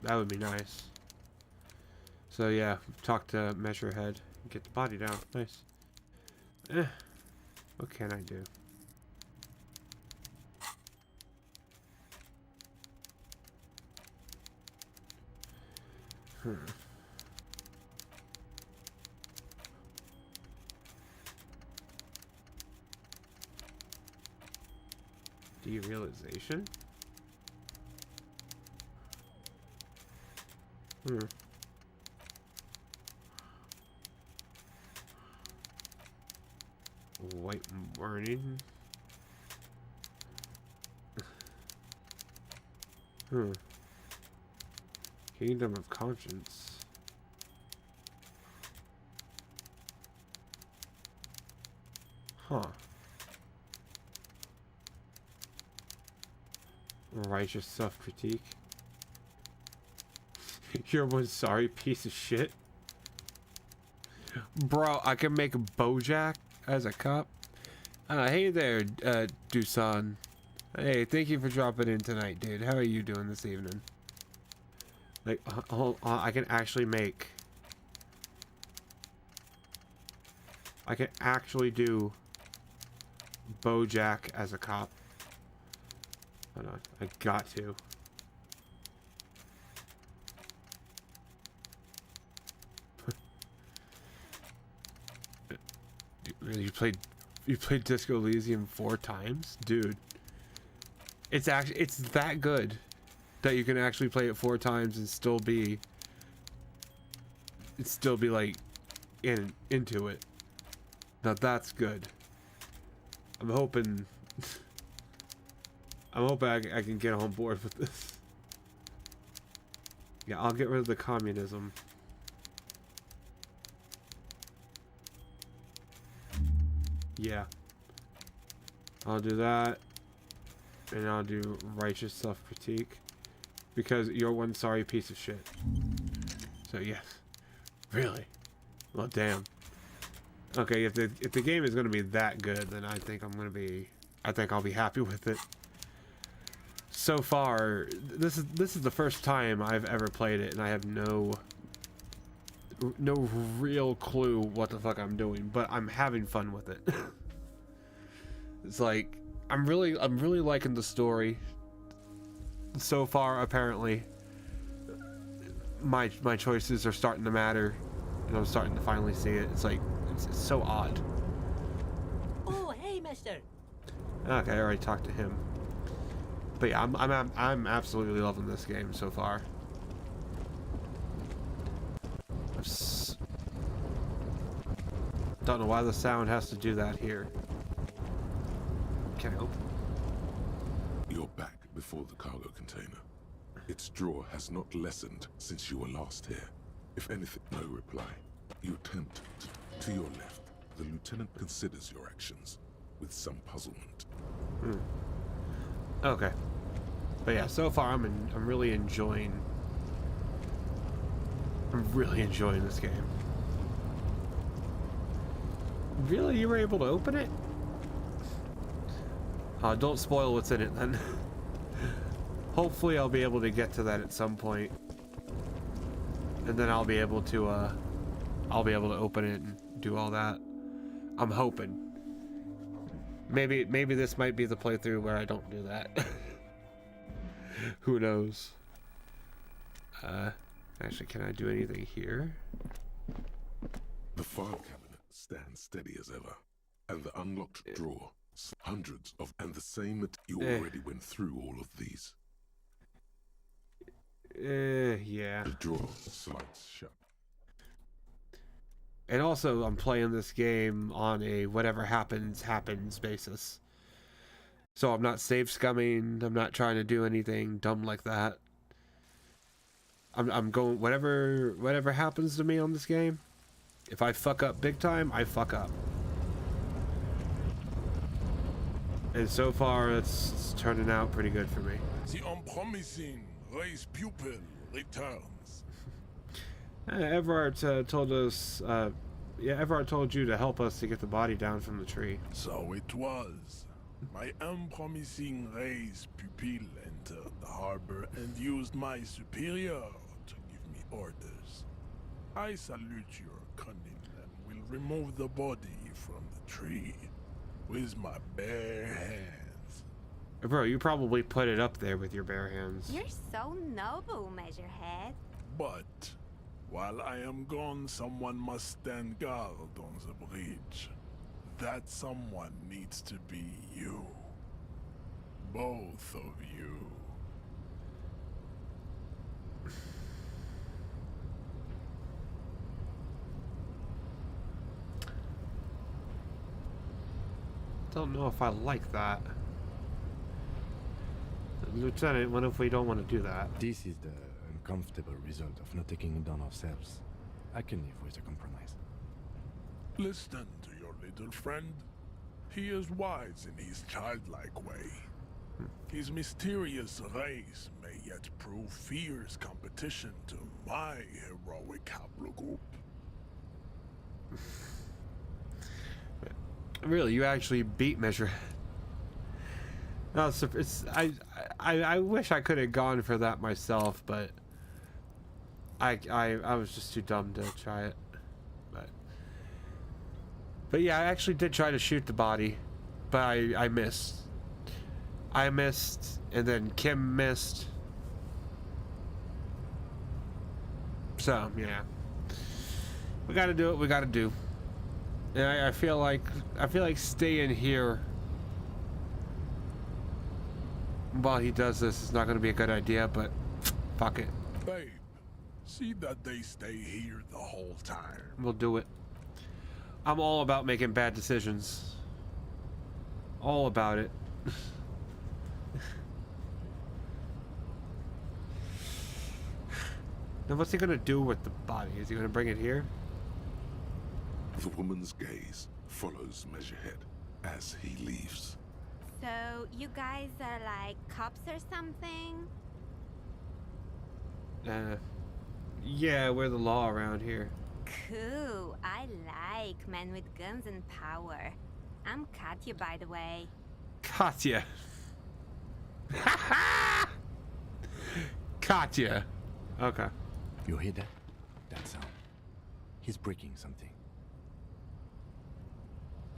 That would be nice. So yeah, talk to Measurehead. Get the body down. Nice. What can I do? Derealization? White warning. Kingdom of Conscience. Huh. Righteous self-critique. You're one sorry piece of shit. Bro, I can make a Bojack as a cop. Hey there, Dusan. Hey, thank you for dropping in tonight, dude. How are you doing this evening? Like, I can actually make... I can actually do Bojack as a cop. Hold on, I got to. Really, you played Disco Elysium 4 times? Dude. It's that good that you can actually play it 4 times and still be like into it. Now that's good. I'm hoping I can get on board with this. Yeah, I'll get rid of the communism. Yeah. I'll do that. And I'll do righteous self-critique. Because you're one sorry piece of shit. So yes. Really? Well, damn. Okay, if the game is gonna be that good, then I think I'll be happy with it. So far, this is the first time I've ever played it, and I have no real clue what the fuck I'm doing, but I'm having fun with it. It's like I'm really liking the story. So far, apparently, my choices are starting to matter, and I'm starting to finally see it. It's like it's so odd. Oh, hey, mister. Okay, I already talked to him. But yeah, I'm absolutely loving this game so far. Don't know why the sound has to do that here. Can I open? You're back before the cargo container. Its drawer has not lessened since you were last here. If anything, no reply. You attempt to your left. The lieutenant considers your actions with some puzzlement. Okay. But yeah, so far I'm really enjoying this game. Really? You were able to open it? Don't spoil what's in it then. Hopefully I'll be able to get to that at some point. And then I'll be able to open it and do all that. I'm hoping. Maybe this might be the playthrough where I don't do that. Who knows? Actually, can I do anything here? The file cabinet stands steady as ever, and the unlocked drawer, hundreds of, and the same. You already went through all of these. Yeah. The drawer slides shut. And also, I'm playing this game on a whatever happens basis. So I'm not save scumming. I'm not trying to do anything dumb like that. I'm going whatever happens to me on this game. If I fuck up big time, I fuck up. And so far, it's turning out pretty good for me. The unpromising race pupil returns. Everard told us, Everard told you to help us to get the body down from the tree. So it was. My unpromising race pupil entered the harbor and used my superior to give me orders. I salute your cunning and will remove the body from the tree with my bare hands. Bro, you probably put it up there with your bare hands. You're so noble, Measurehead. But while I am gone, someone must stand guard on the bridge. That someone needs to be you. Both of you. Don't know if I like that. Lieutenant, what if we don't want to do that? This is the uncomfortable result of not taking it down ourselves. I can live with a compromise. Listen to your little friend. He is wise in his childlike way. His mysterious race may yet prove fierce competition to my heroic haplogroup. Really, you actually beat Measurehead. No, I wish I could have gone for that myself, but I was just too dumb to try it. But yeah, I actually did try to shoot the body, but I missed. I missed, and then Kim missed. So yeah, we got to do what we got to do. And I feel like staying here while he does this is not going to be a good idea, but fuck it. Babe, see that they stay here the whole time. We'll do it. I'm all about making bad decisions. All about it. Now what's he going to do with the body? Is he going to bring it here? The woman's gaze follows Measurehead as he leaves. So, you guys are like cops or something? Yeah, we're the law around here. Cool. I like men with guns and power. I'm Katya, by the way. Katya. Katya. Okay. You hear that? That sound. He's breaking something.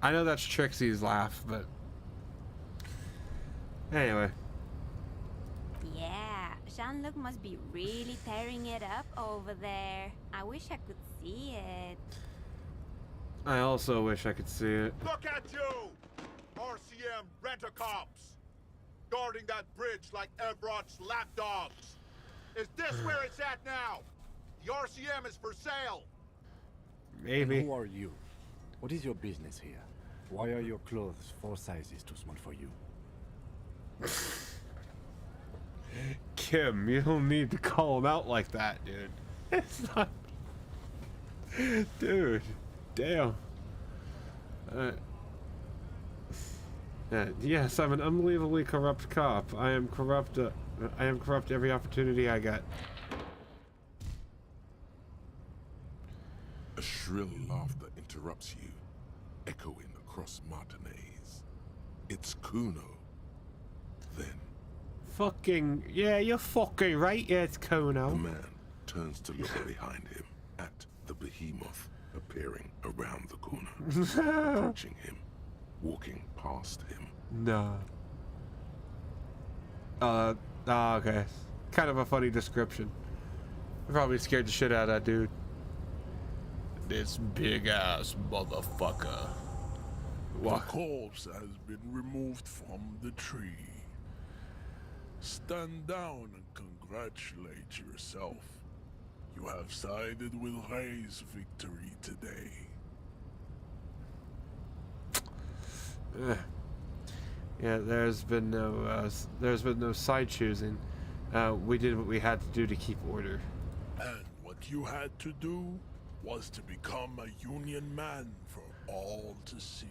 I know that's Trixie's laugh, but anyway. Yeah, Jean-Luc must be really tearing it up over there. I wish I could see it. I also wish I could see it. Look at you! RCM rent-a-cops! Guarding that bridge like Everard's lapdogs! Is this where it's at now? The RCM is for sale! Maybe. And who are you? What is your business here? Why are your clothes 4 sizes too small for you? Kim, you don't need to call him out like that, dude. It's not... Dude, damn. Yes, I'm an unbelievably corrupt cop. I am corrupt every opportunity I get. A shrill laughter interrupts you, echoing across Martinez. It's Kuno. Then, Fucking, yeah, you're fucking right, yeah, it's Kuno. the man turns to look behind him at the behemoth appearing around the corner, approaching him, walking past him. No. Okay. Kind of a funny description. Probably scared the shit out of that dude. This big ass motherfucker. The corpse has been removed from the tree. Stand down and congratulate yourself. You have sided with Ray's victory today. Yeah, there's been no side choosing. We did what we had to do to keep order. And what you had to do was to become a Union man for all to see.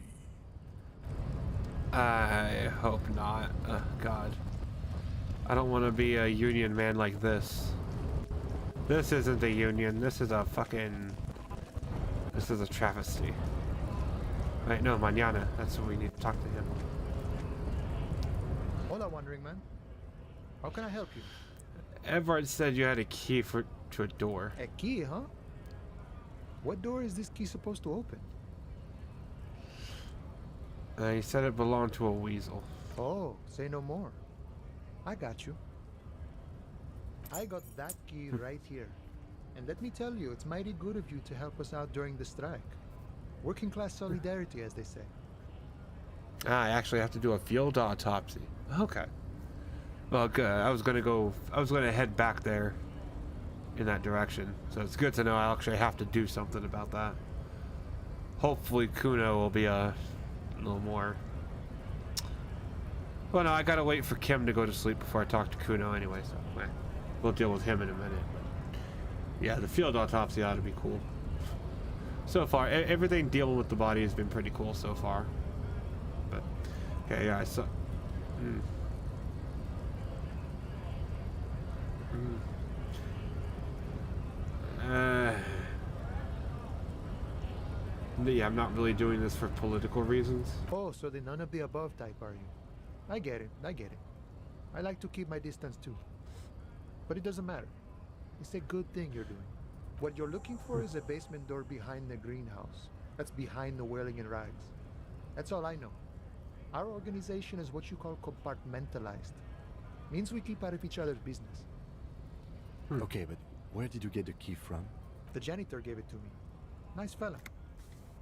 I hope not. God. I don't want to be a Union man like this. This isn't a Union. This is a fucking... This is a travesty. Wait, no, mañana. That's what we need to talk to him. Hola, Wandering Man. How can I help you? Everard said you had a key to a door. A key, huh? What door is this key supposed to open? He said it belonged to a weasel. Oh, say no more. I got you. I got that key right here. And let me tell you, it's mighty good of you to help us out during the strike. Working class solidarity, as they say. I actually have to do a field autopsy. Okay. Well, good. I was gonna head back there in that direction. So it's good to know I actually have to do something about that. Hopefully Kuno will be a little more... Well, no, I gotta wait for Kim to go to sleep before I talk to Kuno anyway, so we'll deal with him in a minute. But yeah, the field autopsy ought to be cool. So far, everything dealing with the body has been pretty cool so far. But, okay, yeah, I saw... Yeah, I'm not really doing this for political reasons. Oh, so the none of the above type, are you? I get it, I get it. I like to keep my distance too. But it doesn't matter. It's a good thing you're doing. What you're looking for is a basement door behind the greenhouse. That's behind the whirling and rags. That's all I know. Our organization is what you call compartmentalized. Means we keep out of each other's business. Okay, but where did you get the key from? The janitor gave it to me. Nice fella.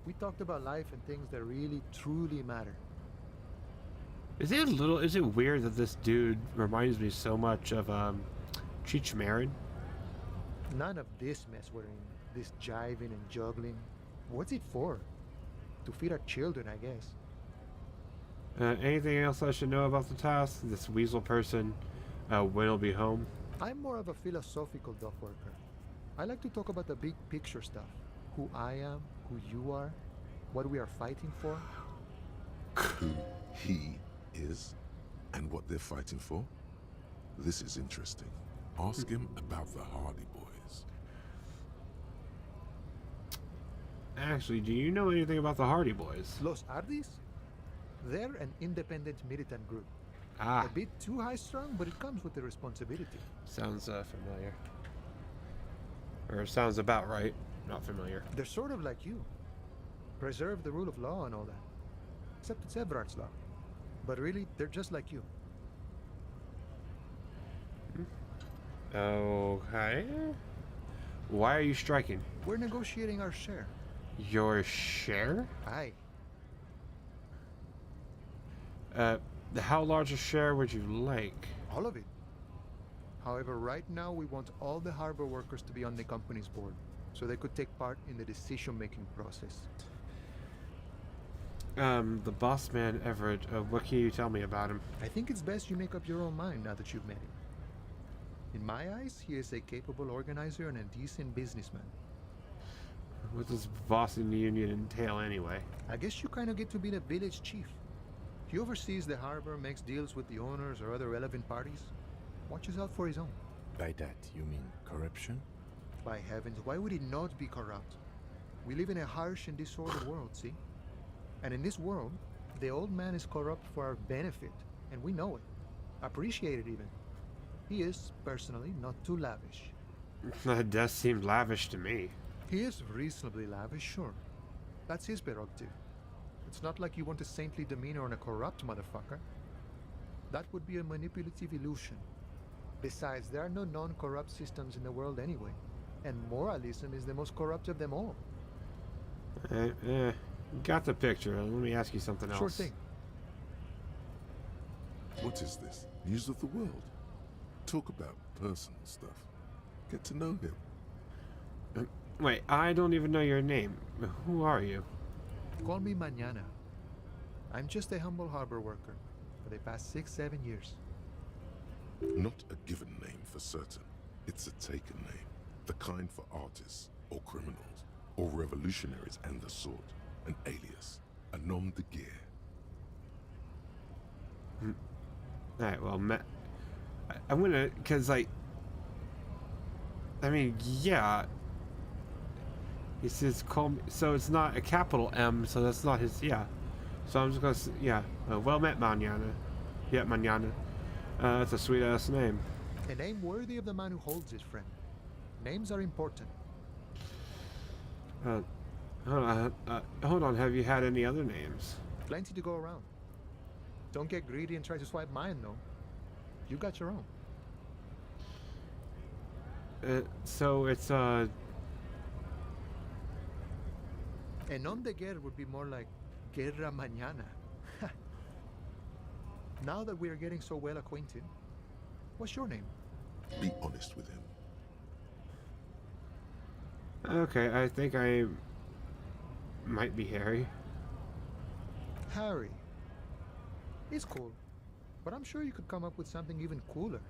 We talked about life and things that really, truly matter. Is it weird that this dude reminds me so much of, Cheech Marin? None of this mess we're in. This jiving and juggling. What's it for? To feed our children, I guess. Anything else I should know about the task? This weasel person, when he'll be home? I'm more of a philosophical dock worker. I like to talk about the big picture stuff. Who I am, who you are, what we are fighting for. Who he is, and what they're fighting for? This is interesting. Ask him about the Hardy Boys. Actually, do you know anything about the Hardy Boys? Los Hardys? They're an independent militant group. Ah. A bit too high-strung, but it comes with the responsibility. Sounds familiar. Or sounds about right. Not familiar. They're sort of like you. Preserve the rule of law and all that. Except it's Everard's law. But really, they're just like you. Okay. Why are you striking? We're negotiating our share. Your share? Aye. How large a share would you like? All of it. However, right now we want all the harbor workers to be on the company's board, so they could take part in the decision-making process. The boss man, Everett, what can you tell me about him? I think it's best you make up your own mind now that you've met him. In my eyes, he is a capable organizer and a decent businessman. What does bossing the union entail anyway? I guess you kind of get to be the village chief. He oversees the harbor, makes deals with the owners or other relevant parties, watches out for his own. By that, you mean corruption? By heavens, why would he not be corrupt? We live in a harsh and disordered world, see? And in this world, the old man is corrupt for our benefit, and we know it. Appreciate it even. He is, personally, not too lavish. That does seem lavish to me. He is reasonably lavish, sure. That's his prerogative. It's not like you want a saintly demeanor on a corrupt motherfucker. That would be a manipulative illusion. Besides, there are no non-corrupt systems in the world anyway, and moralism is the most corrupt of them all. Got the picture. Let me ask you something else. Sure thing. What is this? News of the world? Talk about personal stuff. Get to know him. Wait, I don't even know your name. Who are you? Call me Mañana. I'm just a humble harbor worker for the past 6-7 years. Not a given name for certain. It's a taken name. The kind for artists, or criminals, or revolutionaries and the sort. An alias. A nom de guerre. Alright, well, I'm gonna, cause like, I mean, yeah. He says, call me, so it's not a capital M, so that's not his, yeah. So I'm just gonna say, yeah. Well met, Mañana. Yeah, Mañana. That's a sweet ass name. A name worthy of the man who holds it, friend. Names are important. Hold on, have you had any other names? Plenty to go around. Don't get greedy and try to swipe mine, though. You got your own. So it's, A nom de guerre would be more like Guerra Mañana. Now that we are getting so well acquainted, what's your name? Be honest with him. Okay, I think I might be Harry. Harry. It's cool, but I'm sure you could come up with something even cooler.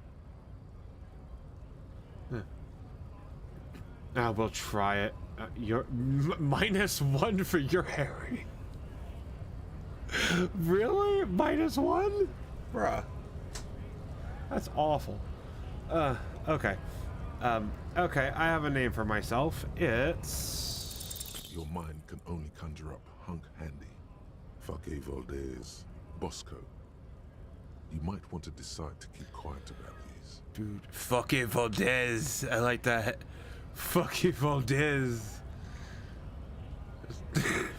We'll try it. You're -1 for your Harry. Really? -1? Bruh. That's awful. Okay. Okay, I have a name for myself. It's... Your mind can only conjure up Hunk Handy, Fake Valdez, Bosco. You might want to decide to keep quiet about these. Dude, Fake Valdez. I like that. Fake Valdez.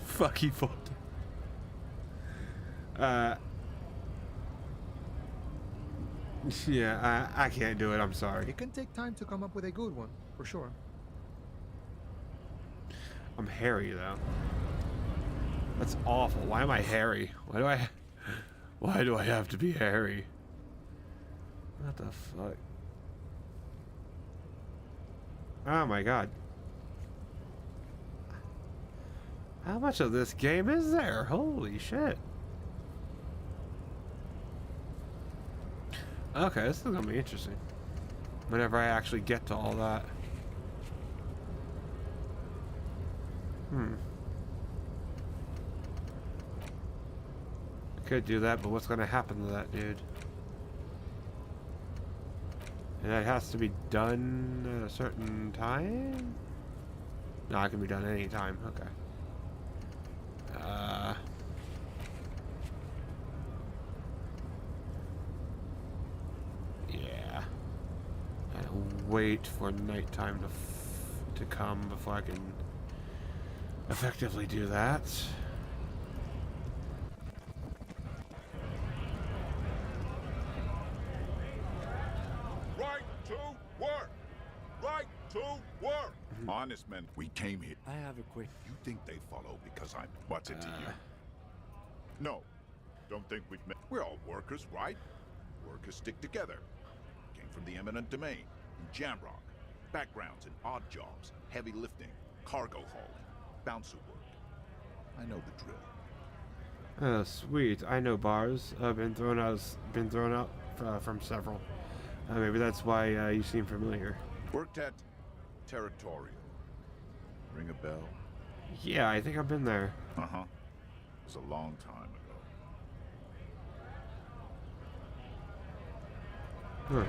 Fake Valdez. Yeah, I can't do it, I'm sorry. It can take time to come up with a good one, for sure. I'm Harry, though. That's awful. Why am I Harry? Why do I have to be Harry? What the fuck? Oh my god. How much of this game is there? Holy shit. Okay, this is gonna be interesting. Whenever I actually get to all that. Could do that, but what's gonna happen to that dude? And that has to be done at a certain time? No, it can be done any time. Okay. Yeah. I'll wait for nighttime to come before I can effectively do that. Right to work! Right to work! Honest men, we came here. I have a quick... You think they follow because I'm butted to you? No. Don't think we've met. We're all workers, right? Workers stick together. Came from the eminent domain, in Jamrock. Backgrounds in odd jobs, heavy lifting, cargo hauling, bouncer work. I know the drill. Oh, sweet. I know bars. I've been thrown out from several. Maybe that's why you seem familiar. Worked at Territorial. Ring a bell? Yeah, I think I've been there. Uh-huh. It was a long time ago.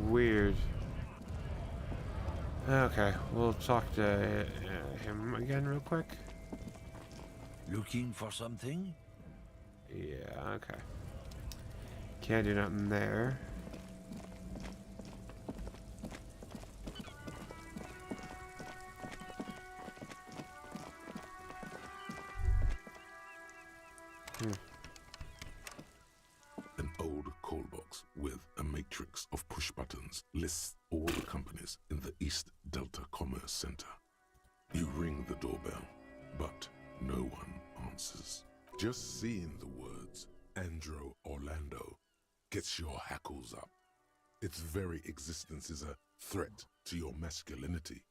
Weird. Okay, we'll talk to him again real quick. Looking for something? Yeah, okay. Can't do nothing there. An old call box with a matrix of push buttons lists all the companies in the East Delta Commerce Center. You ring the doorbell, but no one answers. Just seeing the words Andro Orlando gets your hackles up. Its very existence is a threat to your masculinity,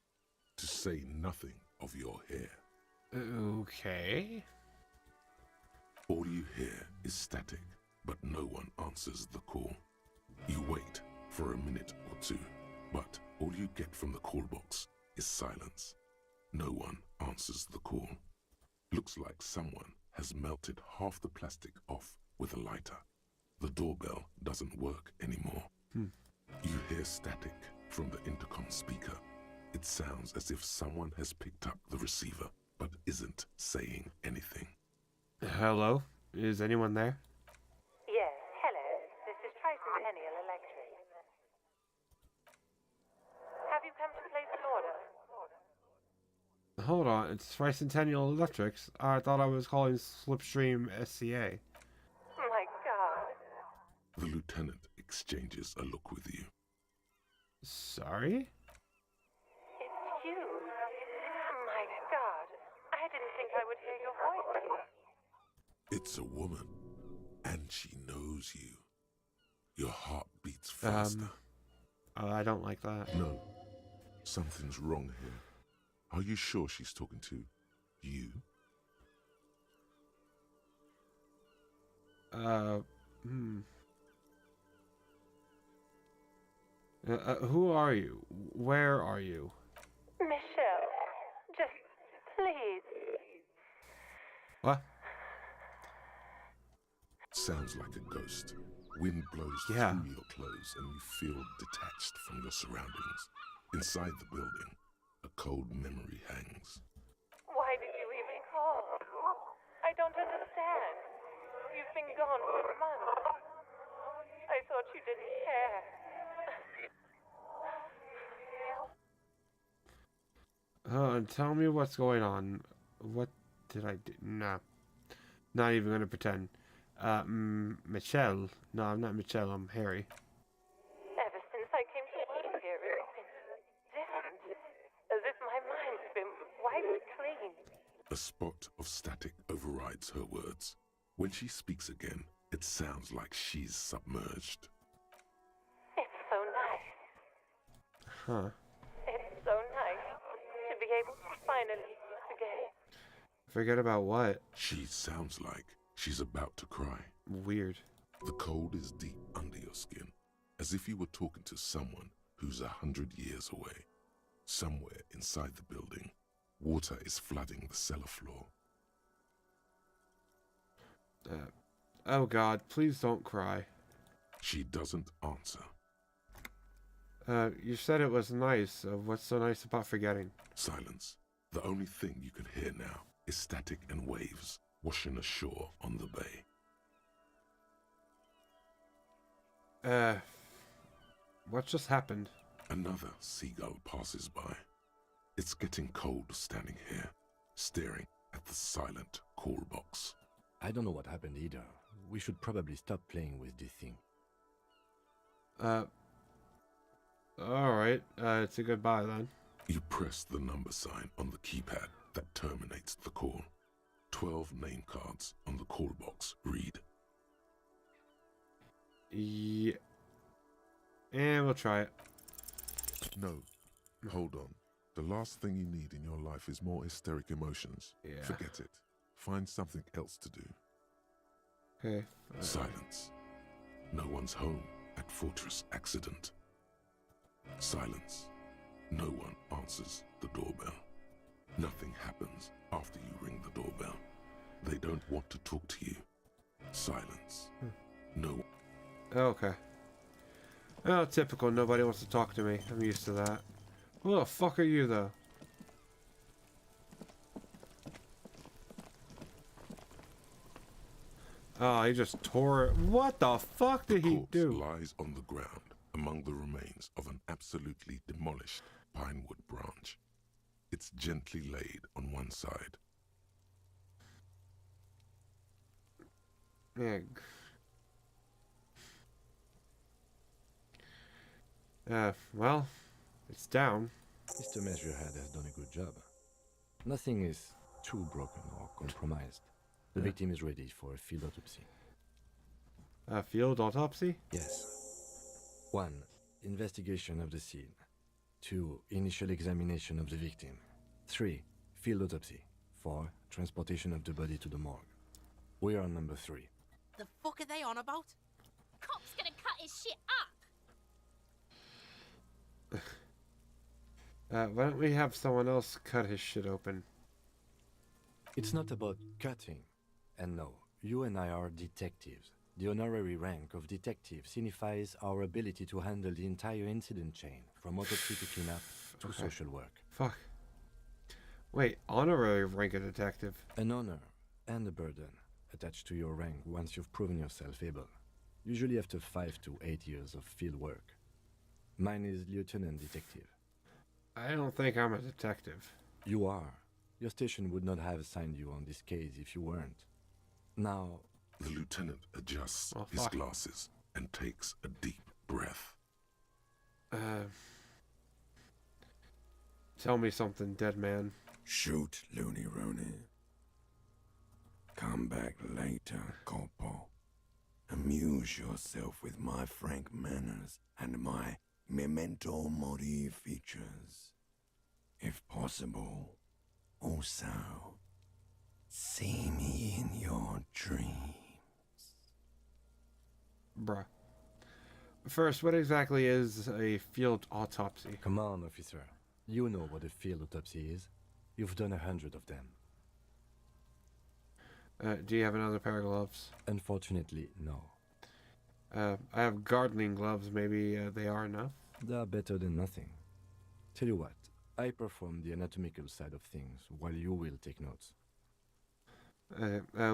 to say nothing of your hair. Okay. All you hear is static, but no one answers the call. You wait for a minute or two, but all you get from the call box is silence. No one answers the call. Looks like someone has melted half the plastic off with a lighter. The doorbell doesn't work anymore. You hear static from the intercom speaker. It sounds as if someone has picked up the receiver, but isn't saying anything. Hello? Is anyone there? Yes, hello. This is Tricentennial Electric. Have you come to place an order? Hold on, it's Tricentennial Electrics. I thought I was calling Slipstream SCA. My God. The lieutenant exchanges a look with you. Sorry? It's you. My God. I didn't think I would hear your voice. It's a woman, and she knows you. Your heart beats faster. I don't like that. No, something's wrong here. Are you sure she's talking to you? Who are you? Where are you? Michelle, just please. What? Sounds like a ghost. Wind blows through your clothes and you feel detached from your surroundings. Inside the building, a cold memory hangs. Why did you even call? I don't understand. You've been gone for months. I thought you didn't care. Tell me what's going on. What did I do? Nah. Not even gonna pretend. Michelle. No, I'm not Michelle, I'm Harry. Ever since I came to work here, it's been different. As if my mind's been wiped clean. A spot of static overrides her words. When she speaks again, it sounds like she's submerged. It's so nice. Huh. It's so nice to be able to finally forget. Forget about what? She sounds like she's about to cry. Weird. The cold is deep under your skin, as if you were talking to someone who's 100 years away. Somewhere inside the building, water is flooding the cellar floor. Oh God, please don't cry. She doesn't answer. You said it was nice. What's so nice about forgetting? Silence. The only thing you can hear now is static and waves washing ashore on the bay. What just happened? Another seagull passes by. It's getting cold standing here, staring at the silent call box. I don't know what happened either. We should probably stop playing with this thing. Alright. It's a goodbye then. You press the number sign on the keypad that terminates the call. 12 name cards on the call box read. Yeah. And we'll try it. No. Hold on. The last thing you need in your life is more hysteric emotions. Yeah. Forget it. Find something else to do. Okay. Silence. No one's home at Fortress Accident. Silence. No one answers the doorbell. Nothing happens after you ring the doorbell. They don't want to talk to you. Silence. No. Okay. Oh, typical. Nobody wants to talk to me. I'm used to that. Who the fuck are you, though? Oh, he just tore it. What the fuck did he do? The corpse lies on the ground among the remains of an absolutely demolished pinewood branch. It's gently laid on one side. Yeah. Well, it's down. Mr. Measurehead has done a good job. Nothing is too broken or compromised. The victim is ready for a field autopsy. A field autopsy? Yes. 1. Investigation of the scene. 2. Initial examination of the victim. 3. Field autopsy. 4. Transportation of the body to the morgue. We are on number 3. The fuck are they on about? Cop's gonna cut his shit up! Why don't we have someone else cut his shit open? It's not about cutting. And no, you and I are detectives. The honorary rank of detective signifies our ability to handle the entire incident chain, from autopsy to cleanup to social work. Fuck. Wait, honorary rank of detective? An honor and a burden attached to your rank once you've proven yourself able. Usually after 5 to 8 years of field work. Mine is lieutenant detective. I don't think I'm a detective. You are. Your station would not have assigned you on this case if you weren't. Now... The lieutenant adjusts his glasses and takes a deep breath. Tell me something, dead man. Shoot, Looney Rooney. Come back later, Corporal. Amuse yourself with my frank manners and my memento mori features. If possible, also, see me in your dreams. Bruh. First, what exactly is a field autopsy? Come on, officer. You know what a field autopsy is. You've done 100 of them. Do you have another pair of gloves? Unfortunately, no. I have gardening gloves. Maybe they are enough? They are better than nothing. Tell you what, I perform the anatomical side of things while you will take notes.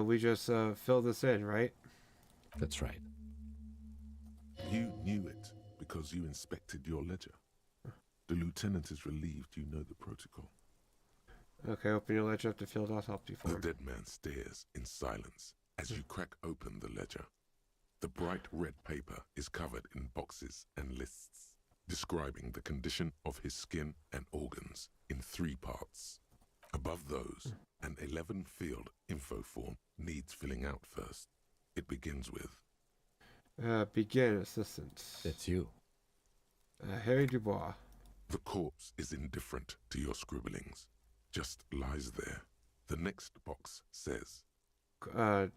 We just fill this in, right? That's right. You knew it because you inspected your ledger. The lieutenant is relieved you know the protocol. Okay, open your ledger up to field autopsy form. The dead man stares in silence as you crack open the ledger. The bright red paper is covered in boxes and lists, describing the condition of his skin and organs in 3 parts. Above those, an 11-field info form needs filling out first. It begins with... begin assistance. That's you. Harry Dubois. The corpse is indifferent to your scribblings. Just lies there. The next box says... number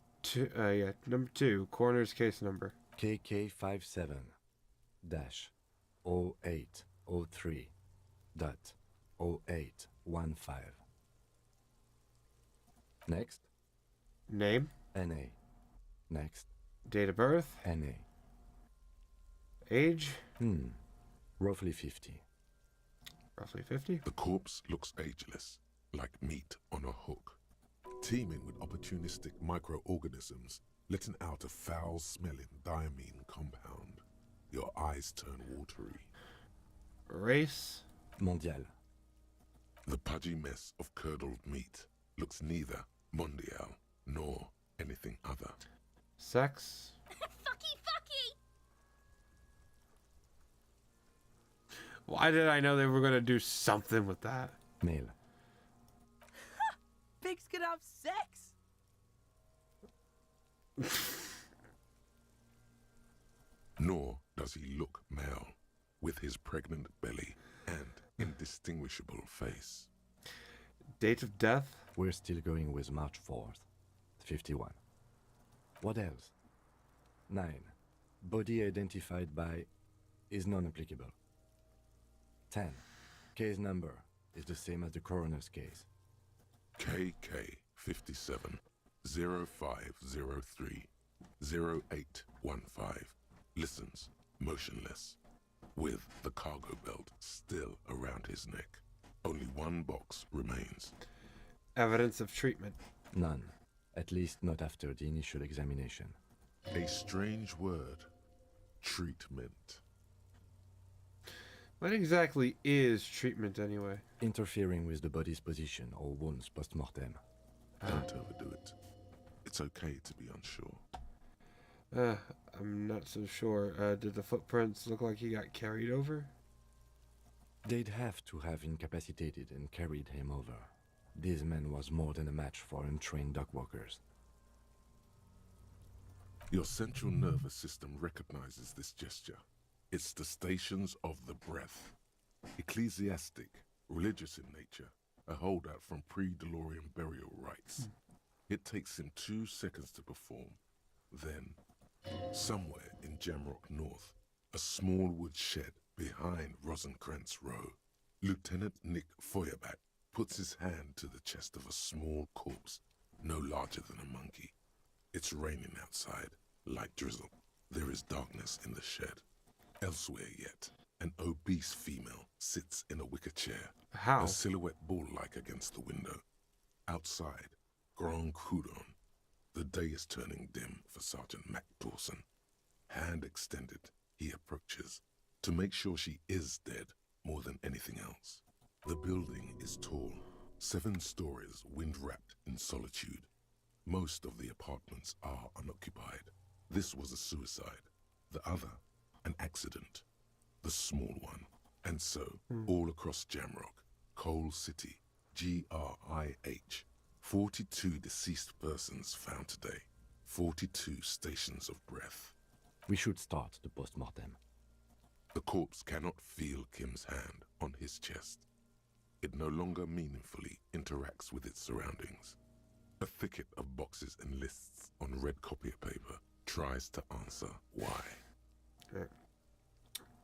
2, coroner's case number. KK57-0803.0815. Next. Name? NA. Next. Date of birth? NA. Age? Roughly 50. Roughly 50? The corpse looks ageless, like meat on a hook, teeming with opportunistic microorganisms, letting out a foul-smelling diamine compound. Your eyes turn watery. Race? Mondial. The pudgy mess of curdled meat looks neither mondial nor anything other. Sex? Fucky fucky! Why did I know they were going to do something with that? Male. Pigs can have sex! Nor does he look male, with his pregnant belly and indistinguishable face. Date of death? We're still going with March 4th, 51. What else? 9. Body identified by is non-applicable. 10. Case number is the same as the coroner's case. KK 57 0503 0815 listens motionless, with the cargo belt still around his neck. Only one box remains. Evidence of treatment. None. At least not after the initial examination. A strange word. Treatment. What exactly is treatment anyway? Interfering with the body's position or wounds post-mortem. Don't overdo it. It's okay to be unsure. I'm not so sure. Did the footprints look like he got carried over? They'd have to have incapacitated and carried him over. This man was more than a match for untrained dogwalkers. Your central nervous system recognizes this gesture. It's the stations of the breath. Ecclesiastic, religious in nature, a holdout from pre-DeLorean burial rites. It takes him 2 seconds to perform. Then, somewhere in Jamrock North, a small wood shed behind Rosencrantz Row, Lieutenant Nick Feuerbach puts his hand to the chest of a small corpse, no larger than a monkey. It's raining outside, light drizzle. There is darkness in the shed. Elsewhere yet, an obese female sits in a wicker chair, How? her silhouette bull-like against the window. Outside, Grand Coudon. The day is turning dim for Sergeant Mac Dawson. Hand extended, he approaches, to make sure she is dead more than anything else. The building is tall, 7 stories, wind-wrapped in solitude. Most of the apartments are unoccupied. This was a suicide. The other, an accident. The small one. And so, all across Jamrock, Coal City, GRIH, 42 deceased persons found today. 42 stations of breath. We should start the post-mortem. The corpse cannot feel Kim's hand on his chest. It no longer meaningfully interacts with its surroundings. A thicket of boxes and lists on red copier paper tries to answer why.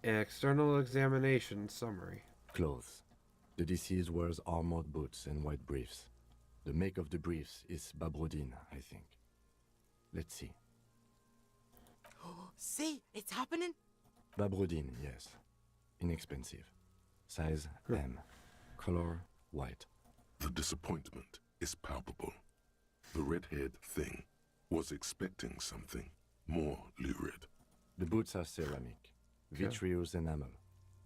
External examination summary. Clothes. The deceased wears armored boots and white briefs. The make of the briefs is Babrodine, I think. Let's see. See, it's happening. Babrodine, yes. Inexpensive. Size M. Color white. The disappointment is palpable. The red-haired thing was expecting something more lurid. The boots are ceramic, vitreous enamel.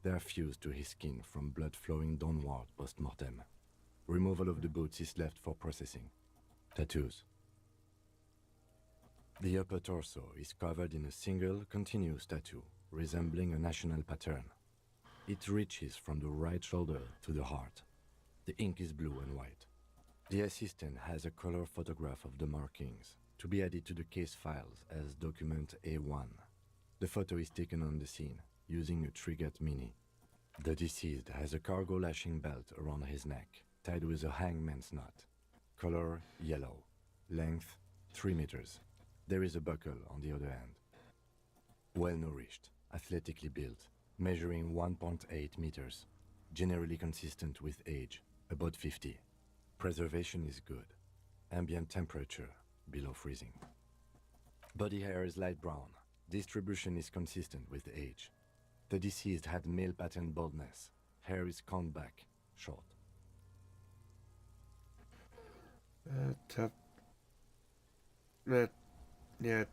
They are fused to his skin from blood flowing downward post-mortem. Removal of the boots is left for processing. Tattoos. The upper torso is covered in a single continuous tattoo, resembling a national pattern. It reaches from the right shoulder to the heart. The ink is blue and white. The assistant has a color photograph of the markings, to be added to the case files as document A1. The photo is taken on the scene, using a Trigat Mini. The deceased has a cargo lashing belt around his neck, tied with a hangman's knot. Color yellow. Length 3 meters. There is a buckle on the other end. Well-nourished, athletically built, measuring 1.8 meters. Generally consistent with age, about 50. Preservation is good. Ambient temperature, below freezing. Body hair is light brown. Distribution is consistent with age. The deceased had male pattern baldness. Hair is combed back, short.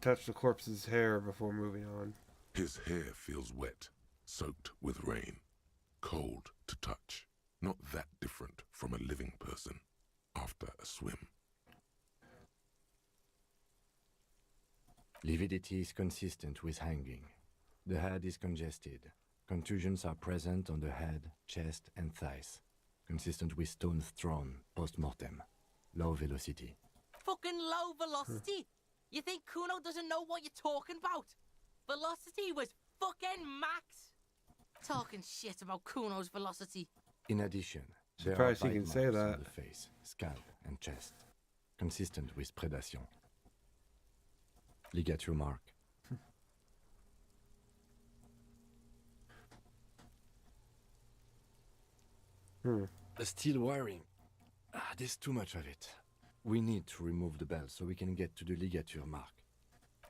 Touch the corpse's hair before moving on. His hair feels wet, soaked with rain, cold to touch. Not that different from a living person after a swim. Lividity is consistent with hanging. The head is congested. Contusions are present on the head, chest, and thighs. Consistent with stones thrown post-mortem. Low velocity. Fucking low velocity? You think Kuno doesn't know what you're talking about? Velocity was fucking max. Talking shit about Kuno's velocity. In addition, there are Surprised he bite can say marks that. on the face, scalp, and chest. Consistent with predation. Ligature mark. The steel wiring There's too much of it. We need to remove the bell so we can get to the ligature mark.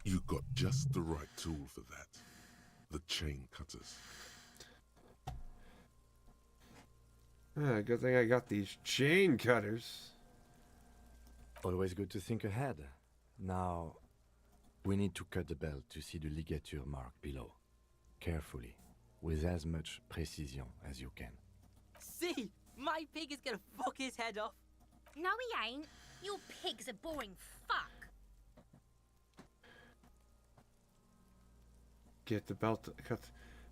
You got just the right tool for that. The chain cutters. Good thing I got these chain cutters. Always good to think ahead. Now, we need to cut the bell to see the ligature mark below. Carefully, with as much precision as you can. See, my pig is gonna fuck his head off. No, he ain't. Your pig's a boring fuck. Get the belt cut.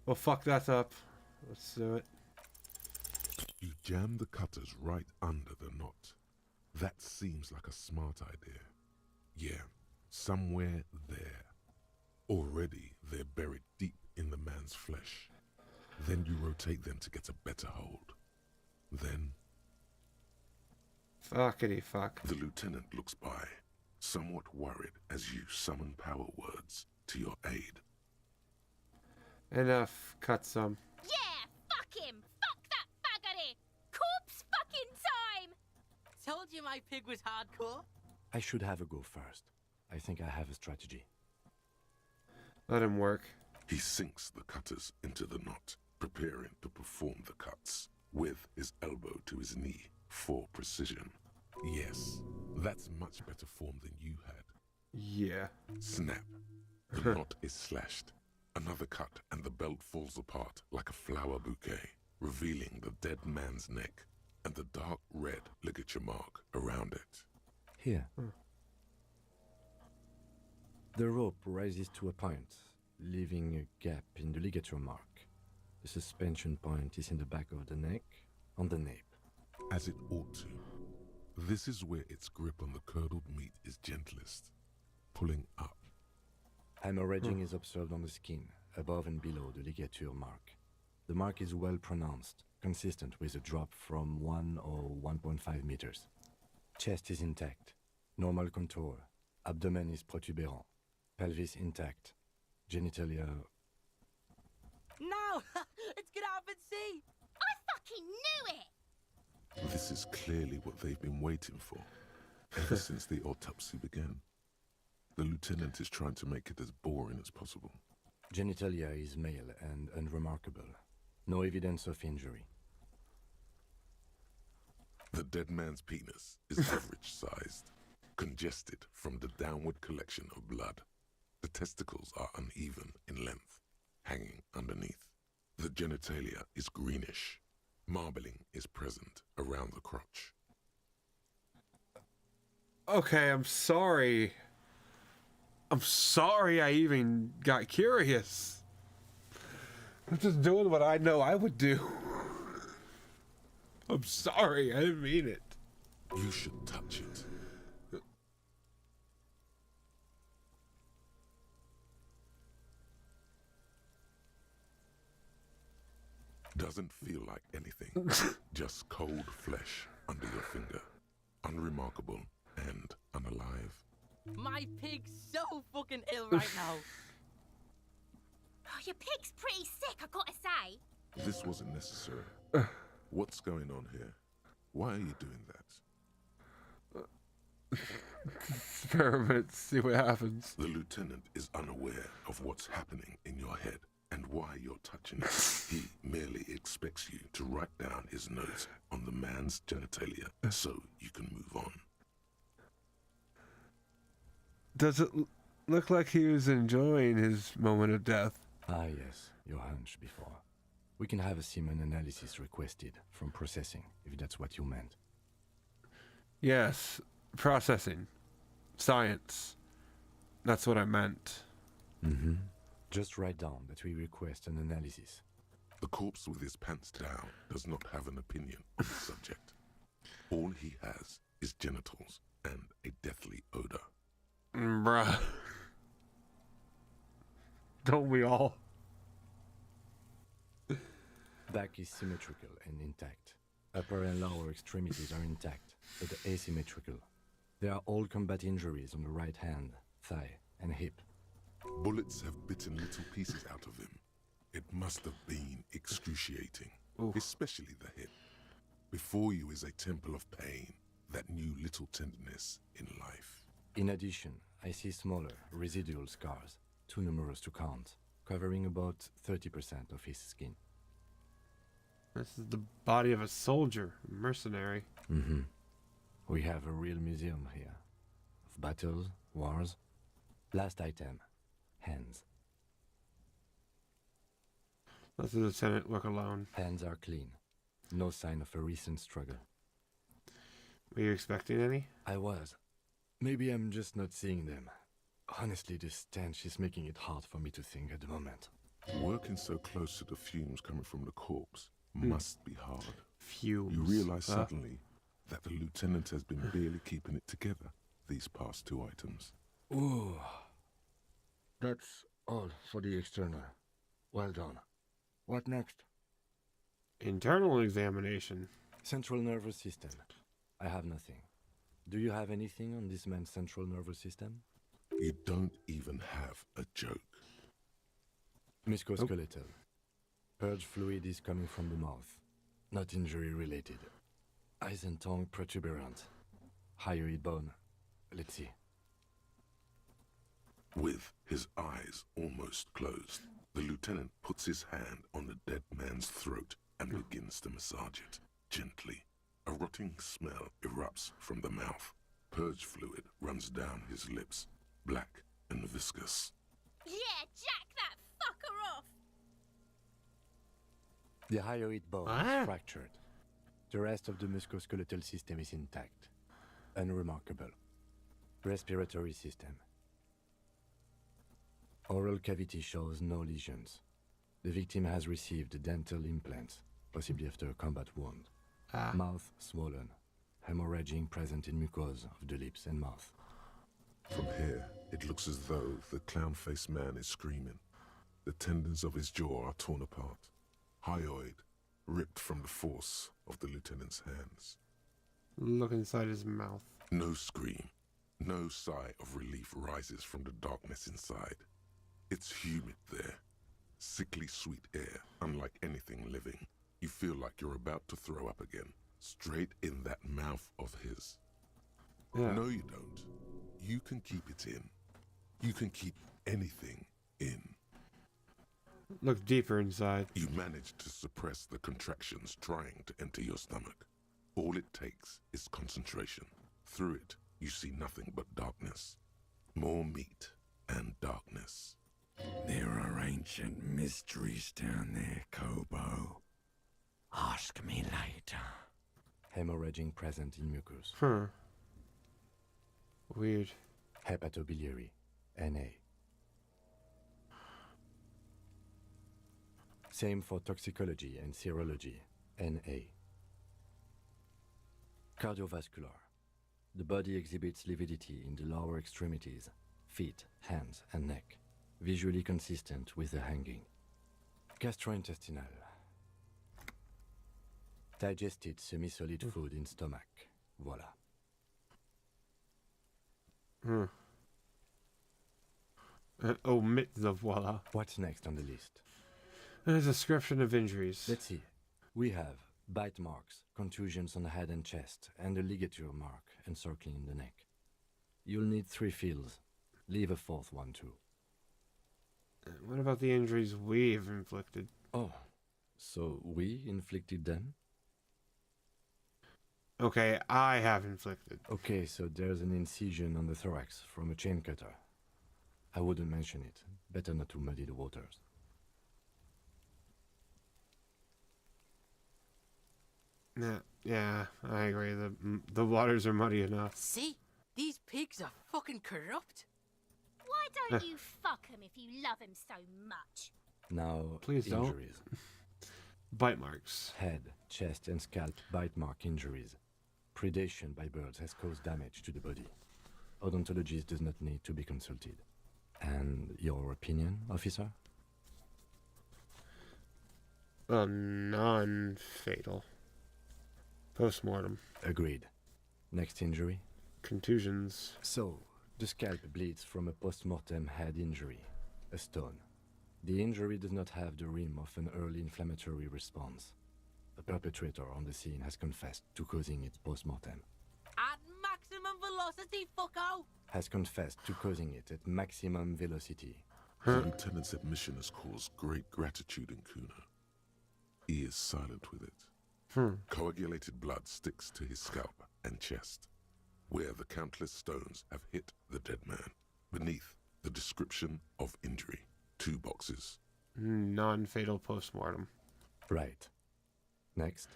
Well, fuck that up. Let's do it. You jam the cutters right under the knot. That seems like a smart idea. Yeah, somewhere there. Already they're buried deep in the man's flesh. Then you rotate them to get a better hold. Then... Fuckity fuck. The lieutenant looks by, somewhat worried as you summon power words to your aid. Enough. Cut some. Yeah, fuck him. Fuck that faggoty. Corpse fucking time. Told you my pig was hardcore. I should have a go first. I think I have a strategy. Let him work. He sinks the cutters into the knot, preparing to perform the cuts, with his elbow to his knee for precision. Yes, that's much better form than you had. Yeah. Snap. The knot is slashed. Another cut and the belt falls apart like a flower bouquet, revealing the dead man's neck and the dark red ligature mark around it. Here. The rope rises to a point, leaving a gap in the ligature mark. The suspension point is in the back of the neck, on the nape. As it ought to. This is where its grip on the curdled meat is gentlest, pulling up. Hemorrhaging is observed on the skin, above and below the ligature mark. The mark is well pronounced, consistent with a drop from 1 or 1.5 meters. Chest is intact, normal contour. Abdomen is protuberant, pelvis intact, genitalia... No! Let's get up and see! I fucking knew it! This is clearly what they've been waiting for, ever since the autopsy began. The lieutenant is trying to make it as boring as possible. Genitalia is male and unremarkable. No evidence of injury. The dead man's penis is average-sized, congested from the downward collection of blood. The testicles are uneven in length, hanging underneath. The genitalia is greenish. Marbling is present around the crotch. Okay, I'm sorry. I'm sorry I even got curious. I'm just doing what I know I would do. I'm sorry, I didn't mean it. You should touch it. Doesn't feel like anything. Just cold flesh under your finger. Unremarkable and unalive. My pig's so fucking ill right now. Oh, your pig's pretty sick, I gotta say. This wasn't necessary. What's going on here? Why are you doing that? Experiment, see what happens. The lieutenant is unaware of what's happening in your head and why you're touching it. He merely expects you to write down his notes on the man's genitalia so you can move on. Does it look like he was enjoying his moment of death? Ah, yes, your hunch before. We can have a semen analysis requested from processing, if that's what you meant. Yes, processing. Science. That's what I meant. Mm-hmm. Just write down that we request an analysis. The corpse with his pants down does not have an opinion on the subject. All he has is genitals and a deathly odor. Bruh. Don't we all? Back is symmetrical and intact. Upper and lower extremities are intact, but asymmetrical. There are all combat injuries on the right hand, thigh, and hip. Bullets have bitten little pieces out of him. It must have been excruciating, especially the hip. Before you is a temple of pain, that new little tenderness in life. In addition, I see smaller, residual scars, too numerous to count, covering about 30% of his skin. This is the body of a soldier, a mercenary. Mm-hmm. We have a real museum here. Of battles, wars. Last item, hands. Let the lieutenant look alone. Hands are clean. No sign of a recent struggle. Were you expecting any? I was. Maybe I'm just not seeing them. Honestly, this stench is making it hard for me to think at the moment. Working so close to the fumes coming from the corpse must be hard. Fumes. You realize suddenly that the lieutenant has been barely keeping it together these past 2 items. Ooh. That's all for the external. Well done. What next? Internal examination. Central nervous system. I have nothing. Do you have anything on this man's central nervous system? You don't even have a joke. Musculoskeletal. Purge fluid is coming from the mouth. Not injury related. Eyes and tongue protuberant. Hyoid bone. Let's see. With his eyes almost closed, the lieutenant puts his hand on the dead man's throat and begins to massage it gently. A rotting smell erupts from the mouth. Purge fluid runs down his lips, black and viscous. Yeah, jack that fucker off! The hyoid bone is fractured. The rest of the musculoskeletal system is intact. Unremarkable. Respiratory system. Oral cavity shows no lesions. The victim has received dental implants, possibly after a combat wound. Mouth swollen. Hemorrhaging present in mucosa of the lips and mouth. From here, it looks as though the clown-faced man is screaming. The tendons of his jaw are torn apart. Hyoid ripped from the force of the lieutenant's hands. Look inside his mouth. No scream, no sigh of relief rises from the darkness inside. It's humid there. Sickly sweet air, unlike anything living. You feel like you're about to throw up again, straight in that mouth of his. Yeah. No, you don't. You can keep it in. You can keep anything in. Look deeper inside. You manage to suppress the contractions trying to enter your stomach. All it takes is concentration. Through it, you see nothing but darkness. More meat and darkness. There are ancient mysteries down there, Kobo. Ask me later. Hemorrhaging present in mucus. Weird. Hepatobiliary. NA. Same for toxicology and serology. NA. Cardiovascular. The body exhibits lividity in the lower extremities, feet, hands, and neck, visually consistent with the hanging. Gastrointestinal. Digested semi-solid food in stomach. Voila. Omit the voila. What's next on the list? A description of injuries. Let's see. We have bite marks, contusions on the head and chest, and a ligature mark encircling the neck. You'll need 3 fields. Leave a 4th one too. What about the injuries we've inflicted? Oh, so we inflicted them? Okay, I have inflicted. Okay, so there's an incision on the thorax from a chain cutter. I wouldn't mention it. Better not to muddy the waters. Yeah, I agree. The waters are muddy enough. See? These pigs are fucking corrupt. Why don't you fuck him if you love him so much? Now, please injuries. Bite marks. Head, chest, and scalp bite mark injuries. Predation by birds has caused damage to the body. Odontologist does not need to be consulted. And your opinion, officer? Non-fatal. Post-mortem. Agreed. Next injury? Contusions. So, the scalp bleeds from a post-mortem head injury, a stone. The injury does not have the rim of an early inflammatory response. The perpetrator on the scene has confessed to causing it post-mortem. maximum velocity, fucko! Has confessed to causing it at maximum velocity. The lieutenant's admission has caused great gratitude in Kuna. He is silent with it. Coagulated blood sticks to his scalp and chest, where the countless stones have hit the dead man. Beneath, the description of injury. 2 boxes. Non-fatal post-mortem. Right. Next.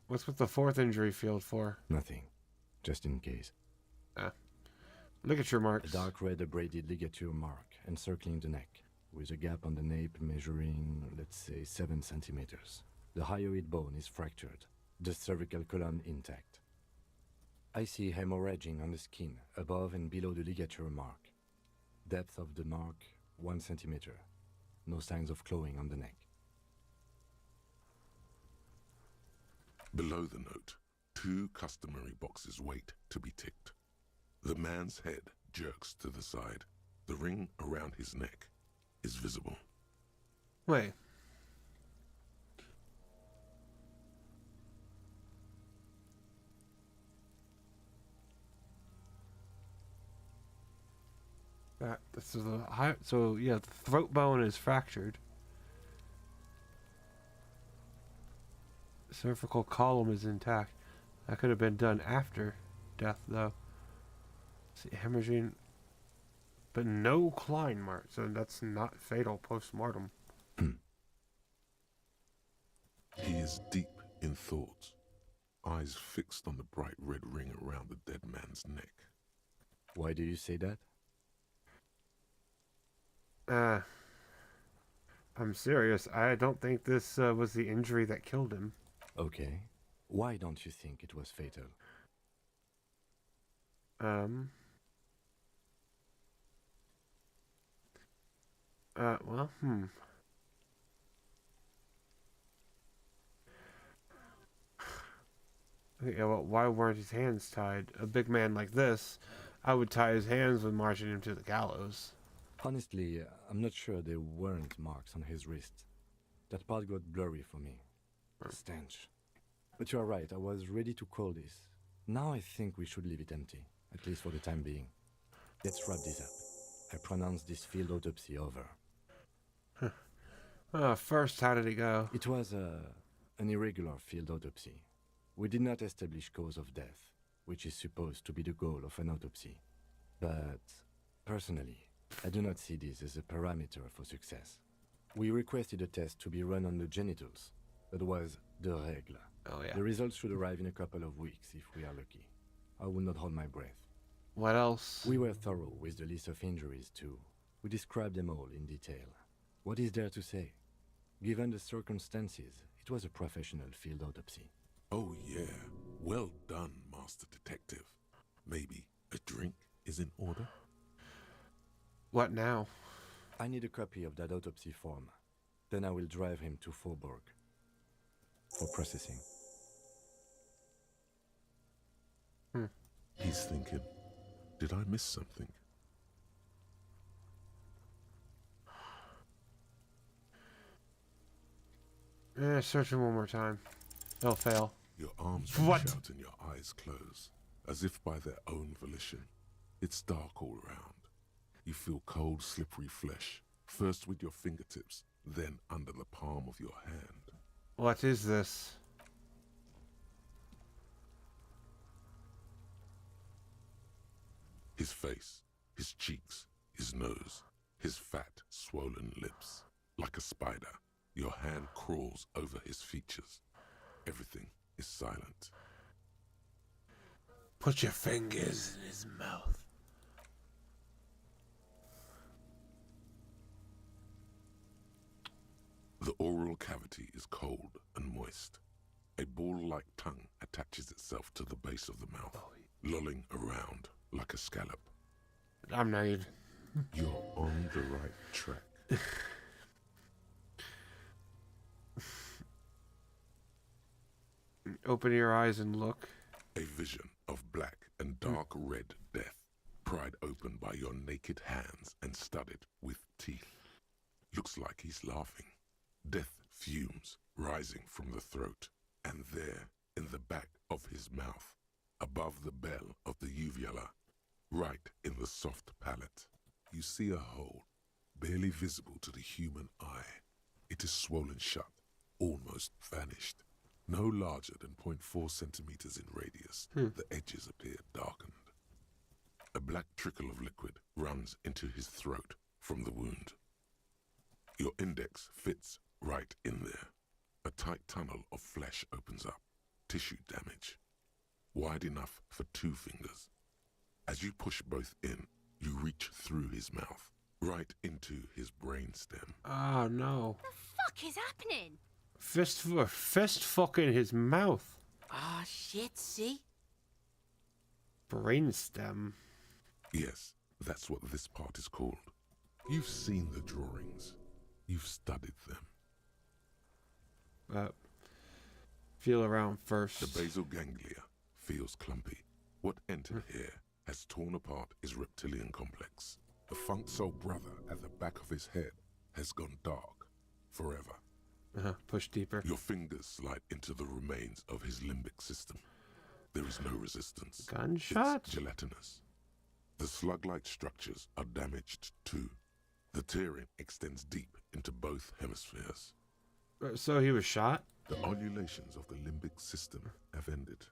What's with the 4th injury field for? Nothing. Just in case. Ligature marks. A dark red abraded ligature mark encircling the neck, with a gap on the nape measuring, let's say, 7 centimeters. The hyoid bone is fractured, the cervical column intact. I see hemorrhaging on the skin, above and below the ligature mark. Depth of the mark, 1 centimeter. No signs of clawing on the neck. Below the note, 2 customary boxes wait to be ticked. The man's head jerks to the side. The ring around his neck is visible. Wait. This is a high, so yeah, the throat bone is fractured. Cervical column is intact. That could have been done after death, though. See, hemorrhaging, but no Klein mark, so that's not fatal post-mortem. He is deep in thought, eyes fixed on the bright red ring around the dead man's neck. Why do you say that? I'm serious. I don't think this was the injury that killed him. Okay. Why don't you think it was fatal? Well, Yeah, well, why weren't his hands tied? A big man like this, I would tie his hands when marching him to the gallows. Honestly, I'm not sure there weren't marks on his wrist. That part got blurry for me. Stench. But you are right, I was ready to call this. Now I think we should leave it empty, at least for the time being. Let's wrap this up. I pronounce this field autopsy over. First, how did it go? It was an irregular field autopsy. We did not establish cause of death, which is supposed to be the goal of an autopsy. But, personally, I do not see this as a parameter for success. We requested a test to be run on the genitals. That was the règle. Oh, yeah. The results should arrive in a couple of weeks if we are lucky. I will not hold my breath. What else? We were thorough with the list of injuries, too. We described them all in detail. What is there to say? Given the circumstances, it was a professional field autopsy. Oh yeah, well done, Master Detective. Maybe a drink is in order? What now? I need a copy of that autopsy form. Then I will drive him to Faubourg for processing. He's thinking, did I miss something? Search him one more time. They'll fail. Your arms What? reach out and your eyes close, as if by their own volition. It's dark all around. You feel cold, slippery flesh, first with your fingertips, then under the palm of your hand. What is this? His face, his cheeks, his nose, his fat, swollen lips. Like a spider, your hand crawls over his features. Everything is silent. Put your fingers in his mouth. The oral cavity is cold and moist. A ball-like tongue attaches itself to the base of the mouth, lolling around like a scallop. I'm not even... You're on the right track. Open your eyes and look. A vision of black and dark red death, pried open by your naked hands and studded with teeth. Looks like he's laughing. Death fumes rising from the throat. And there, in the back of his mouth, above the bell of the uvula, right in the soft palate, you see a hole, barely visible to the human eye. It is swollen shut, almost vanished. No larger than 0.4 centimeters in radius, the edges appear darkened. A black trickle of liquid runs into his throat from the wound. Your index fits right in there. A tight tunnel of flesh opens up, tissue damage, wide enough for 2 fingers. As you push both in, you reach through his mouth, right into his brainstem. Oh no. The fuck is happening? Fist fucking his mouth. Ah, shit, see? Brainstem. Yes, that's what this part is called. You've seen the drawings. You've studied them. Feel around first. The basal ganglia feels clumpy. What entered here has torn apart his reptilian complex. The funk soul brother at the back of his head has gone dark forever. Push deeper. Your fingers slide into the remains of his limbic system. There is no resistance. Gunshot? It's gelatinous. The slug-like structures are damaged too. The tearing extends deep into both hemispheres. So he was shot? The undulations of the limbic system have ended.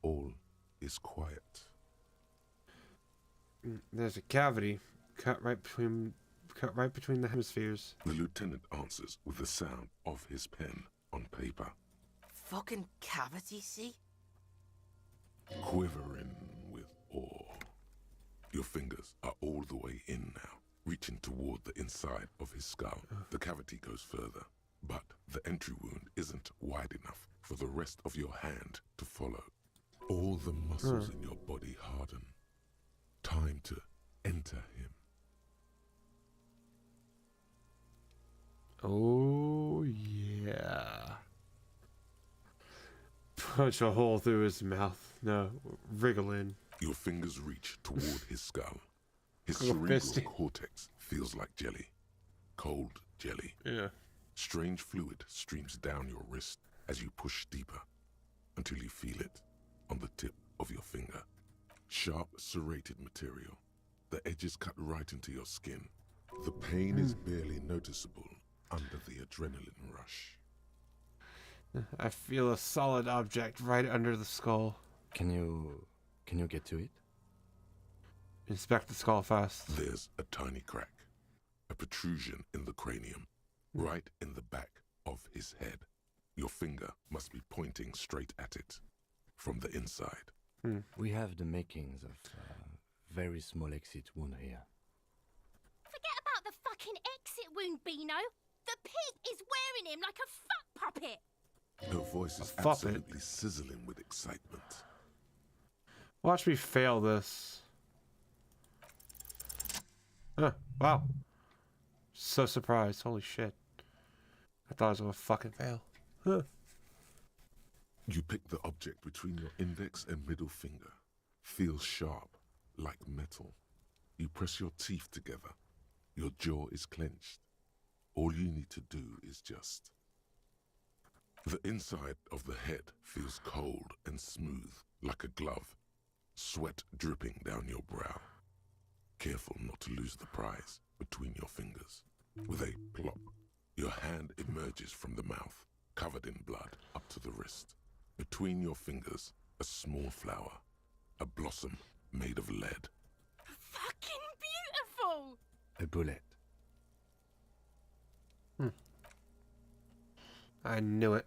All is quiet. There's a cavity cut right between the hemispheres. The lieutenant answers with the sound of his pen on paper. Fucking cavity, see? Quivering with awe. Your fingers are all the way in now, reaching toward the inside of his skull. The cavity goes further, but the entry wound isn't wide enough for the rest of your hand to follow. All the muscles in your body harden. Time to enter him. Oh, yeah. Punch a hole through his mouth. No, wriggle in. Your fingers reach toward his skull. His cerebral cortex feels like jelly. Cold jelly. Yeah. Strange fluid streams down your wrist as you push deeper until you feel it on the tip of your finger. Sharp, serrated material. The edges cut right into your skin. The pain is barely noticeable under the adrenaline rush. I feel a solid object right under the skull. Can you get to it? Inspect the skull fast. There's a tiny crack. A protrusion in the cranium. Right in the back of his head. Your finger must be pointing straight at it. From the inside. We have the makings of a very small exit wound here. Forget about the fucking exit wound, Beano. The pig is wearing him like a fuck puppet. Her voice is absolutely sizzling with excitement. Watch me fail this. Wow. So surprised. Holy shit. I thought I was gonna fucking fail. You pick the object between your index and middle finger. Feels sharp, like metal. You press your teeth together. Your jaw is clenched. All you need to do is just... The inside of the head feels cold and smooth, like a glove. Sweat dripping down your brow. Careful not to lose the prize between your fingers. With a plop, your hand emerges from the mouth, covered in blood up to the wrist. Between your fingers, a small flower, a blossom made of lead. Fucking beautiful! A bullet. I knew it.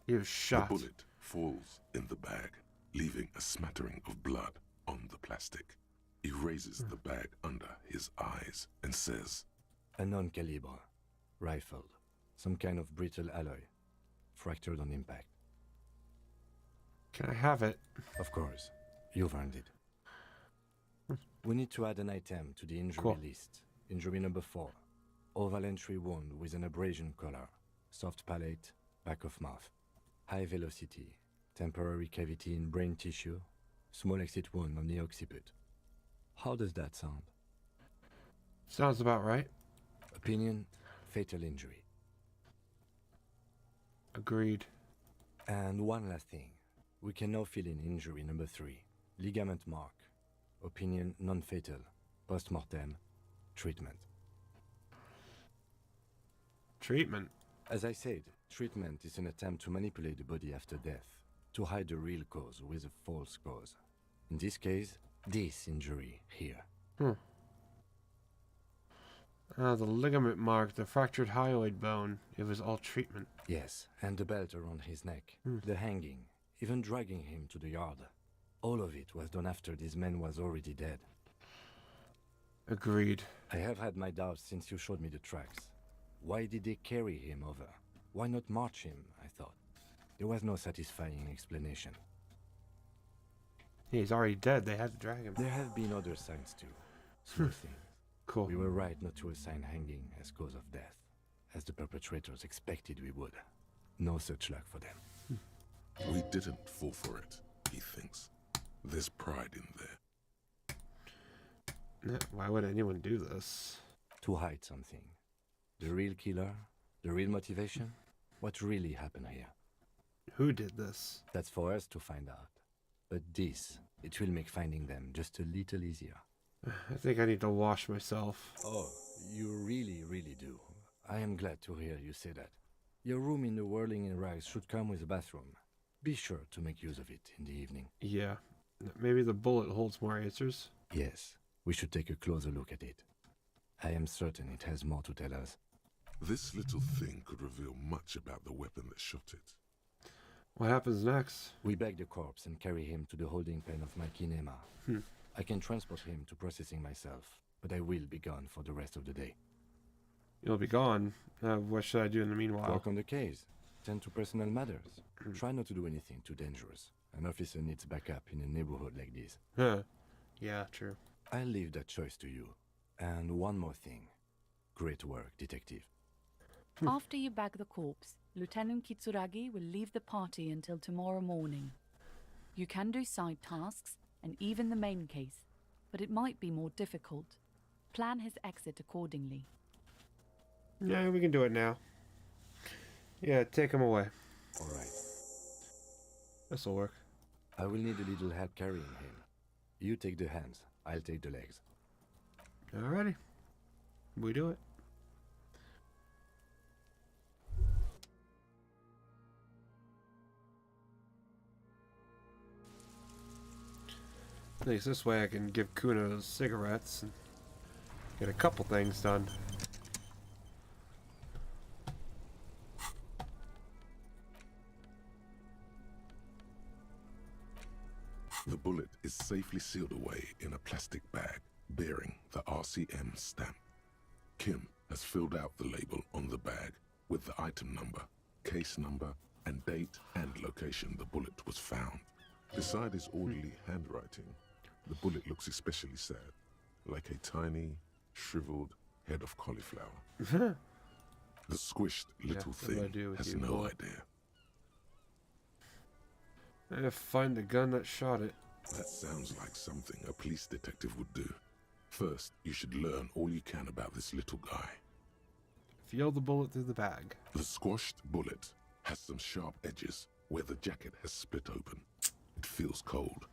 He was shot. The bullet falls in the bag, leaving a smattering of blood on the plastic. He raises the bag under his eyes and says, A non-caliber. Rifled. Some kind of brittle alloy. Fractured on impact. Can I have it? Of course. You've earned it. We need to add an item to the injury list. Injury number 4. Oval entry wound with an abrasion color. Soft palate, back of mouth. High velocity. Temporary cavity in brain tissue. Small exit wound on the occiput. How does that sound? Sounds about right. Opinion, fatal injury. Agreed. And one last thing. We can now fill in injury number 3. Ligament mark. Opinion non-fatal. Post-mortem. Treatment. Treatment? As I said, treatment is an attempt to manipulate the body after death, to hide the real cause with a false cause. In this case, this injury here. The ligament mark, the fractured hyoid bone. It was all treatment. Yes, and the belt around his neck, the hanging, even dragging him to the yard. All of it was done after this man was already dead. Agreed. I have had my doubts since you showed me the tracks. Why did they carry him over? Why not march him, I thought. There was no satisfying explanation. He's already dead. They had to drag him. There have been other signs too. Small things. Cool. We were right not to assign hanging as cause of death, as the perpetrators expected we would. No such luck for them. We didn't fall for it, he thinks. There's pride in there. Why would anyone do this? To hide something. The real killer? The real motivation? What really happened here? Who did this? That's for us to find out. But this, it will make finding them just a little easier. I think I need to wash myself. Oh, you really, really do. I am glad to hear you say that. Your room in the Whirling in Rags should come with a bathroom. Be sure to make use of it in the evening. Yeah. Maybe the bullet holds more answers? Yes. We should take a closer look at it. I am certain it has more to tell us. This little thing could reveal much about the weapon that shot it. What happens next? We bag the corpse and carry him to the holding pen of my kinema. I can transport him to processing myself, but I will be gone for the rest of the day. You'll be gone. What should I do in the meanwhile? Work on the case. Tend to personal matters. Try not to do anything too dangerous. An officer needs backup in a neighborhood like this. Yeah, true. I'll leave that choice to you. And one more thing. Great work, detective. After you bag the corpse, Lieutenant Kitsuragi will leave the party until tomorrow morning. You can do side tasks, and even the main case, but it might be more difficult. Plan his exit accordingly. Yeah, we can do it now. Yeah, take him away. All right. This'll work. I will need a little help carrying him. You take the hands, I'll take the legs. Alrighty. We do it. At least this way I can give Kuno cigarettes and get a couple things done. The bullet is safely sealed away in a plastic bag bearing the RCM stamp. Kim has filled out the label on the bag with the item number, case number, and date and location the bullet was found. Beside his orderly handwriting, the bullet looks especially sad, like a tiny, shriveled head of cauliflower. The squished little thing has no idea. Find the gun that shot it. That sounds like something a police detective would do. First, you should learn all you can about this little guy. Feel the bullet through the bag. The squashed bullet has some sharp edges where the jacket has split open. It feels cold,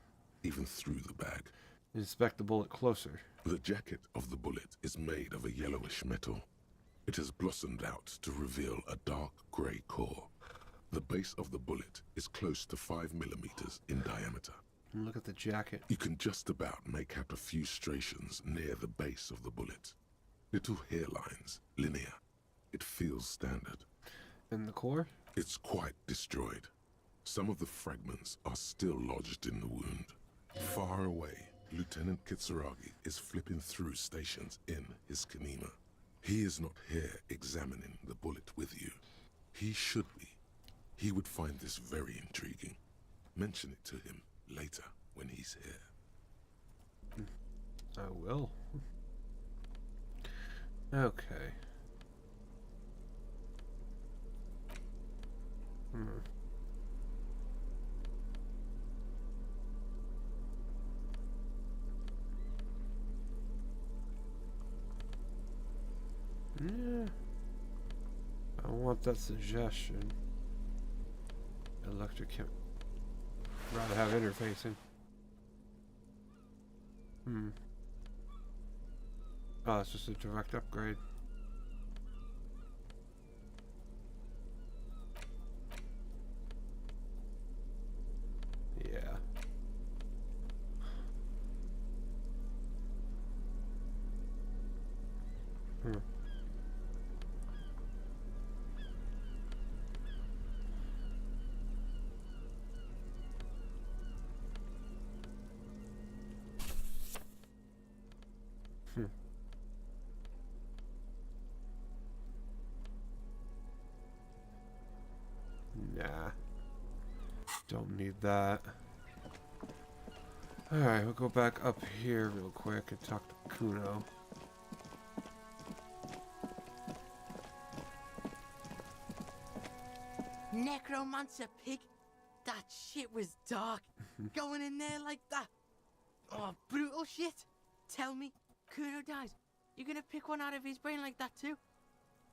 even through the bag. Inspect the bullet closer. The jacket of the bullet is made of a yellowish metal. It has blossomed out to reveal a dark grey core. The base of the bullet is close to 5 millimeters in diameter. Look at the jacket. You can just about make out a few striations near the base of the bullet. Little hairlines, linear. It feels standard. And the core? It's quite destroyed. Some of the fragments are still lodged in the wound. Far away, Lieutenant Kitsuragi is flipping through stations in his kinema. He is not here examining the bullet with you. He should be. He would find this very intriguing. Mention it to him later when he's here. I will. Okay. Yeah. I want that suggestion. Electric chem. Rather have interfacing. Oh, it's just a direct upgrade. Yeah. Nah. Don't need that. Alright, we'll go back up here real quick and talk to Kuno. Necromancer pig? That shit was dark. Going in there like that. Oh, brutal shit. Tell me, Kuno dies. You're gonna pick one out of his brain like that too?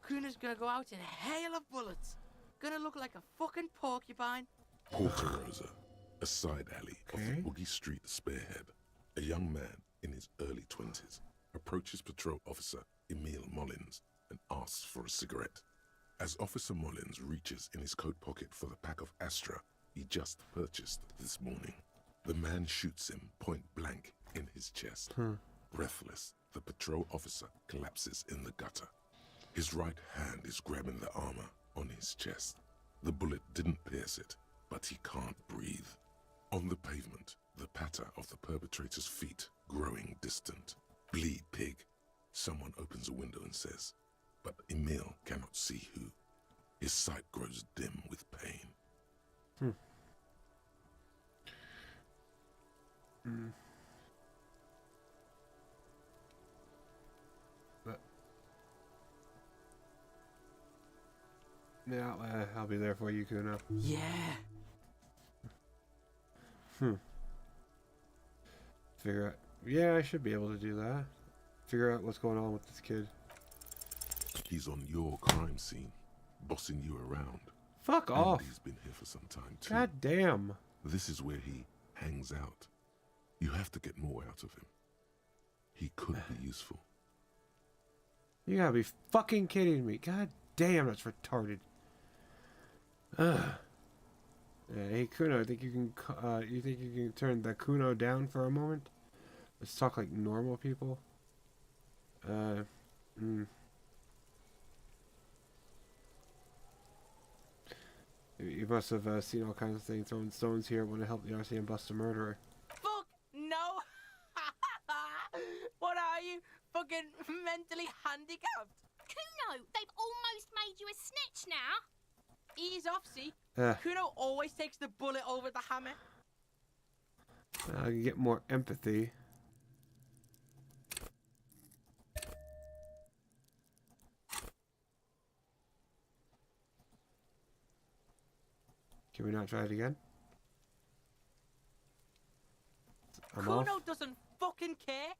Kuno's gonna go out in a hail of bullets. Gonna look like a fucking porcupine. Porterosa, a side alley of the Boogie Street Spearhead. A young man in his early 20s approaches patrol officer Emile Mullins and asks for a cigarette. As Officer Mullins reaches in his coat pocket for the pack of Astra he just purchased this morning, the man shoots him point blank in his chest. Breathless, the patrol officer collapses in the gutter. His right hand is grabbing the armor on his chest. The bullet didn't pierce it, but he can't breathe. On the pavement, the patter of the perpetrator's feet growing distant. Bleed, pig. Someone opens a window and says, but Emile cannot see who. His sight grows dim with pain. But yeah, I'll be there for you, Kuno. Yeah. Figure out. Yeah, I should be able to do that. Figure out what's going on with this kid. He's on your crime scene, bossing you around. Fuck and off. He's been here for some time too. God damn. This is where he hangs out. You have to get more out of him. He could be useful. You gotta be fucking kidding me. God damn, that's retarded. Hey Kuno, I think you can turn the Kuno down for a moment? Let's talk like normal people. You must have seen all kinds of things. Throwing stones here want to help the RCM bust a murderer. Fuck no. What are you? Fucking mentally handicapped? Kuno, they've almost made you a snitch now. Ease off, see? Uh. Kuno always takes the bullet over the hammer. I can get more empathy. Can we not try it again? I'm Kuno off. doesn't fucking care.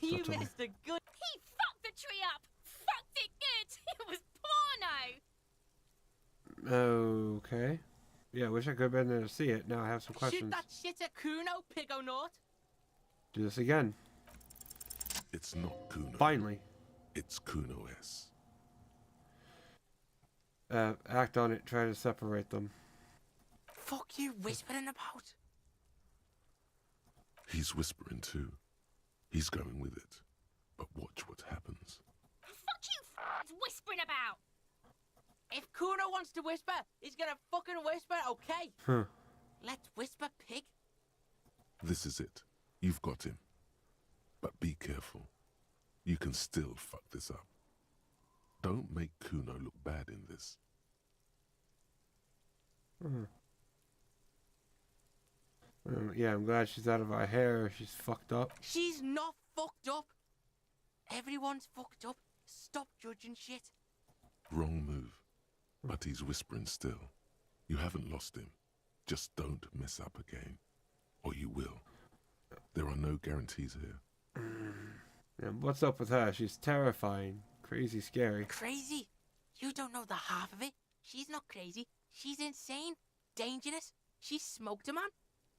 You tell me. missed a good... He fucked the tree up. Fucked it good. It was porno. Okay. Yeah, I wish I could have been there to see it. Now I have some Shoot questions. that shit at Kuno, pig-o-naught. Do this again. It's not Kuno. Finally. It's Kuno S. Act on it. Try to separate them. Fuck you whispering about? He's whispering too. He's going with it. But watch what happens. Fuck you whispering about. If Kuno wants to whisper, he's gonna fucking whisper, okay? Let's whisper, pig. This is it. You've got him. But be careful. You can still fuck this up. Don't make Kuno look bad in this. Yeah, I'm glad she's out of our hair. She's fucked up. She's not fucked up. Everyone's fucked up. Stop judging shit. Wrong move. But he's whispering still. You haven't lost him. Just don't mess up again. Or you will. There are no guarantees here. And what's up with her? She's terrifying. Crazy scary. Crazy? You don't know the half of it. She's not crazy. She's insane. Dangerous. She's smoked a man.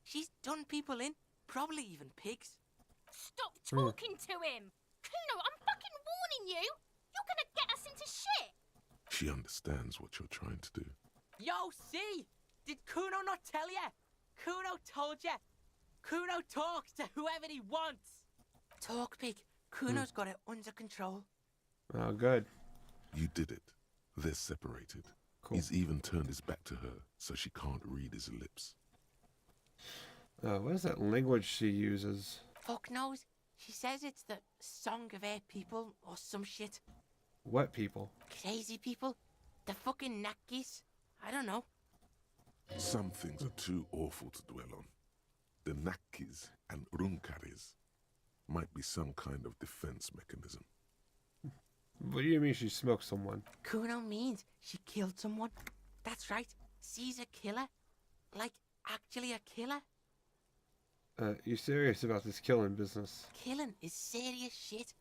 She's done people in. Probably even pigs. Stop talking to him! Kuno, I'm fucking warning you! You're gonna get us into shit! She understands what you're trying to do. Yo, see? Did Kuno not tell you? Kuno told you. Kuno talks to whoever he wants. Talk, pig. Kuno's got it under control. Oh, good. You did it. They're separated. Cool. He's even turned his back to her, so she can't read his lips. What is that language she uses? Fuck knows. She says it's the song of her people or some shit. What people? Crazy people. The fucking Nakis. I don't know. Some things are too awful to dwell on. The Nakis and Runkaris might be some kind of defense mechanism. What do you mean she smoked someone? Kuno means she killed someone. That's right. She's a killer. Like, actually a killer. You serious about this killing business? Killing is serious shit.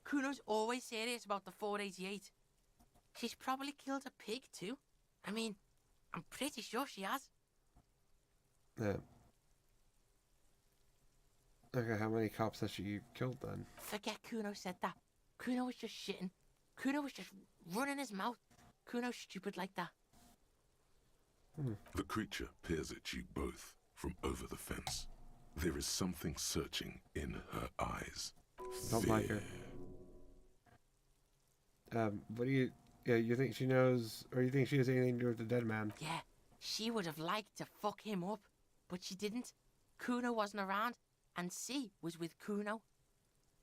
Kuno's always serious about the 488. She's probably killed a pig too. I mean, I'm pretty sure she has. Okay, how many cops has she killed then? Forget Kuno said that. Kuno was just shitting. Kuno was just running his mouth. Kuno's stupid like that. The creature peers at you both from over the fence. There is something searching in her eyes. Don't like her. What do you... Yeah, you think she knows... Or you think she has anything to do with the dead man? Yeah, she would have liked to fuck him up, but she didn't. Kuno wasn't around, and C was with Kuno.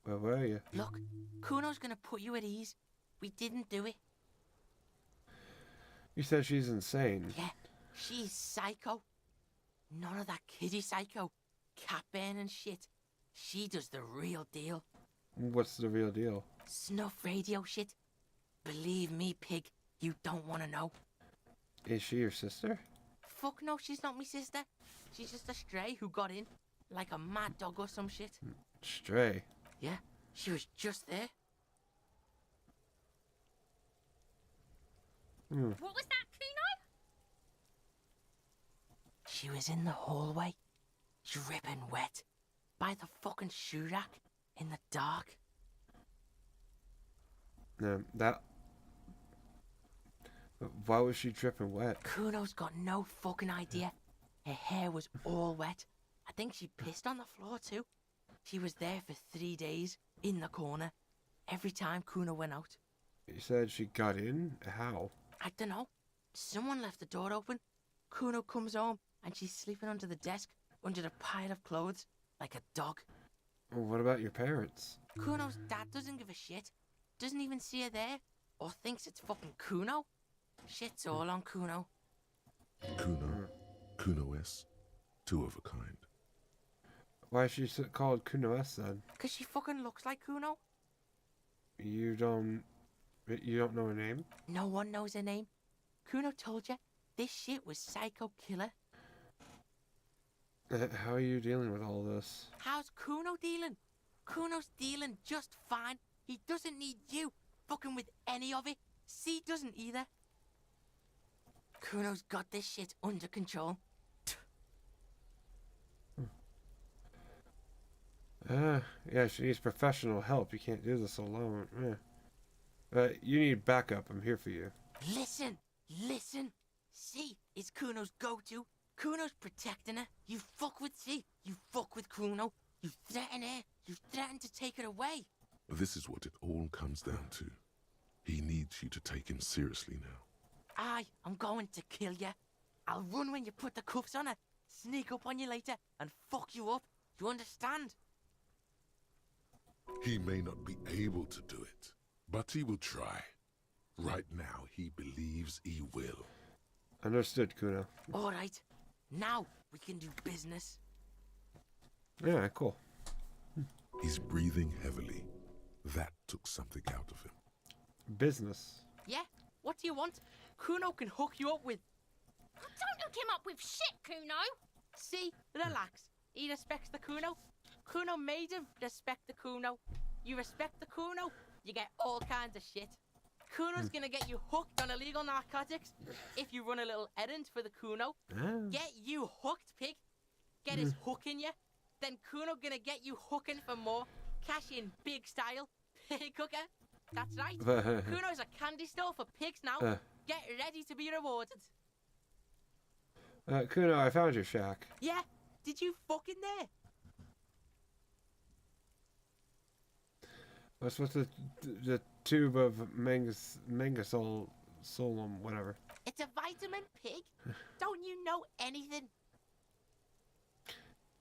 Where were you? Look, Kuno's gonna put you at ease. We didn't do it. You said she's insane. Yeah, she's psycho. None of that kiddie psycho. Cat burning shit. She does the real deal. What's the real deal? Snuff radio shit. Believe me, pig, you don't want to know. Is she your sister? Fuck no, she's not my sister. She's just a stray who got in. Like a mad dog or some shit. Stray? Yeah, she was just there. What was that, Kuno? She was in the hallway, dripping wet, by the fucking shoe rack, in the dark. Why was she dripping wet? Kuno's got no fucking idea. Her hair was all wet. I think she pissed on the floor too. She was there for 3 days, in the corner, every time Kuno went out. You said she got in? How? I don't know. Someone left the door open. Kuno comes home and she's sleeping under the desk, under a pile of clothes, like a dog. Well, what about your parents? Kuno's dad doesn't give a shit. Doesn't even see her there, or thinks it's fucking Kuno. Shit's all on Kuno. Kuno S, two of a kind. Why is she called Kuno S then? Cause she fucking looks like Kuno. You don't know her name? No one knows her name. Kuno told you this shit was psycho killer. How are you dealing with all this? How's Kuno dealing? Kuno's dealing just fine. He doesn't need you fucking with any of it. C doesn't either. Kuno's got this shit under control. Yeah, she needs professional help. You can't do this alone. You need backup. I'm here for you. Listen. C is Kuno's go-to. Kuno's protecting her. You fuck with C. You fuck with Kuno. You threaten her. You threaten to take her away. This is what it all comes down to. He needs you to take him seriously now. I'm going to kill you. I'll run when you put the cuffs on her. Sneak up on you later and fuck you up. You understand? He may not be able to do it, but he will try. Right now, he believes he will. Understood, Kuno. All right. Now we can do business. Yeah, cool. He's breathing heavily. That took something out of him. Business? Yeah? What do you want? Kuno can hook you up with... Don't hook him up with shit, Kuno! See? Relax. He respects the Kuno. Kuno made him respect the Kuno. You respect the Kuno, you get all kinds of shit. Kuno's gonna get you hooked on illegal narcotics if you run a little errand for the Kuno. Get you hooked, pig. Get his hook in you. Then Kuno gonna get you hooking for more. Cash in big style. Pig hooker. That's right. Kuno's a candy store for pigs now. Get ready to be rewarded. Kuno, I found your shack. Yeah? Did you fucking there? What's with the tube of mangasol solum, whatever? It's a vitamin, pig. Don't you know anything?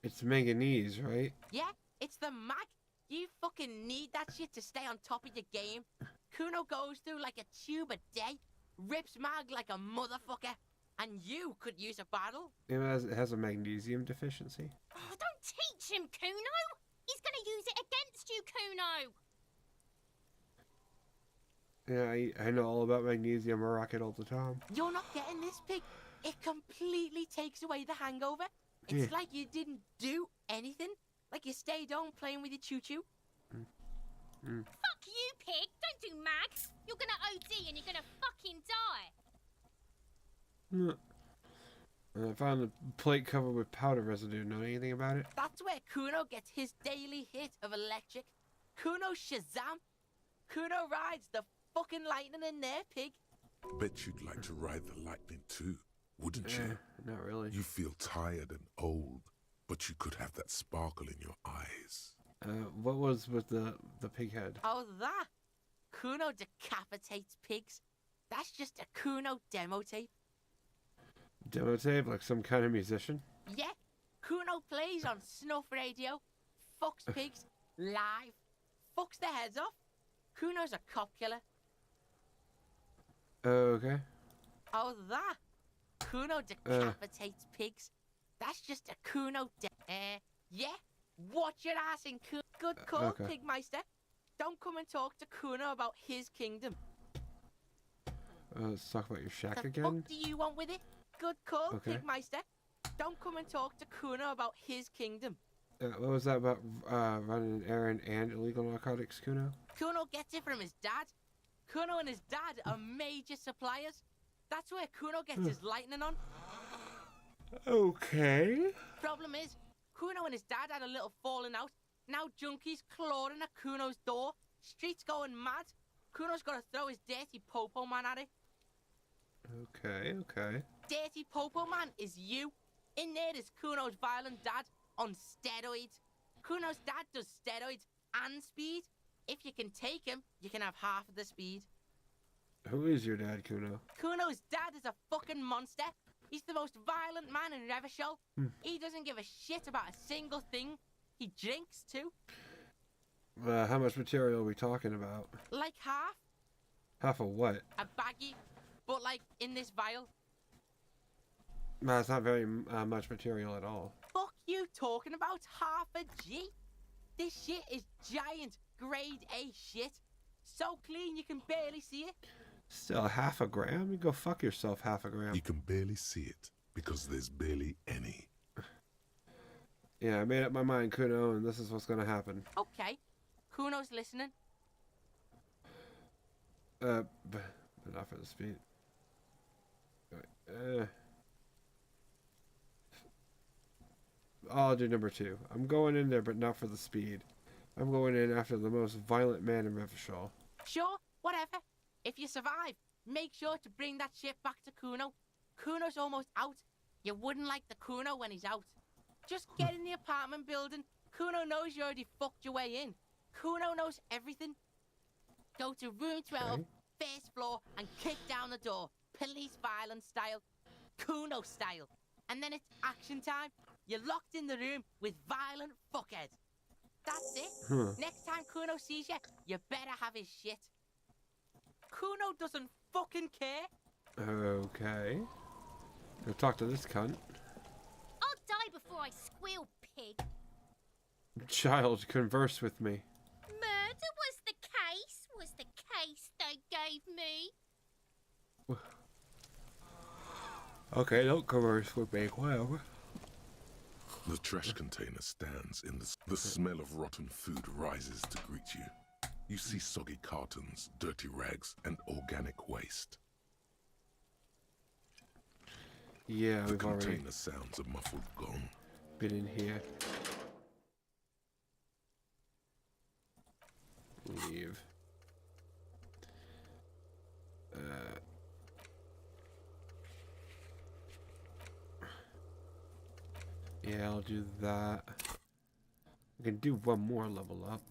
It's manganese, right? Yeah, it's the mag. You fucking need that shit to stay on top of your game. Kuno goes through like a tube a day, rips mag like a motherfucker, and you could use a bottle. It has a magnesium deficiency. Oh, don't teach him, Kuno. He's gonna use it against you, Kuno. Yeah, I know all about magnesium. I rock it all the time. You're not getting this, pig. It completely takes away the hangover. It's like you didn't do anything. Like you stayed home playing with your choo-choo. Fuck you, pig. Don't do mag. You're gonna OD and you're gonna fucking die. I found a plate covered with powder residue. Know anything about it? That's where Kuno gets his daily hit of electric. Kuno Shazam. Kuno rides the fucking lightning in there, pig. Bet you'd like to ride the lightning too, wouldn't you? Not really. You feel tired and old, but you could have that sparkle in your eyes. What was with the pig head? Oh, that? Kuno decapitates pigs. That's just a Kuno demo tape. Demo tape, like some kind of musician? Yeah. Kuno plays on snuff radio, fucks pigs, live, fucks their heads off. Kuno's a cop killer. Okay. Oh, that? Kuno decapitates pigs. That's just a Kuno yeah. Watch your ass in Kuno. Good call, Okay. Pigmeister. Don't come and talk to Kuno about his kingdom. Let's talk about your shack The again. fuck do you want with it? Good call, Okay. Pigmeister. Don't come and talk to Kuno about his kingdom. What was that about running an errand and illegal narcotics, Kuno? Kuno gets it from his dad. Kuno and his dad are major suppliers. That's where Kuno gets his lightning on. Okay. Problem is, Kuno and his dad had a little falling out. Now junkies clawing at Kuno's door. Streets going mad. Kuno's got to throw his dirty popo man at it. Okay. Dirty popo man is you. In there is Kuno's violent dad on steroids. Kuno's dad does steroids and speed. If you can take him, you can have half of the speed. Who is your dad, Kuno? Kuno's dad is a fucking monster. He's the most violent man in Revachol. He doesn't give a shit about a single thing. He drinks too. How much material are we talking about? Like half. Half of what? A baggie. But like in this vial. That's not very much material at all. Fuck you talking about half a G? This shit is giant grade A shit. So clean you can barely see it. Still, half a gram? You go fuck yourself, half a gram. You can barely see it because there's barely any. Yeah, I made up my mind, Kuno, and this is what's gonna happen. Okay. Kuno's listening. But not for the speed. I'll do number 2. I'm going in there, but not for the speed. I'm going in after the most violent man in Revachol. Sure, whatever. If you survive, make sure to bring that shit back to Kuno. Kuno's almost out. You wouldn't like the Kuno when he's out. Just get in the apartment building. Kuno knows you already fucked your way in. Kuno knows everything. Go to room 12, first floor, and kick down the door. Police violence style. Kuno style. And then it's action time. You're locked in the room with violent fuckheads. That's it. Next time Kuno sees you, you better have his shit. Kuno doesn't fucking care. Okay. Go talk to this cunt. I'll die before I squeal, pig. Child, converse with me. Murder was the case they gave me. Okay, don't converse with me, whatever. The trash container stands in the smell of rotten food rises to greet you. You see soggy cartons, dirty rags, and organic waste. Yeah, the we've already container sounds a muffled gong. been in here. Leave. Yeah, I'll do that. I can do one more level up.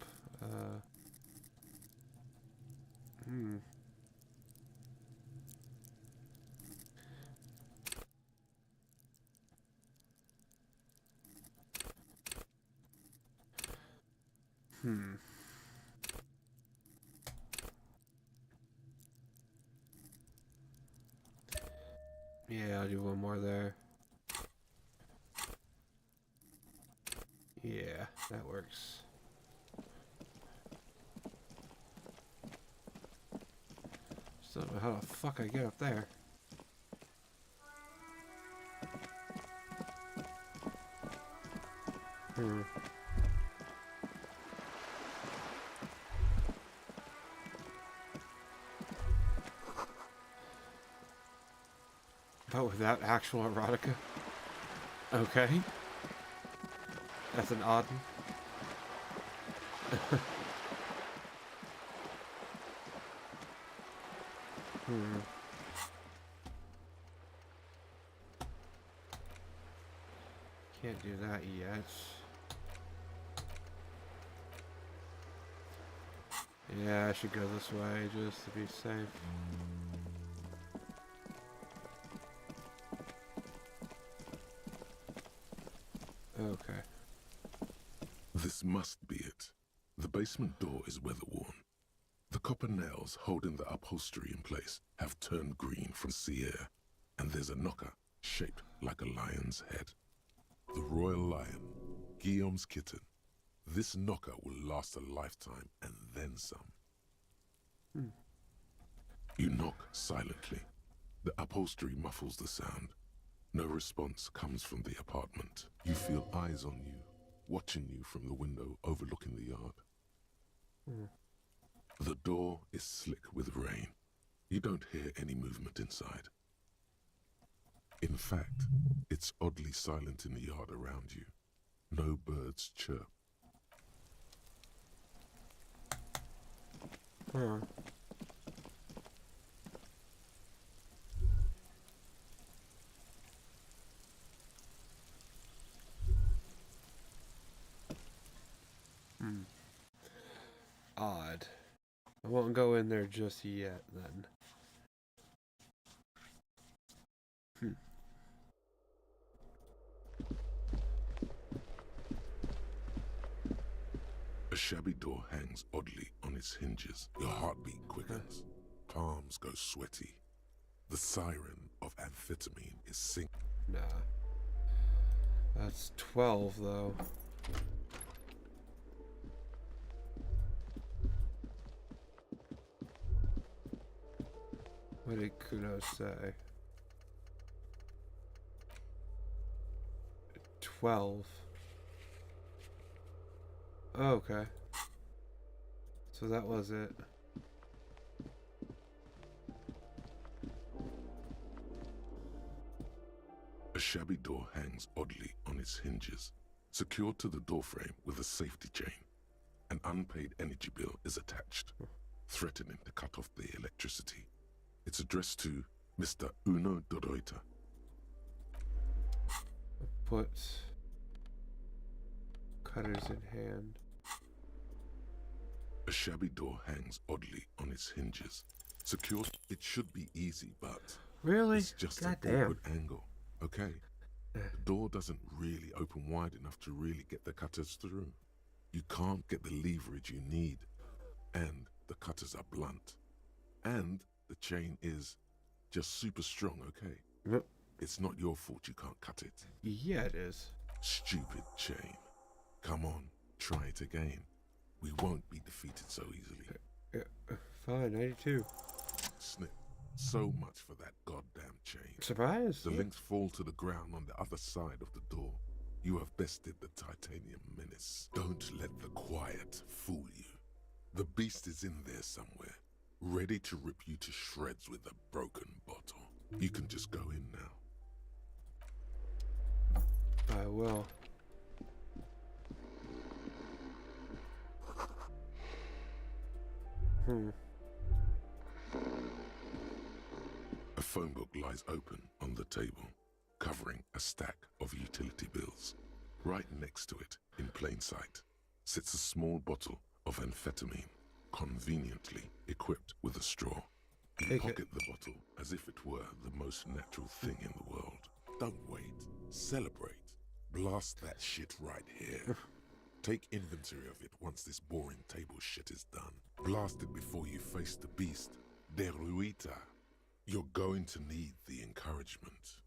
Yeah, I'll do one more there. Yeah, that works. So how the fuck I get up there? But without actual erotica? Okay. That's an odd one. Can't do that yet. Yeah, I should go this way just to be safe. Okay. This must be it. The basement door is weather-worn. The copper nails holding the upholstery in place have turned green from sea air, and there's a knocker shaped like a lion's head. The royal lion, Guillaume's kitten. This knocker will last a lifetime and then some. You knock silently. The upholstery muffles the sound. No response comes from the apartment. You feel eyes on you, watching you from the window overlooking the yard. The door is slick with rain. You don't hear any movement inside. In fact, it's oddly silent in the yard around you. No birds chirp. Odd. I won't go in there just yet, then. A shabby door hangs oddly on its hinges. Your heartbeat quickens. Palms go sweaty. The siren of amphetamine is singing. Nah. That's 12, though. What did Kuno say? 12. Oh, okay. So that was it. A shabby door hangs oddly on its hinges, secured to the doorframe with a safety chain. An unpaid energy bill is attached, threatening to cut off the electricity. It's addressed to Mr. Uno Doroita. Put cutters in hand. A shabby door hangs oddly on its hinges. Secured. It should be easy, but really, it's just an awkward angle. Okay. The door doesn't really open wide enough to really get the cutters through. You can't get the leverage you need, and the cutters are blunt, and the chain is just super strong. Okay. Yep. It's not your fault you can't cut it. Yeah, it is. Stupid chain. Come on, try it again. We won't be defeated so easily. Fine, 82. Snip. So much for that goddamn chain. Surprise. The links fall to the ground on the other side of the door. You have bested the titanium menace. Don't let the quiet fool you. The beast is in there somewhere, ready to rip you to shreds with a broken bottle. You can just go in now. I will. A phone book lies open on the table, covering a stack of utility bills. Right next to it, in plain sight, sits a small bottle of amphetamine, conveniently equipped with a straw. You pocket the bottle as if it were the most natural thing in the world. Don't wait. Celebrate. Blast that shit right here. Take inventory of it once this boring table shit is done. Blast it before you face the beast. Deruita. You're going to need the encouragement.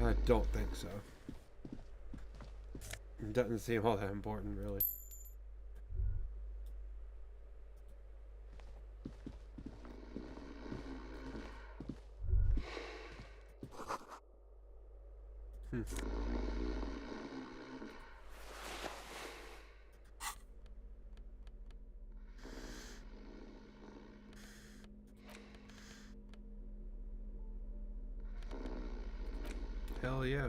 I don't think so. It doesn't seem all that important, really. Hell yeah.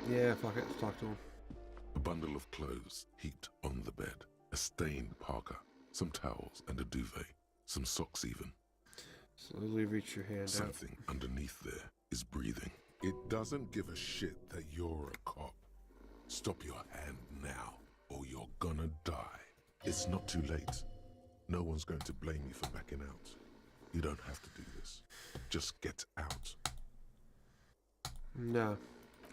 Yeah, fuck it, let's talk to him. A bundle of clothes heaped on the bed, a stained parka, some towels and a duvet, some socks even. Slowly reach your hand out. Something underneath there is breathing. It doesn't give a shit that you're a cop. Stop your hand now, or you're gonna die. It's not too late. No one's going to blame you for backing out. You don't have to do this. Just get out. No.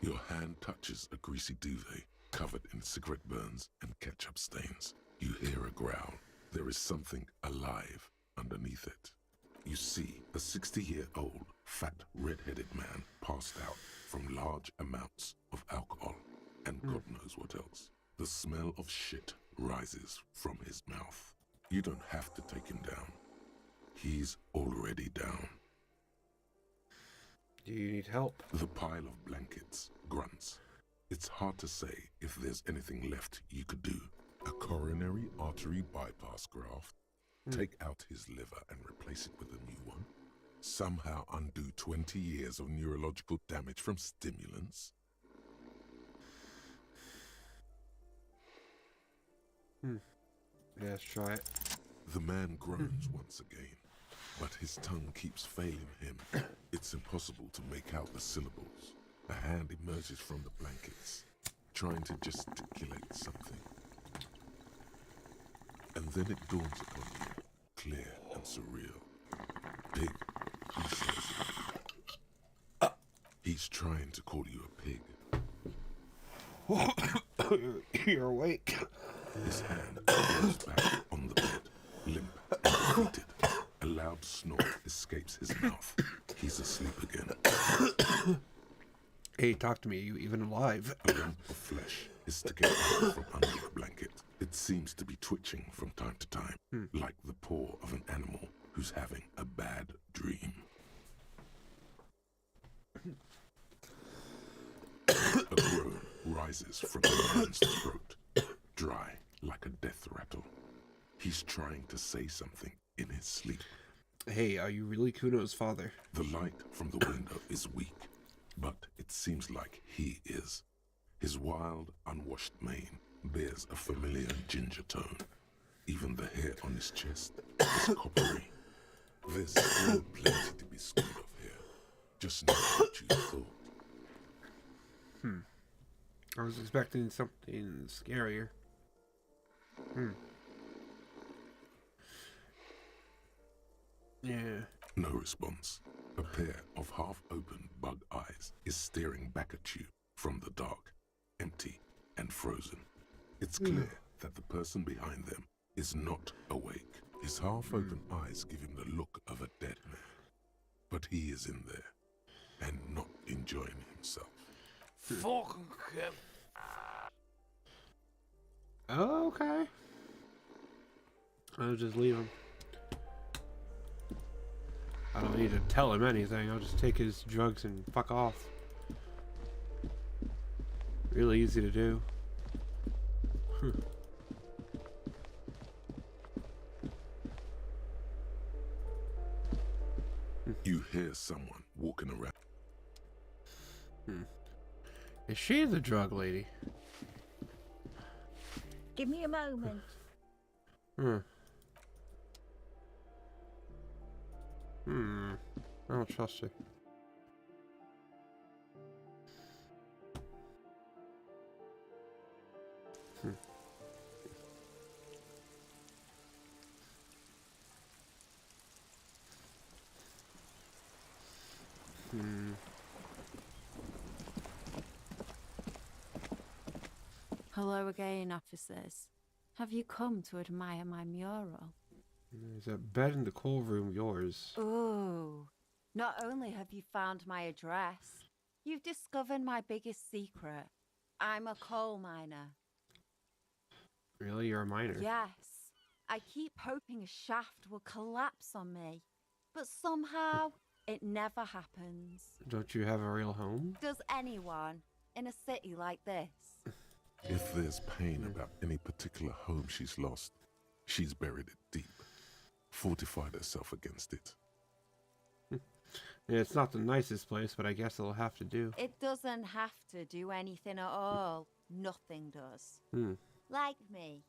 Your hand touches a greasy duvet covered in cigarette burns and ketchup stains. You hear a growl. There is something alive underneath it. You see a 60-year-old, fat, red-headed man passed out from large amounts of alcohol and God knows what else. The smell of shit rises from his mouth. You don't have to take him down. He's already down. Do you need help? The pile of blankets grunts. It's hard to say if there's anything left you could do. A coronary artery bypass graft. Take out his liver and replace it with a new one. Somehow undo 20 years of neurological damage from stimulants. Yeah, let's try it. The man groans once again, but his tongue keeps failing him. It's impossible to make out the syllables. A hand emerges from the blankets, trying to gesticulate something. And then it dawns upon you, clear and surreal. Pig, he says. He's trying to call you a pig. You're awake. His hand goes back on the bed, limp and defeated. A loud snort escapes his mouth. He's asleep again. Hey, talk to me. Are you even alive? A lump of flesh is sticking out from under the blanket. It seems to be twitching from time to time, like the paw of an animal who's having a bad dream. A groan rises from the man's throat, dry like a death rattle. He's trying to say something in his sleep. Hey, are you really Kuno's father? The light from the window is weak, but it seems like he is. His wild, unwashed mane bears a familiar ginger tone. Even the hair on his chest is coppery. There's still plenty to be scared of here. Just not what you thought. I was expecting something scarier. Yeah. No response. A pair of half-open bug eyes is staring back at you from the dark, empty and frozen. It's clear that the person behind them is not awake. His half-open eyes give him the look of a dead man. But he is in there, and not enjoying himself. Fucking Kev. Okay. I'll just leave him. I don't need to tell him anything. I'll just take his drugs and fuck off. Really easy to do. You hear someone walking around. Is she the drug lady? Give me a moment. I don't trust her. Hello again, officers. Have you come to admire my mural? There's a bed in the coal room yours. Ooh. Not only have you found my address, you've discovered my biggest secret. I'm a coal miner. Really? You're a miner? Yes. I keep hoping a shaft will collapse on me, but somehow it never happens. Don't you have a real home? Does anyone in a city like this? If there's pain about any particular home she's lost, she's buried it deep, fortified herself against it. Yeah, it's not the nicest place, but I guess it'll have to do. It doesn't have to do anything at all. Nothing does. Like me.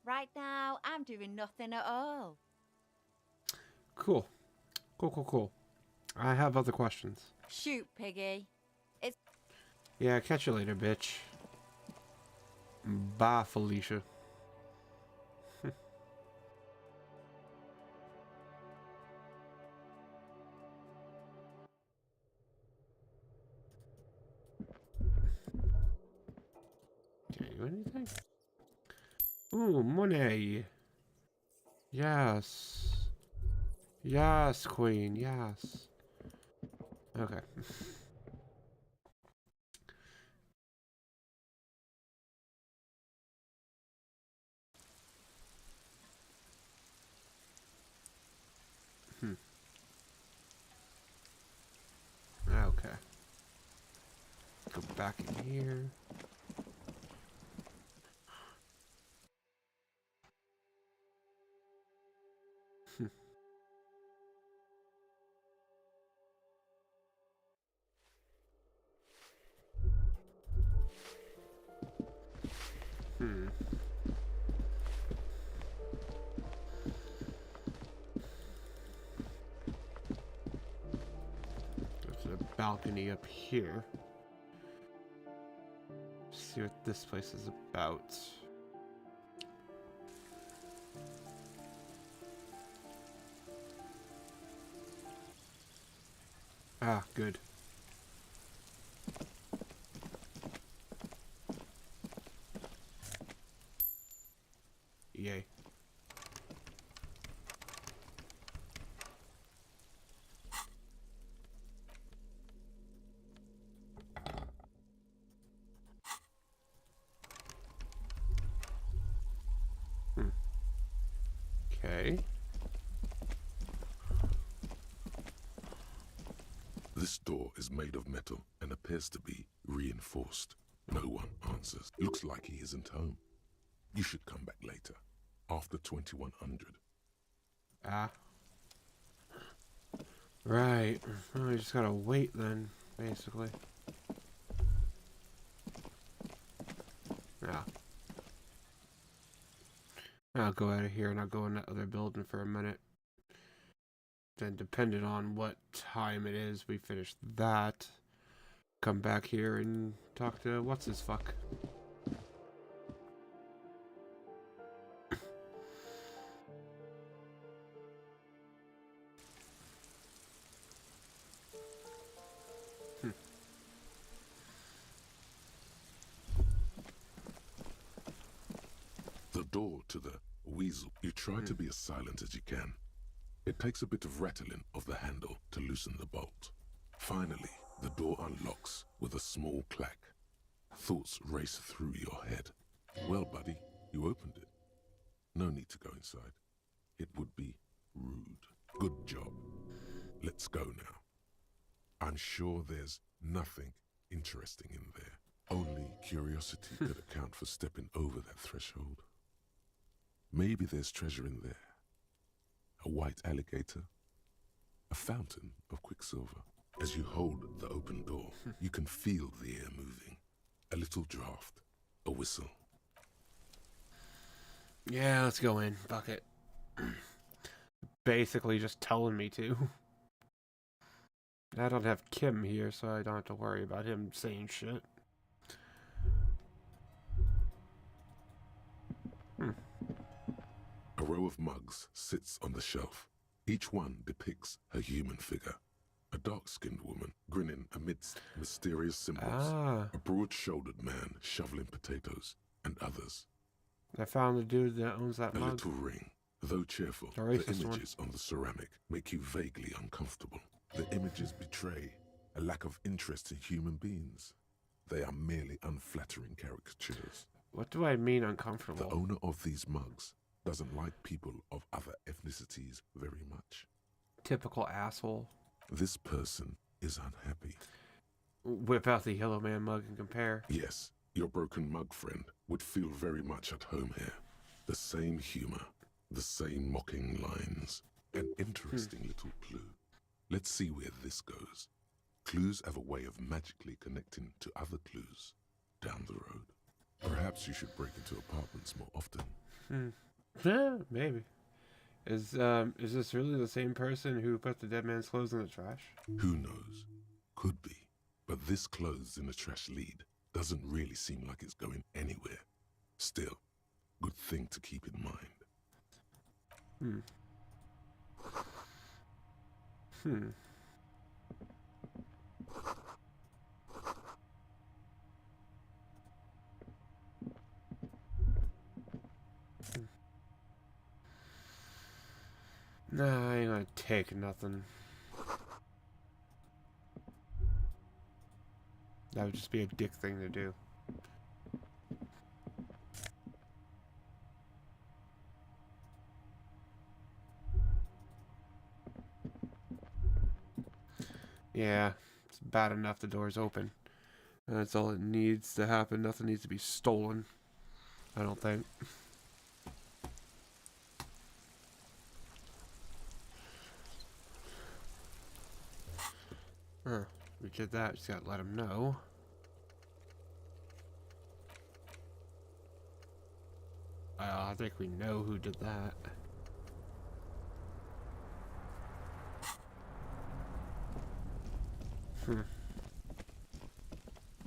Right now, I'm doing nothing at all. Cool. Cool. I have other questions. Shoot, Piggy. It's... Yeah, catch you later, bitch. Bye, Felicia. Can I do anything? Ooh, money. Yes. Yes, queen. Yes. Okay. Okay. Go back in here. There's a balcony up here. See what this place is about. Ah, good. Yay. Okay. This door is made of metal and appears to be reinforced. No one answers. Looks like he isn't home. You should come back later, after 2100. Ah. Right. Well, I just gotta wait then, basically. Yeah. I'll go out of here and I'll go in that other building for a minute. Then depending on what time it is, we finish that. Come back here and talk to what's his fuck. The door to the weasel, you try to be as silent as you can. It takes a bit of rattling of the handle to loosen the bolt. Finally, the door unlocks with a small clack. Thoughts race through your head. Well, buddy, you opened it. No need to go inside. It would be rude. Good job. Let's go now. I'm sure there's nothing interesting in there. Only curiosity could account for stepping over that threshold. Maybe there's treasure in there. A white alligator. A fountain of quicksilver. As you hold the open door, you can feel the air moving. A little draft. A whistle. Yeah, let's go in. Fuck it. Basically just telling me to. I don't have Kim here, so I don't have to worry about him saying shit. A row of mugs sits on the shelf. Each one depicts a human figure. A dark-skinned woman grinning amidst mysterious symbols. A broad-shouldered man shoveling potatoes, and others. I found the dude that owns that A mug. little ring. Though cheerful, The the racist images on the ceramic make you vaguely uncomfortable. The images betray a lack of interest in human beings. They are merely unflattering caricatures. What do I mean uncomfortable? The owner of these mugs doesn't like people of other ethnicities very much. Typical asshole. This person is unhappy. Whip out the Yellow Man mug and compare. Yes, your broken mug friend would feel very much at home here. The same humor, the same mocking lines. An interesting little clue. Let's see where this goes. Clues have a way of magically connecting to other clues down the road. Perhaps you should break into apartments more often. Yeah, maybe. Is this really the same person who put the dead man's clothes in the trash? Who knows? Could be. But this clothes in the trash lead doesn't really seem like it's going anywhere. Still, good thing to keep in mind. Nah, I ain't gonna take nothing. That would just be a dick thing to do. Yeah, it's bad enough the door's open. That's all it needs to happen. Nothing needs to be stolen. I don't think. Huh. We did that. Just gotta let him know. I think we know who did that.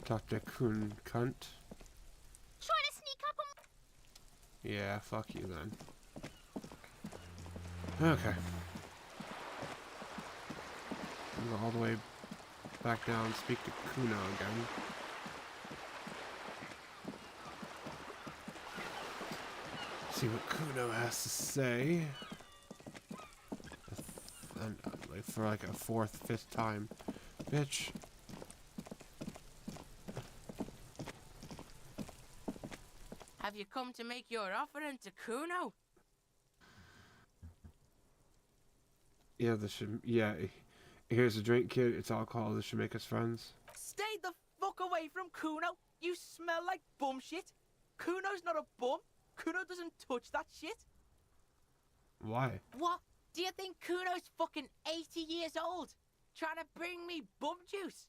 Dr. Kuhn cunt. Trying to sneak up on... Yeah, fuck you then. Okay. Go all the way back down and speak to Kuno again. See what Kuno has to say. And, like, for like a fourth, fifth time. Bitch. Have you come to make your offering to Kuno? Yeah, this should. Yeah, here's a drink, kid. It's alcohol. This should make us friends. Stay the fuck away from Kuno. You smell like bum shit. Kuno's not a bum. Kuno doesn't touch that shit. Why? What? Do you think Kuno's fucking 80 years old? Trying to bring me bum juice?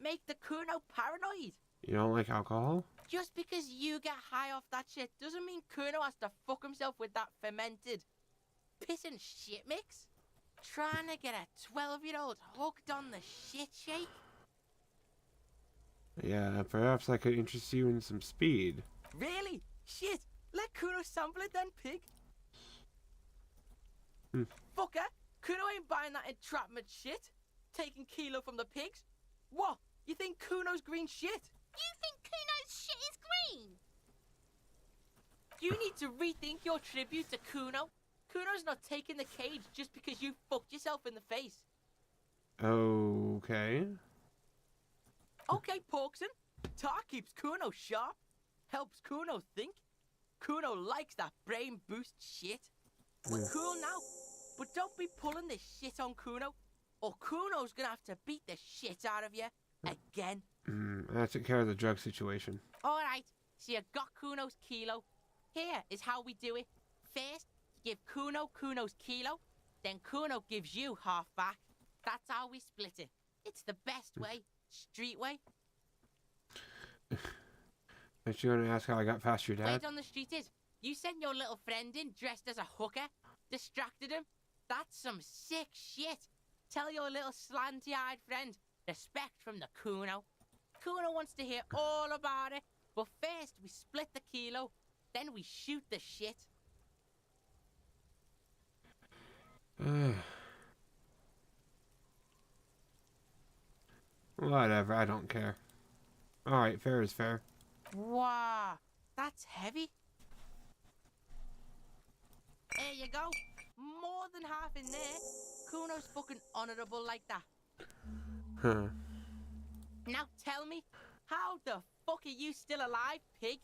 Make the Kuno paranoid? You don't like alcohol? Just because you get high off that shit doesn't mean Kuno has to fuck himself with that fermented piss and shit mix. Trying to get a 12-year-old hooked on the shit shake? Yeah, perhaps I could interest you in some speed. Really? Shit. Let Kuno sample it then, pig. Fucker, Kuno ain't buying that entrapment shit. Taking kilo from the pigs. What? You think Kuno's green shit? You think Kuno's shit is green? You need to rethink your tribute to Kuno. Kuno's not taking the cage just because you fucked yourself in the face. Okay. Okay, Porkson. Tar keeps Kuno sharp, helps Kuno think. Kuno likes that brain boost shit. We're cool now, but don't be pulling this shit on Kuno, or Kuno's gonna have to beat the shit out of you again. I took care of the drug situation. Alright, so you got Kuno's kilo. Here is how we do it. First, you give Kuno Kuno's kilo, then Kuno gives you half back. That's how we split it. It's the best way. Street way. Aren't you gonna ask how I got past your dad? Wait on the street is. You sent your little friend in dressed as a hooker, distracted him. That's some sick shit. Tell your little slanty-eyed friend, respect from the Kuno. Kuno wants to hear all about it, but first we split the kilo, then we shoot the shit. Whatever, I don't care. Alright, fair is fair. Wow, that's heavy. There you go. More than half in there. Kuno's fucking honourable like that. Huh. Now tell me, how the fuck are you still alive, pig?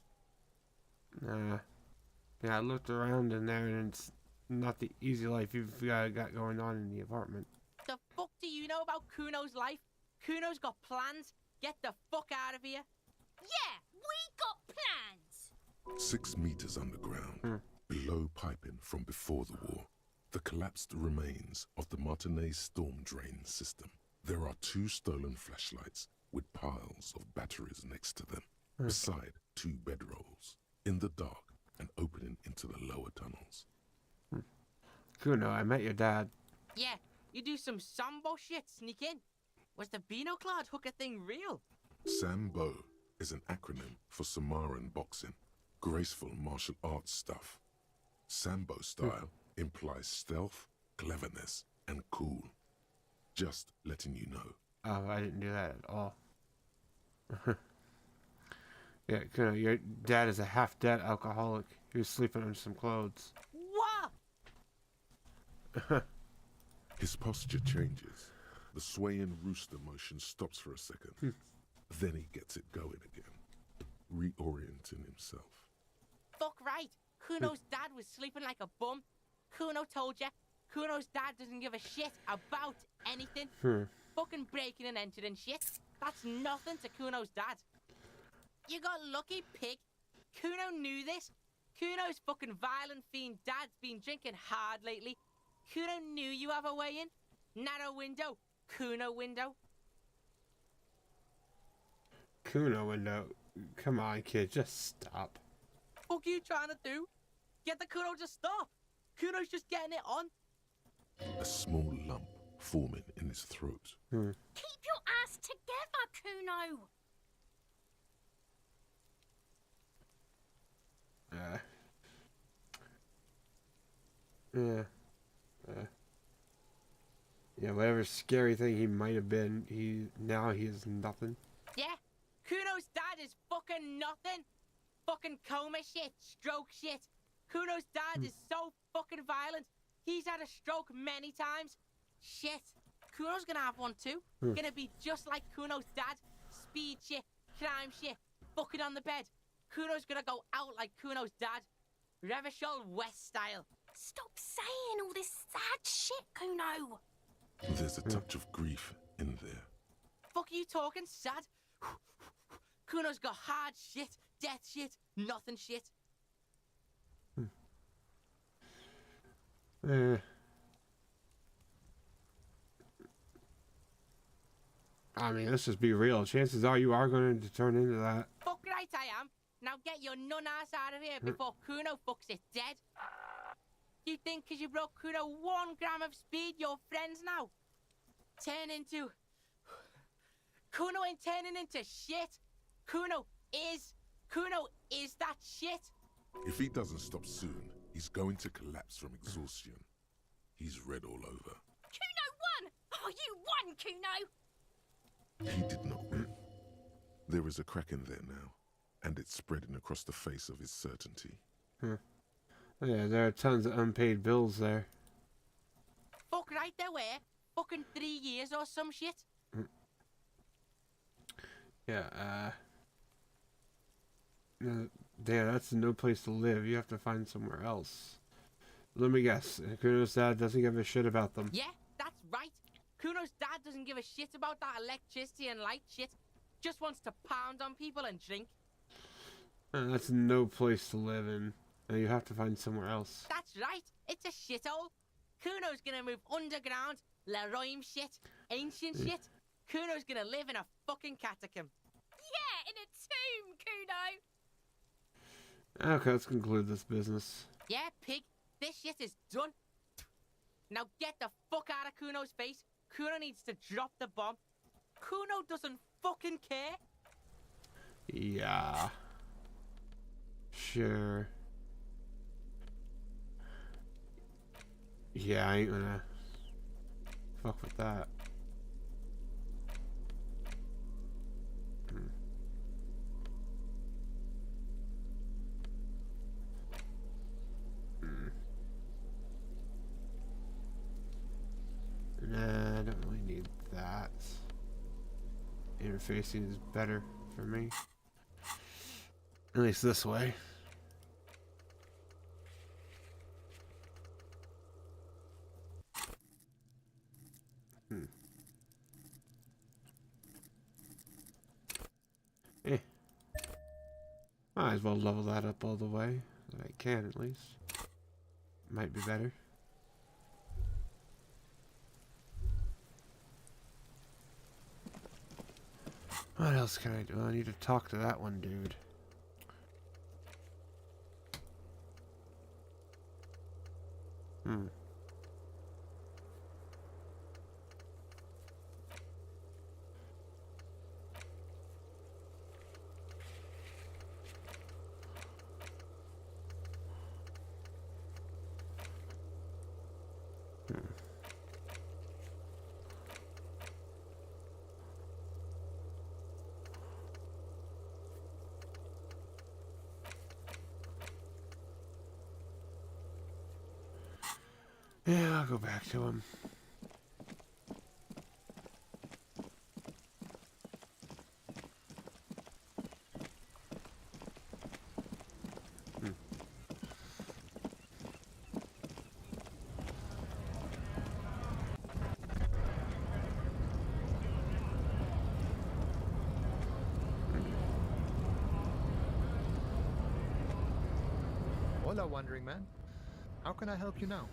Yeah, I looked around in there and it's not the easy life you've got going on in the apartment. The fuck do you know about Kuno's life? Kuno's got plans. Get the fuck out of here. Yeah, we got plans. 6 meters underground, below piping from before the war, the collapsed remains of the Martinez storm drain system. There are 2 stolen flashlights with piles of batteries next to them, beside 2 bedrolls, in the dark and opening into the lower tunnels. Kuno, I met your dad. Yeah, you do some Sambo shit, sneak in. Was the Beano-clad hooker thing real? Sambo is an acronym for Samaran boxing, graceful martial arts stuff. Sambo style implies stealth, cleverness, and cool. Just letting you know. Oh, I didn't do that at all. Yeah, Kuno, your dad is a half-dead alcoholic. He was sleeping on some clothes. What? His posture changes. The swaying rooster motion stops for a second. Then he gets it going again, reorienting himself. Fuck right. Kuno's dad was sleeping like a bum. Kuno told ya. Kuno's dad doesn't give a shit about anything. Fucking breaking and entering shit. That's nothing to Kuno's dad. You got lucky, pig. Kuno knew this. Kuno's fucking violent fiend dad's been drinking hard lately. Kuno knew you have a way in. Narrow window. Kuno window. Kuno window. Come on, kid, just stop. Fuck you trying to do? Get the Kuno to stop. Kuno's just getting it on. A small lump forming in his throat. Keep your ass together, Kuno. Yeah, whatever scary thing he might have been, he is nothing. Yeah, Kuno's dad is fucking nothing. Fucking coma shit, stroke shit. Kuno's dad is so fucking violent. He's had a stroke many times. Shit, Kuno's gonna have one too. Gonna be just like Kuno's dad. Speed shit, crime shit, fucking on the bed. Kuno's gonna go out like Kuno's dad. Revachol West style. Stop saying all this sad shit, Kuno. There's a touch of grief in there. Fuck you talking sad? Kuno's got hard shit, death shit, nothing shit. I mean, let's just be real. Chances are you are going to turn into that. Fuck right I am. Now get your nun ass out of here before Kuno fucks it dead. You think because you broke Kuno 1 gram of speed, you're friends now? Turn into... Kuno ain't turning into shit. Kuno is that shit. If he doesn't stop soon, he's going to collapse from exhaustion. He's red all over. Kuno won! Oh, you won, Kuno! He did not win. There is a crack in there now, and it's spreading across the face of his certainty. Huh. Oh, yeah, there are tons of unpaid bills there. Fuck right there were. Fucking 3 years or some shit. Yeah, yeah, that's no place to live. You have to find somewhere else. Let me guess. Kuno's dad doesn't give a shit about them. Yeah, that's right. Kuno's dad doesn't give a shit about that electricity and light shit. Just wants to pound on people and drink. That's no place to live in. You have to find somewhere else. That's right. It's a shithole. Kuno's gonna move underground, Leroy shit, ancient shit. Kuno's gonna live in a fucking catacomb. Yeah, in a tomb, Kuno. Okay, let's conclude this business. Yeah, pig. This shit is done. Now get the fuck out of Kuno's face. Kuno needs to drop the bomb. Kuno doesn't fucking care. Yeah. Sure. Yeah, I ain't gonna fuck with that. Nah, I don't really need that. Interfacing is better for me. At least this way. Might as well level that up all the way. That I can, at least. Might be better. What else can I do? I need to talk to that one dude. Yeah, I'll go back to him. Hola, Wandering Man. How can I help you now?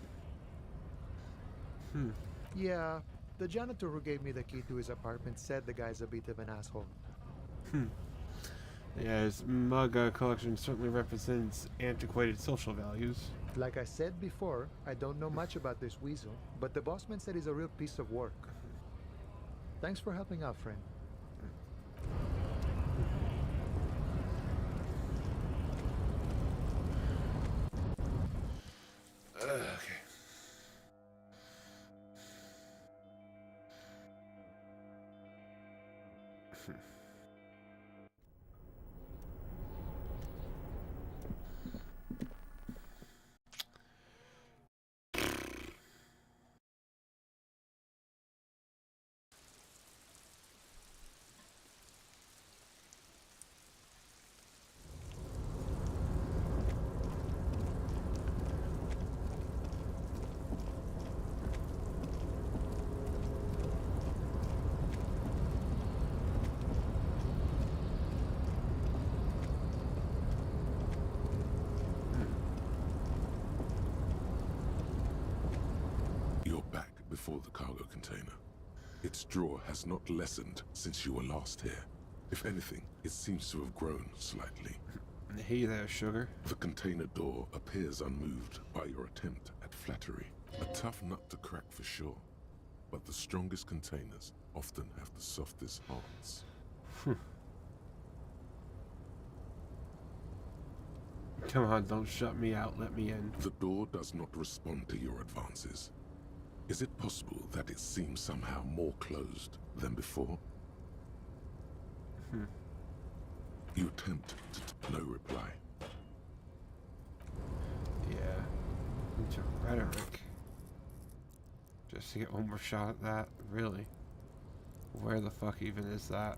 Yeah, the janitor who gave me the key to his apartment said the guy's a bit of an asshole. Yeah, his mug collection certainly represents antiquated social values. Like I said before, I don't know much about this weasel, but the bossman said he's a real piece of work. Thanks for helping out, friend. Okay. You're back before the cargo container. Its draw has not lessened since you were last here. If anything, it seems to have grown slightly. Hey there, sugar. The container door appears unmoved by your attempt at flattery. A tough nut to crack for sure, but the strongest containers often have the softest hearts. Come on, don't shut me out, let me in. The door does not respond to your advances. Is it possible that it seems somehow more closed than before? You attempt to no reply. to rhetoric. Just to get one more shot at that? Really? Where the fuck even is that?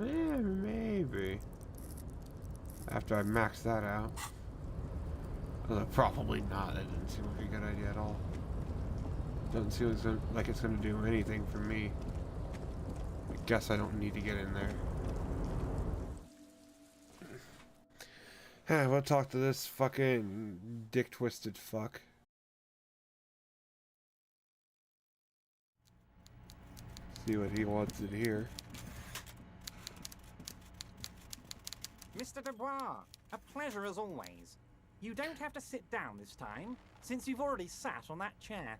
Yeah, maybe. After I max that out. Although probably not. That didn't seem like a good idea at all. Doesn't seem like it's gonna do anything for me. I guess I don't need to get in there. We'll talk to this fucking dick-twisted fuck. See what he wants to hear. Mr. Dubois, a pleasure as always. You don't have to sit down this time, since you've already sat on that chair.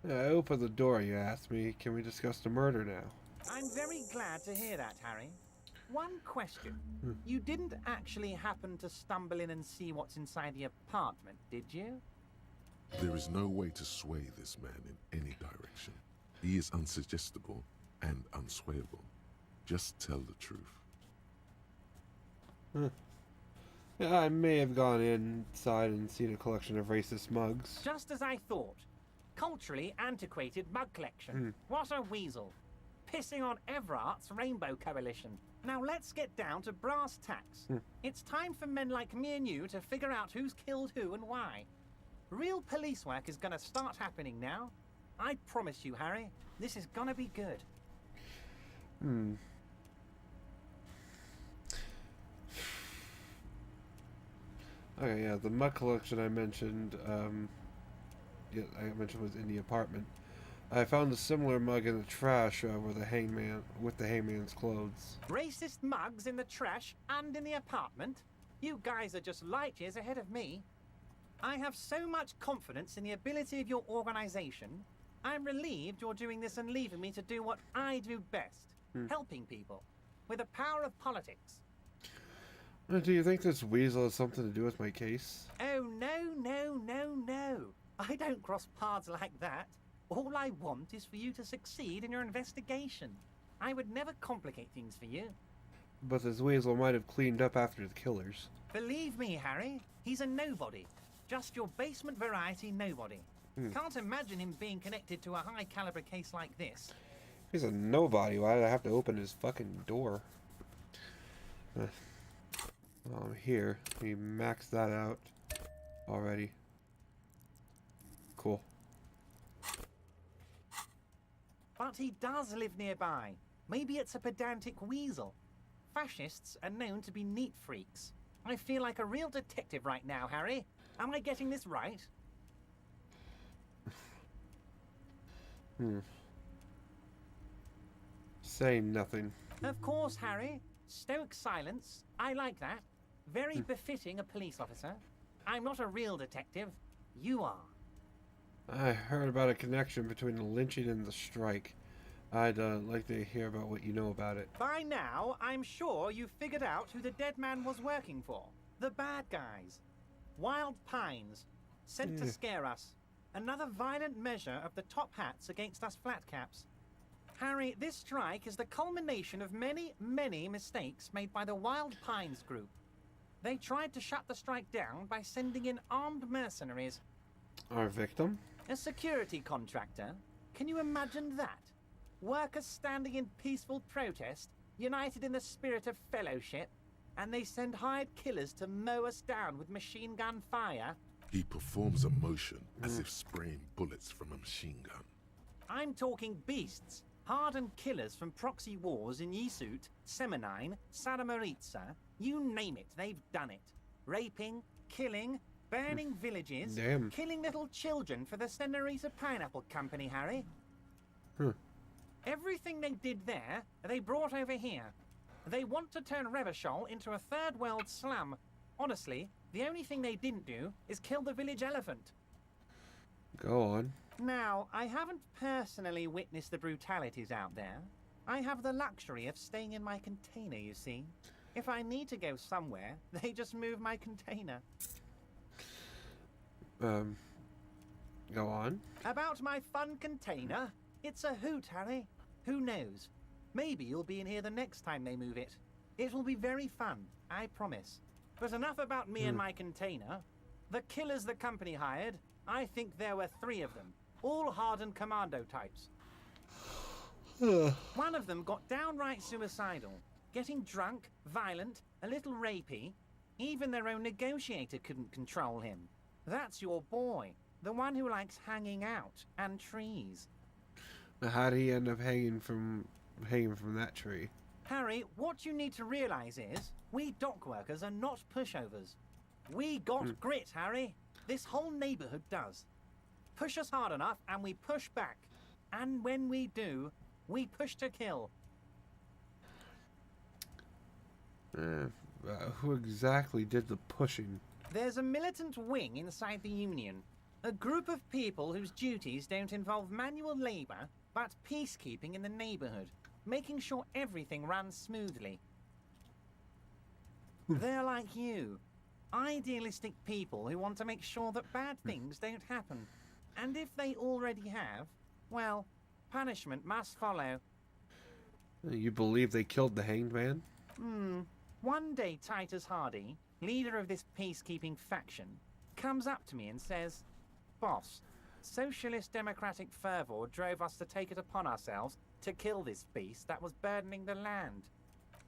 I opened the door, you asked me. Can we discuss the murder now? I'm very glad to hear that, Harry. One question. You didn't actually happen to stumble in and see what's inside the apartment, did you? There is no way to sway this man in any direction. He is unsuggestible and unswayable. Just tell the truth. Yeah, I may have gone inside and seen a collection of racist mugs. Just as I thought. Culturally antiquated mug collection. What a weasel. Pissing on Everart's Rainbow Coalition. Now let's get down to brass tacks. It's time for men like me and you to figure out who's killed who and why. Real police work is gonna start happening now. I promise you, Harry, this is gonna be good. Okay, yeah, the mug collection I mentioned, was in the apartment. I found a similar mug in the trash with the hangman's clothes. Racist mugs in the trash and in the apartment? You guys are just light years ahead of me. I have so much confidence in the ability of your organization. I'm relieved you're doing this and leaving me to do what I do best. Helping people. With the power of politics. Do you think this weasel has something to do with my case? Oh, no. I don't cross paths like that. All I want is for you to succeed in your investigation. I would never complicate things for you. But this weasel might have cleaned up after the killers. Believe me, Harry, he's a nobody. Just your basement variety nobody. Can't imagine him being connected to a high-caliber case like this. He's a nobody. Why did I have to open his fucking door? Well, I'm here. We maxed that out already. Cool. But he does live nearby. Maybe it's a pedantic weasel. Fascists are known to be neat freaks. I feel like a real detective right now, Harry. Am I getting this right? Say nothing. Of course, Harry. Stoic silence. I like that. Very befitting a police officer. I'm not a real detective. You are. I heard about a connection between the lynching and the strike. I'd like to hear about what you know about it. By now, I'm sure you've figured out who the dead man was working for. The bad guys. Wild Pines. Sent to scare us. Another violent measure of the top hats against us flatcaps. Harry, this strike is the culmination of many, many mistakes made by the Wild Pines group. They tried to shut the strike down by sending in armed mercenaries. Our victim? A security contractor? Can you imagine that? Workers standing in peaceful protest, united in the spirit of fellowship, and they send hired killers to mow us down with machine gun fire? He performs a motion as if spraying bullets from a machine gun. I'm talking beasts. Hardened killers from proxy wars in Yisut, Semenine, Saramoritsa, you name it, they've done it. Raping, killing, burning villages, killing little children for the Senorita Pineapple Company, Harry. Everything they did there, they brought over here. They want to turn Revachol into a third world slum. Honestly, the only thing they didn't do is kill the village elephant. Go on. Now, I haven't personally witnessed the brutalities out there. I have the luxury of staying in my container, you see. If I need to go somewhere, they just move my container. Go on. About my fun container, It's a hoot, Harry. Who knows? Maybe you'll be in here the next time they move it. It will be very fun, I promise. But enough about me and my container. The killers the company hired, I think there were 3 of them, all hardened commando types. One of them got downright suicidal, getting drunk, violent, a little rapey. Even their own negotiator couldn't control him. That's your boy, the one who likes hanging out and trees. How did he end up hanging from that tree? Harry, what you need to realize is, we dock workers are not pushovers. We got grit, Harry. This whole neighborhood does. Push us hard enough and we push back. And when we do, we push to kill. Who exactly did the pushing? There's a militant wing inside the Union. A group of people whose duties don't involve manual labor, but peacekeeping in the neighborhood, making sure everything runs smoothly. They're like you. Idealistic people who want to make sure that bad things don't happen. And if they already have, well, punishment must follow. You believe they killed the Hanged Man? One day Titus Hardy, leader of this peacekeeping faction, comes up to me and says, "Boss, socialist democratic fervor drove us to take it upon ourselves to kill this beast that was burdening the land."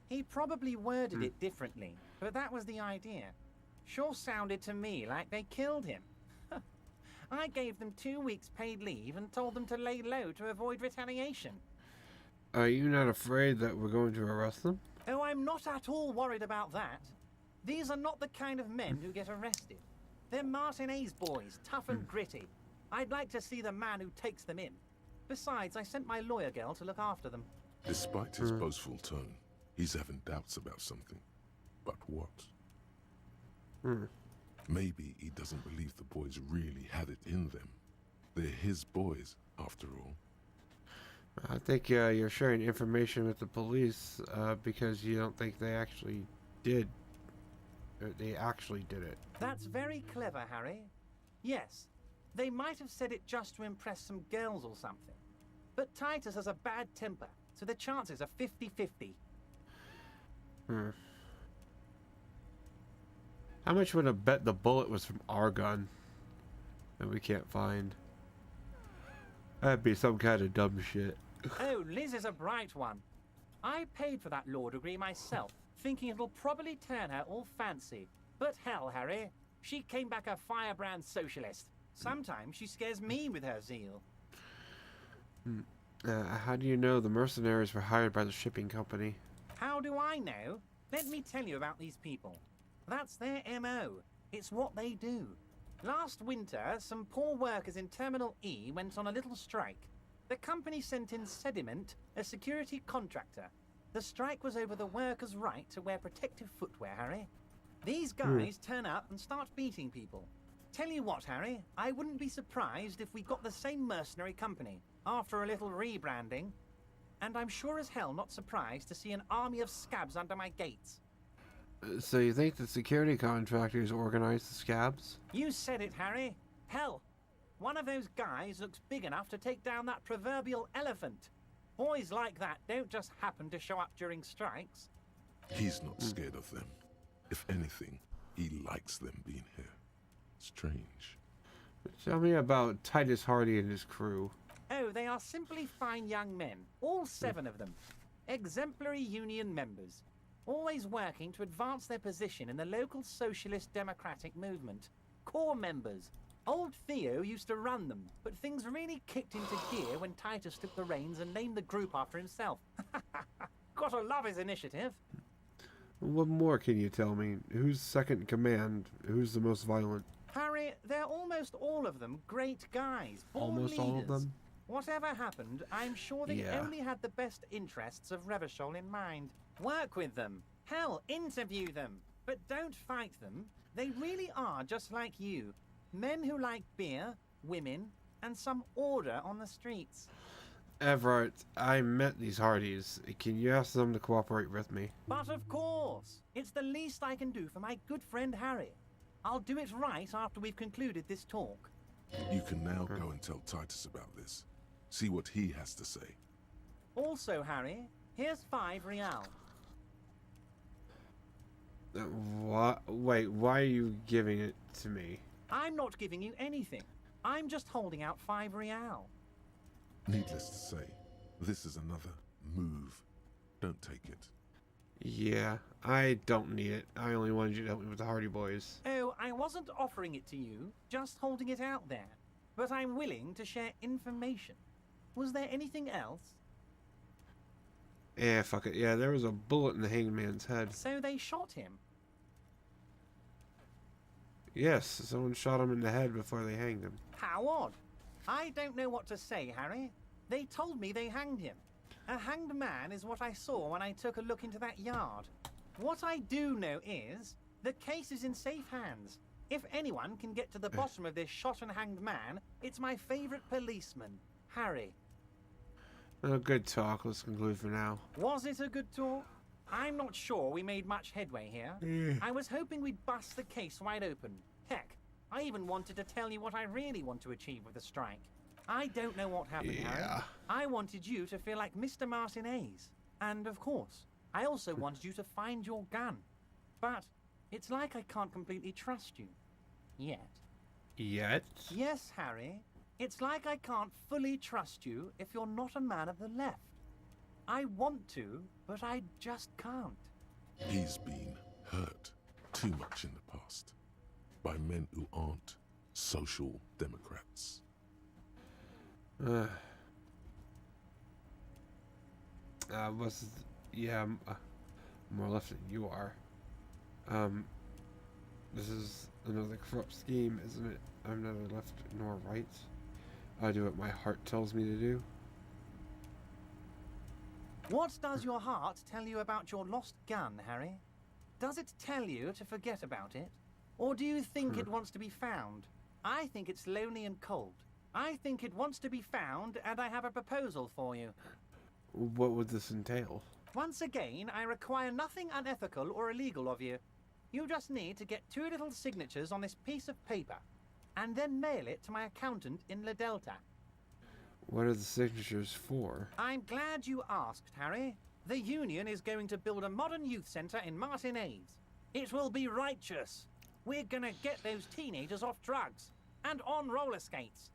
He probably worded it differently, but that was the idea. Sure sounded to me like they killed him. I gave them 2 weeks paid leave and told them to lay low to avoid retaliation. Are you not afraid that we're going to arrest them? Oh, I'm not at all worried about that. These are not the kind of men who get arrested. They're Martinez boys, tough and gritty. I'd like to see the man who takes them in. Besides, I sent my lawyer girl to look after them. Despite his boastful tone, he's having doubts about something. But what? Maybe he doesn't believe the boys really had it in them. They're his boys, after all. I think you're sharing information with the police because you don't think they actually did. They actually did it. That's very clever, Harry. Yes, they might have said it just to impress some girls or something. But Titus has a bad temper, so the chances are 50-50. How much would I bet the bullet was from our gun that we can't find? That'd be some kind of dumb shit. Oh, Liz is a bright one. I paid for that law degree myself, thinking it'll probably turn her all fancy. But hell, Harry, she came back a firebrand socialist. Sometimes she scares me with her zeal. How do you know the mercenaries were hired by the shipping company? How do I know? Let me tell you about these people. That's their MO. It's what they do. Last winter, some poor workers in Terminal E went on a little strike. The company sent in Sediment, a security contractor. The strike was over the workers' right to wear protective footwear, Harry. These guys turn up and start beating people. Tell you what, Harry, I wouldn't be surprised if we got the same mercenary company after a little rebranding. And I'm sure as hell not surprised to see an army of scabs under my gates. So you think the security contractors organized the scabs? You said it, Harry. Hell, one of those guys looks big enough to take down that proverbial elephant. Boys like that don't just happen to show up during strikes. He's not scared of them. If anything, he likes them being here. Strange. Tell me about Titus Hardy and his crew. Oh, they are simply fine young men. All 7 of them. Exemplary union members. Always working to advance their position in the local socialist democratic movement. Core members. Old Theo used to run them, but things really kicked into gear when Titus took the reins and named the group after himself. Gotta love his initiative. What more can you tell me? Who's second in command? Who's the most violent? Harry, they're almost all of them great guys. Almost leaders. all of them? Whatever happened, I'm sure they only had the best interests of Revachol in mind. Work with them. Hell, interview them. But don't fight them. They really are just like you. Men who like beer, women, and some order on the streets. Everett, I met these Hardys. Can you ask them to cooperate with me? But of course. It's the least I can do for my good friend Harry. I'll do it right after we've concluded this talk. You can now go and tell Titus about this. See what he has to say. Also, Harry, here's 5 real. What? Wait, why are you giving it to me? I'm not giving you anything. I'm just holding out 5 real. Needless to say, this is another move. Don't take it. Yeah, I don't need it. I only wanted you to help me with the Hardy Boys. Oh, I wasn't offering it to you, just holding it out there. But I'm willing to share information. Was there anything else? Yeah, fuck it. Yeah, there was a bullet in the hanged man's head. So they shot him? Yes, someone shot him in the head before they hanged him. How odd. I don't know what to say, Harry. They told me they hanged him. A hanged man is what I saw when I took a look into that yard. What I do know is, the case is in safe hands. If anyone can get to the bottom of this shot and hanged man, it's my favourite policeman, Harry. Oh, good talk. Let's conclude for now. Was it a good talk? I'm not sure we made much headway here. I was hoping we'd bust the case wide open. Heck, I even wanted to tell you what I really want to achieve with the strike. I don't know what happened, Harry. I wanted you to feel like Mr. Martinez. And of course, I also wanted you to find your gun. But it's like I can't completely trust you. Yet. Yet? Yes, Harry. It's like I can't fully trust you if you're not a man of the left. I want to, but I just can't. He's been hurt too much in the past by men who aren't social democrats. Yeah, more left than you are. This is another corrupt scheme, isn't it? I'm neither left nor right. I do what my heart tells me to do. What does your heart tell you about your lost gun, Harry? Does it tell you to forget about it? Or do you think it wants to be found? I think it's lonely and cold. I think it wants to be found, and I have a proposal for you. What would this entail? Once again, I require nothing unethical or illegal of you. You just need to get 2 little signatures on this piece of paper, and then mail it to my accountant in La Delta. What are the signatures for? I'm glad you asked, Harry. The Union is going to build a modern youth centre in Martinez. It will be righteous. We're gonna get those teenagers off drugs and on roller skates.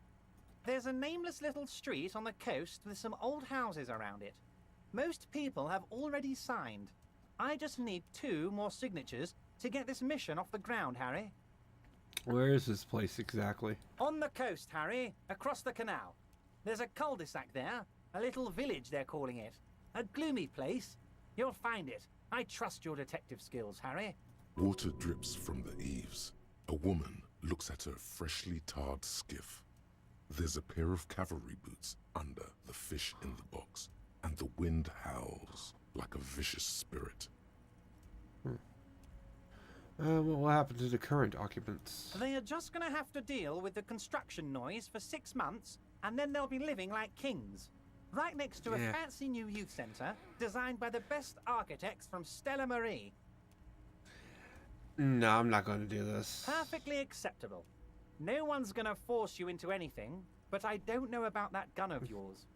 There's a nameless little street on the coast with some old houses around it. Most people have already signed. I just need 2 more signatures to get this mission off the ground, Harry. Where is this place exactly? On the coast, Harry, across the canal. There's a cul-de-sac there, a little village they're calling it. A gloomy place. You'll find it. I trust your detective skills, Harry. Water drips from the eaves. A woman looks at her freshly tarred skiff. There's a pair of cavalry boots under the fish in the box, and the wind howls like a vicious spirit. What will happen to the current occupants? They are just going to have to deal with the construction noise for 6 months, and then they'll be living like kings. Right next to a fancy new youth centre, designed by the best architects from Stella Marie. No, I'm not going to do this. Perfectly acceptable. No one's going to force you into anything, but I don't know about that gun of yours.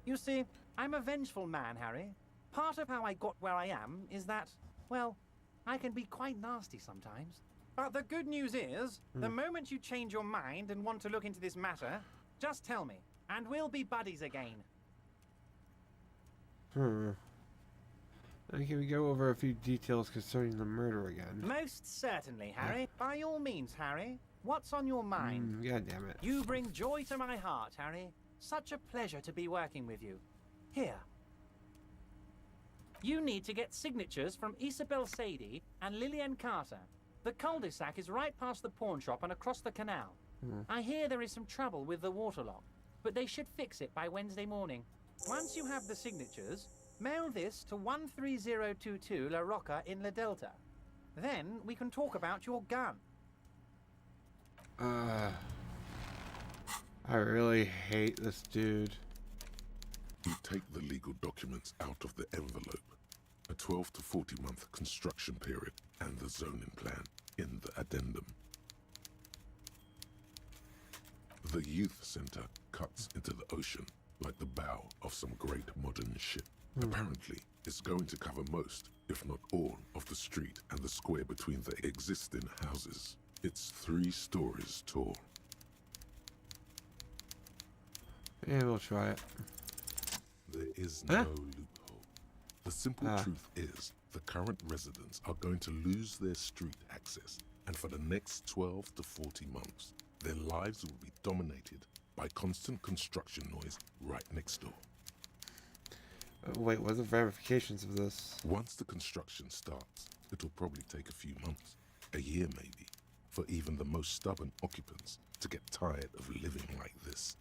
You see, I'm a vengeful man, Harry. Part of how I got where I am is that, well, I can be quite nasty sometimes. But the good news is, the moment you change your mind and want to look into this matter, just tell me, and we'll be buddies again. Can we go over a few details concerning the murder again? Most certainly, Harry. By all means, Harry. What's on your mind? God damn it. You bring joy to my heart, Harry. Such a pleasure to be working with you. Here. You need to get signatures from Isabel Sadie and Lillian Carter. The cul-de-sac is right past the pawn shop and across the canal. I hear there is some trouble with the waterlock, but they should fix it by Wednesday morning. Once you have the signatures, mail this to 13022 La Rocca in La Delta. Then we can talk about your gun. I really hate this dude. You take the legal documents out of the envelope. A 12 to 40 month construction period and the zoning plan in the addendum. The youth center cuts into the ocean like the bow of some great modern ship. Apparently, it's going to cover most, if not all, of the street and the square between the existing houses. It's 3 stories tall. Yeah, we'll try it. There is no loophole. The simple truth is, the current residents are going to lose their street access, and for the next 12 to 40 months, their lives will be dominated by constant construction noise right next door. Wait, what are the ramifications of this? Once the construction starts, it'll probably take a few months, a year maybe, for even the most stubborn occupants to get tired of living like this.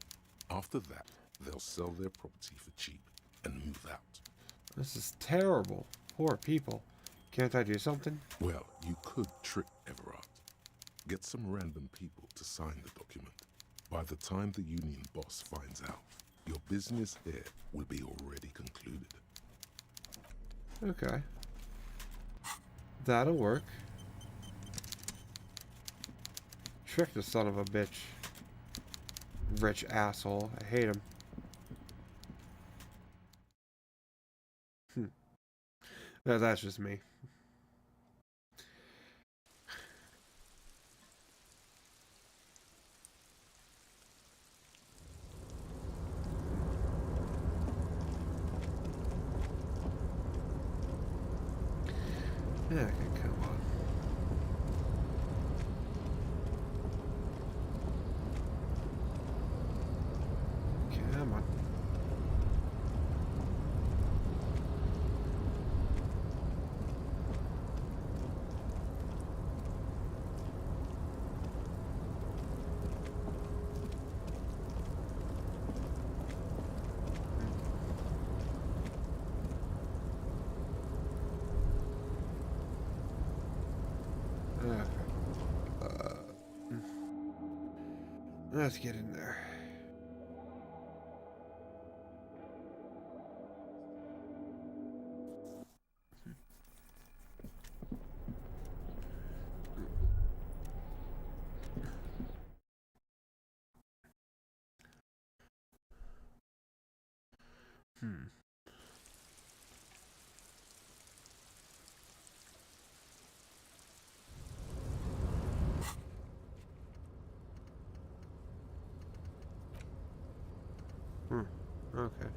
After that, they'll sell their property for cheap and move out. This is terrible. Poor people. Can't I do something? Well, you could trick Everard. Get some random people to sign the document. By the time the union boss finds out, your business here will be already concluded. Okay. That'll work. Trick the son of a bitch. Rich asshole. I hate him. No, that's just me. Yeah, okay, come on. Come on. Let's get in there. Okay.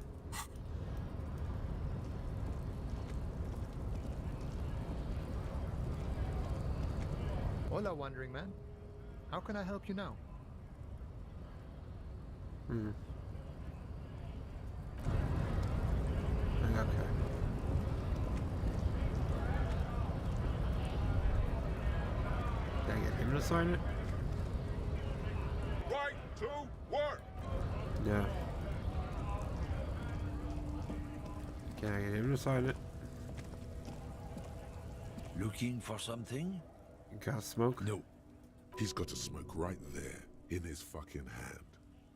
Hola, Wandering Man. How can I help you now? Okay. Did I get him to sign it? Right to work! Yeah. Can I get him to sign it? Looking for something? Got smoke? No. He's got a smoke right there, in his fucking hand.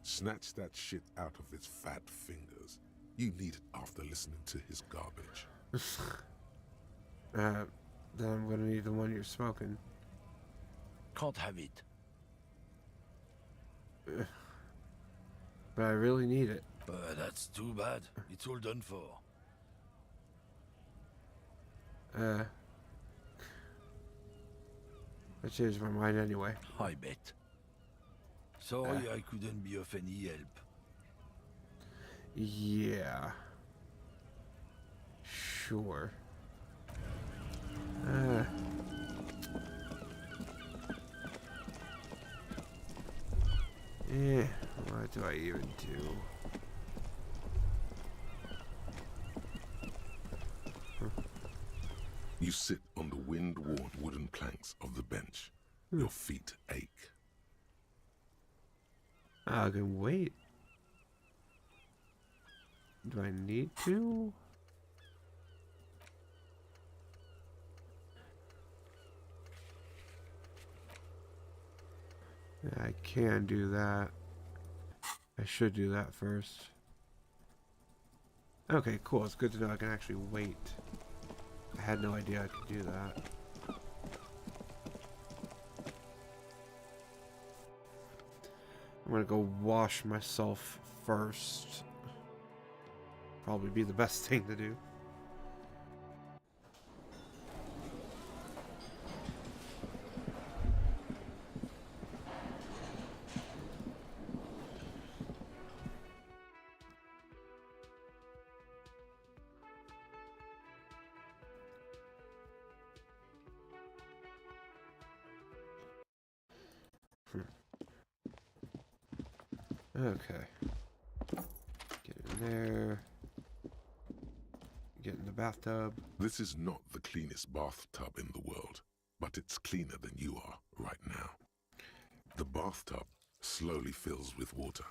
Snatch that shit out of his fat fingers. You need it after listening to his garbage. Then I'm gonna need the one you're smoking. Can't have it. But I really need it. That's too bad. It's all done for. I changed my mind anyway. I bet. Sorry I couldn't be of any help. Yeah. Sure. What do I even do? You sit on the wind-worn wooden planks of the bench. Your feet ache. I can wait. Do I need to? Yeah, I can do that. I should do that first. Okay, cool. It's good to know I can actually wait. I had no idea I could do that. I'm gonna go wash myself first. probably be the best thing to do. Okay. Get in there. Get in the bathtub. This is not the cleanest bathtub in the world, but it's cleaner than you are right now. The bathtub slowly fills with water.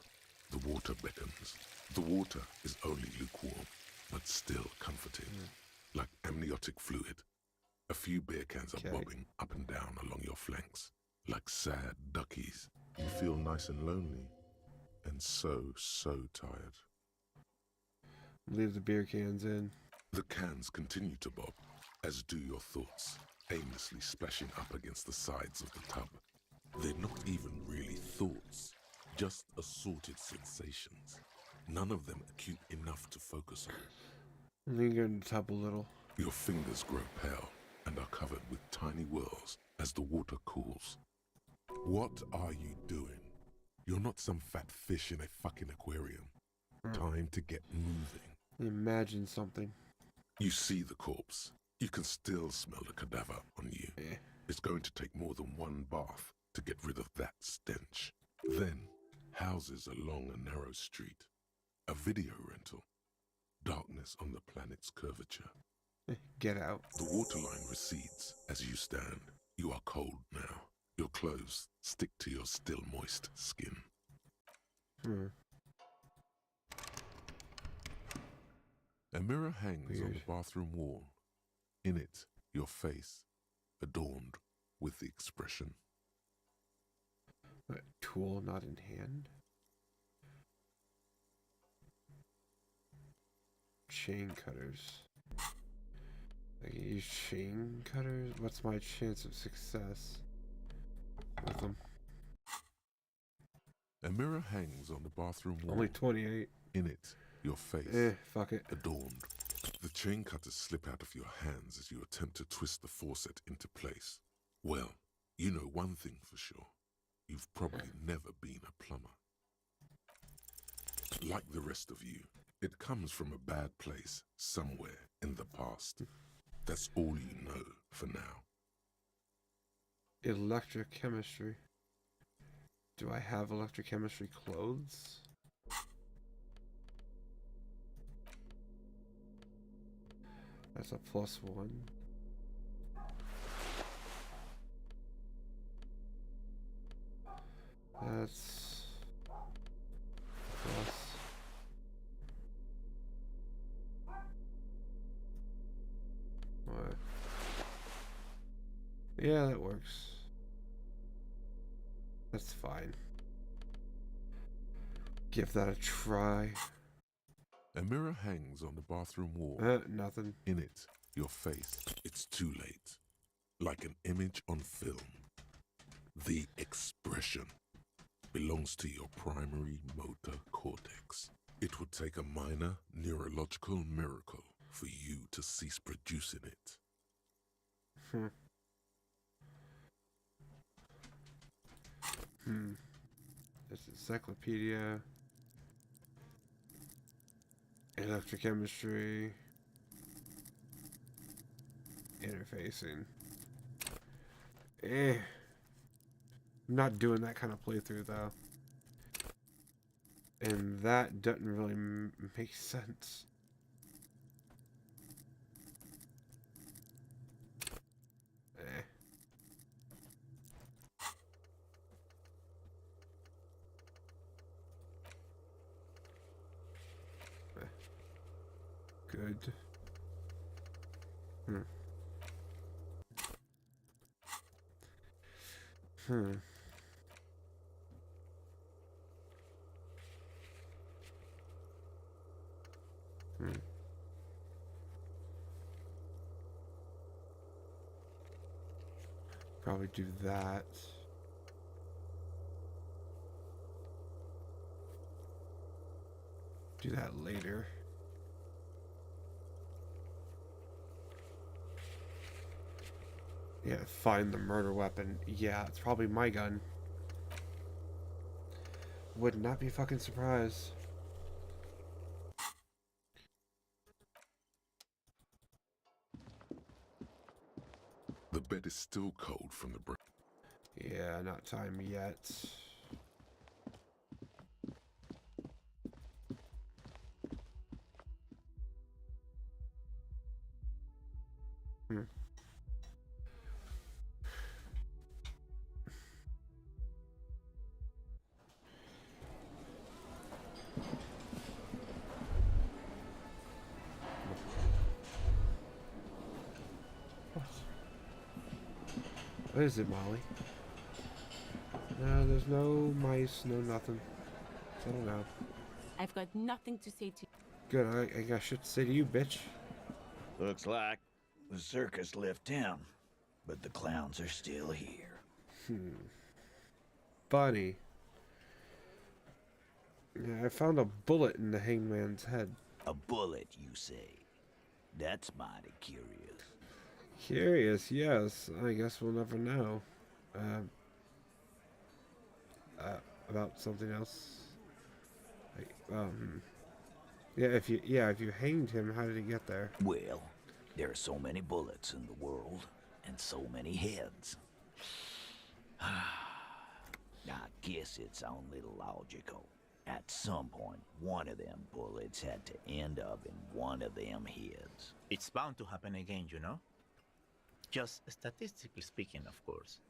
The water beckons. The water is only lukewarm, but still comforting, like amniotic fluid. A few beer cans are bobbing up and down along your flanks, like sad duckies. You feel nice and lonely, and so tired. Leave the beer cans in. The cans continue to bob, as do your thoughts, aimlessly splashing up against the sides of the tub. They're not even really thoughts, just assorted sensations. None of them acute enough to focus on. Linger in the tub a little. Your fingers grow pale and are covered with tiny whirls as the water cools. What are you doing? You're not some fat fish in a fucking aquarium. Time to get moving. Imagine something. You see the corpse. You can still smell the cadaver on you. It's going to take more than one bath to get rid of that stench. Then, houses along a narrow street. A video rental. Darkness on the planet's curvature. Get out. The waterline recedes as you stand. You are cold now. Your clothes stick to your still moist skin. A mirror hangs on the bathroom wall. In it, your face, adorned with the expression. A tool not in hand. Chain cutters. I can use chain cutters? What's my chance of success with them? A mirror hangs on the bathroom wall. Only 28. In it, your face, fuck it. adorned. The chain cutters slip out of your hands as you attempt to twist the faucet into place. Well, you know one thing for sure. You've probably never been a plumber. Like the rest of you, it comes from a bad place somewhere in the past. That's all you know for now. Electrochemistry. Do I have electrochemistry clothes? That's a +1. That's plus. What? Yeah, that works. That's fine. Give that a try. A mirror hangs on the bathroom wall. Nothing. In it, your face. It's too late. Like an image on film. The expression belongs to your primary motor cortex. It would take a minor neurological miracle for you to cease producing it. This encyclopedia. Electrochemistry. Interfacing. I'm not doing that kind of playthrough though. And that doesn't really make sense. Good. Probably do that. Do that later. Yeah, find the murder weapon. Yeah, it's probably my gun. Would not be fucking surprised. The bed is still cold from the break. Yeah, not time yet. Hmm. What is it, Molly? No, there's no mice, no nothing. Settle down. I've got nothing to say to you. Good, I got shit to say to you, bitch. Looks like the circus left town, but the clowns are still here. Funny. Yeah, I found a bullet in the hangman's head. A bullet, you say? That's mighty curious. Curious, yes. I guess we'll never know. About something else. Yeah, if you hanged him, how did he get there? Well, there are so many bullets in the world, and so many heads. I guess it's only logical. At some point, one of them bullets had to end up in one of them heads. It's bound to happen again, you know? Just statistically speaking, of course.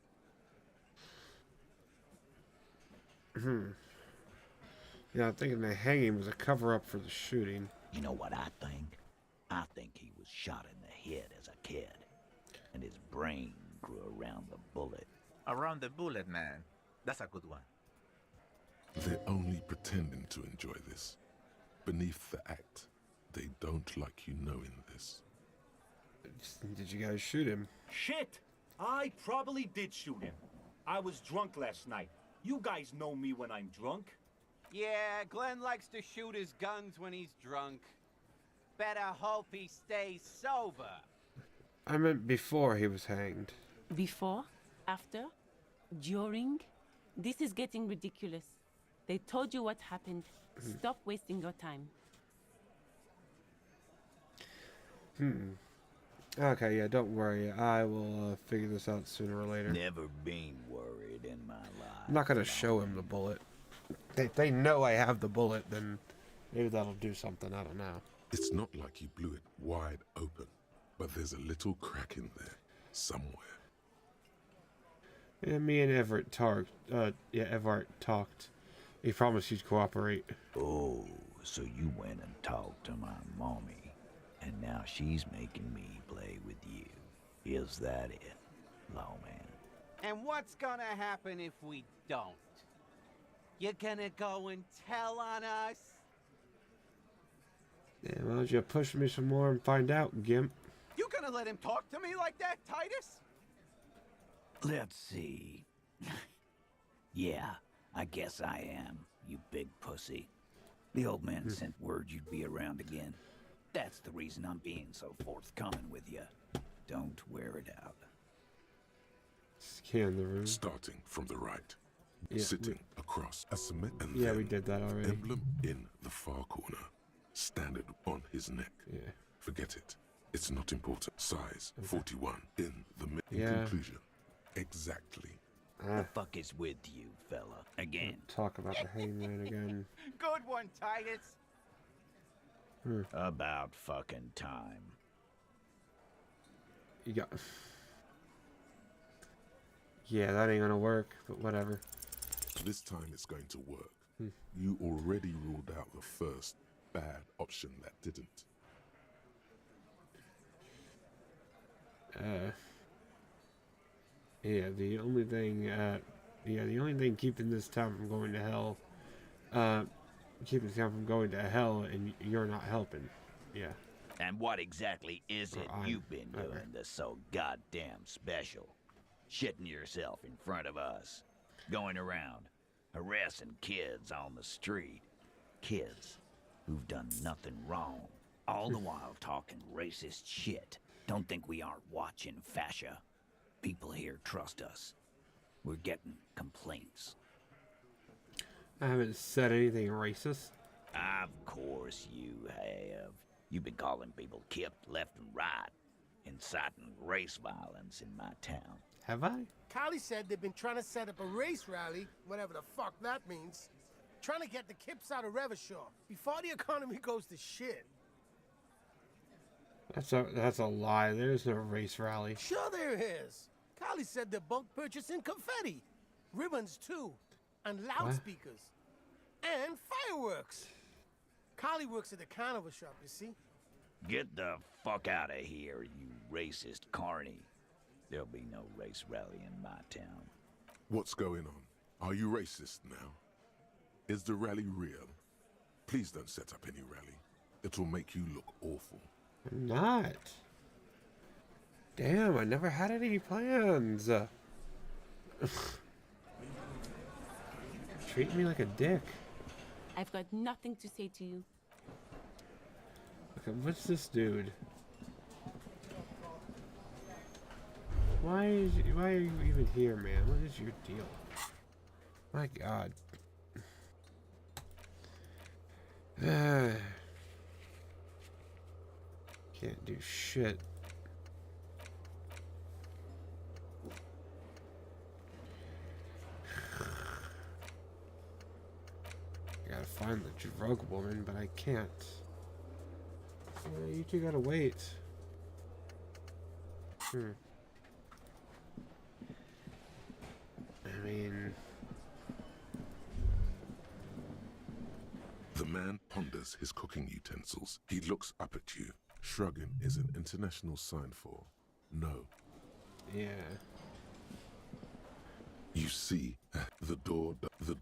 Yeah, I'm thinking the hanging was a cover-up for the shooting. You know what I think? I think he was shot in the head as a kid, and his brain grew around the bullet. Around the bullet, man. That's a good one. They're only pretending to enjoy this. Beneath the act, they don't like you knowing this. Did you guys shoot him? Shit! I probably did shoot him. I was drunk last night. You guys know me when I'm drunk. Yeah, Glenn likes to shoot his guns when he's drunk. Better hope he stays sober. I meant before he was hanged. Before? After? During? This is getting ridiculous. They told you what happened. Stop wasting your time. Okay, yeah, don't worry. I will figure this out sooner or later. Never been worried in my life. I'm not gonna show him the bullet. If they know I have the bullet, then maybe that'll do something. I don't know. It's not like you blew it wide open, but there's a little crack in there somewhere. Yeah, me and Everett talked. Everett talked. He promised he'd cooperate. Oh, so you went and talked to my mommy, and now she's making me play with you. Is that it, Lawman? And what's gonna happen if we don't? You're gonna go and tell on us? Yeah, why don't you push me some more and find out, Gimp? You gonna let him talk to me like that, Titus? Let's see. Yeah, I guess I am, you big pussy. The old man sent word you'd be around again. That's the reason I'm being so forthcoming with you. Don't wear it out. Scan the room. Starting from the right. Yeah, sitting across a cement and yeah, then we did that already. Emblem in the far corner. Standard on his neck. Yeah. Forget it. It's not important. Size 41 in the in Yeah. conclusion. Exactly. The fuck is with you, fella? Again. Talk about the hangman again. Good one, Titus. About fucking time. You got... Yeah, that ain't gonna work, but whatever. This time it's going to work. You already ruled out the first bad option that didn't. Yeah, the only thing keeping this town from going to hell, keeping this town from going to hell, and you're not helping. Yeah. And what exactly is it you've been doing that's so goddamn special? Shitting yourself in front of us. Going around, harassing kids on the street. Kids who've done nothing wrong. All the while talking racist shit. Don't think we aren't watching, fascia. People here trust us. We're getting complaints. I haven't said anything racist. Of course you have. You've been calling people kipped left and right, inciting race violence in my town. Have I? Kali said they've been trying to set up a race rally, whatever the fuck that means. Trying to get the kips out of Revachol before the economy goes to shit. That's a lie. There's no race rally. Sure there is. Kali said they're bulk purchasing confetti, ribbons too, and loudspeakers, and fireworks. Kali works at the carnival shop, you see. Get the fuck out of here, you racist carny. There'll be no race rally in my town. What's going on? Are you racist now? Is the rally real? Please don't set up any rally. It'll make you look awful. I'm not. Damn, I never had any plans. Treat me like a dick. I've got nothing to say to you. Okay, what's this dude? Why are you even here, man? What is your deal? My God. Can't do shit. I gotta find the drug woman, but I can't. You two gotta wait. I mean... The man ponders his cooking utensils. He looks up at you. Shrugging is an international sign for no. Yeah. You see the door, the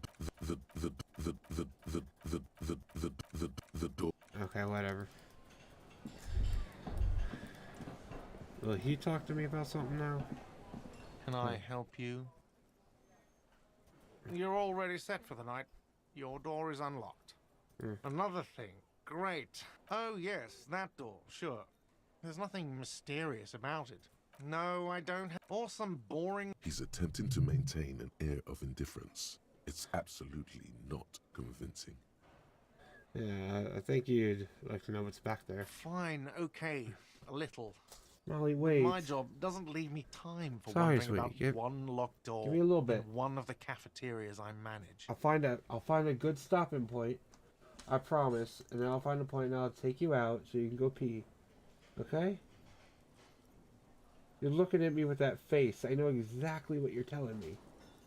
door. Okay, whatever. Will he talk to me about something now? Can I help you? You're already set for the night. Your door is unlocked. Another thing. Great. Oh, yes, that door. Sure. There's nothing mysterious about it. No, I don't have... Or some boring... He's attempting to maintain an air of indifference. It's absolutely not convincing. Yeah, I think you'd like to know what's back there. Fine, okay. A little. Molly, wait. My job doesn't leave me time for Sorry, wondering about sweetie. one locked door. Give me a little bit. In one of the cafeterias I manage. I'll find a good stopping point. I promise. And then I'll find a point and I'll take you out so you can go pee. Okay? You're looking at me with that face. I know exactly what you're telling me.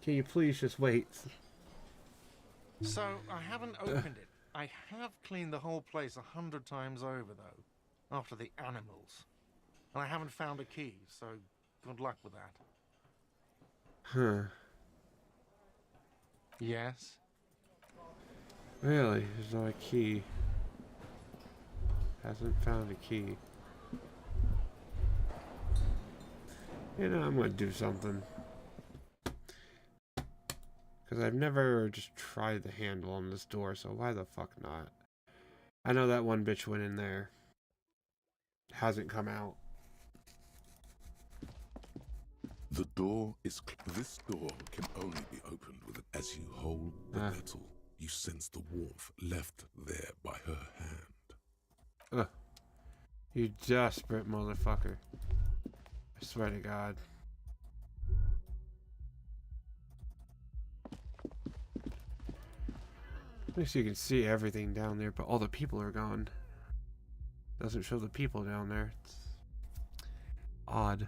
Can you please just wait? So, I haven't opened it. I have cleaned the whole place 100 times over, though. After the animals. And I haven't found a key, so good luck with that. Huh. Yes? Really? There's no key. Hasn't found a key. You know, I'm gonna do something. Because I've never just tried the handle on this door, so why the fuck not? I know that one bitch went in there. Hasn't come out. The door is... This door can only be opened with it. As you hold the metal, you sense the warmth left there by her hand. You desperate motherfucker. I swear to God. At least you can see everything down there, but all the people are gone. Doesn't show the people down there. It's odd.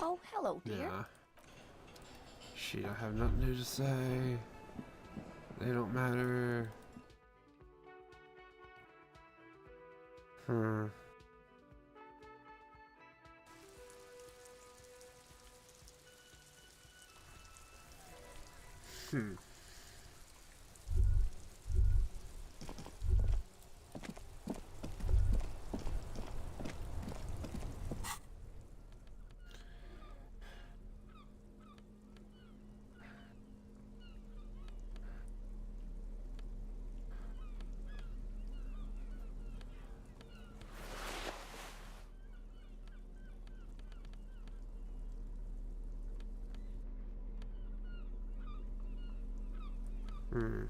Oh, hello, dear. Yeah. She don't have nothing new to say. They don't matter. Hmm. Hmm.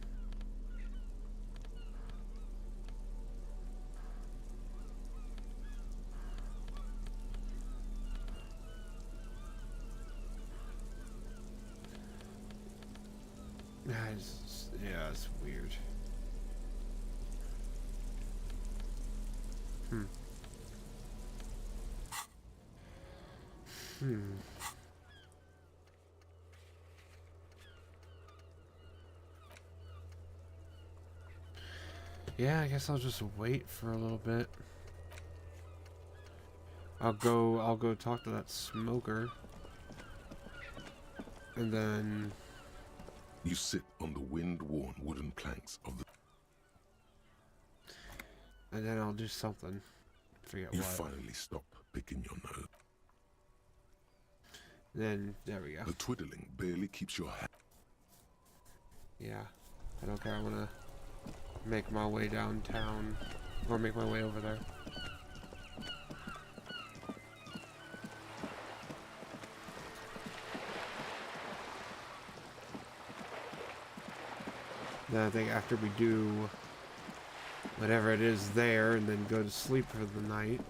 Yeah, it's weird. Hmm. Hmm. Yeah, I guess I'll just wait for a little bit. I'll go talk to that smoker. And then You sit on the wind-worn wooden planks of the... And then I'll do something. Forget You what. finally stop picking your nose. Then, there we go. The twiddling barely keeps your hand. Yeah. I don't care. I want to make my way downtown. Or make my way over there. Then I think after we do whatever it is there and then go to sleep for the night,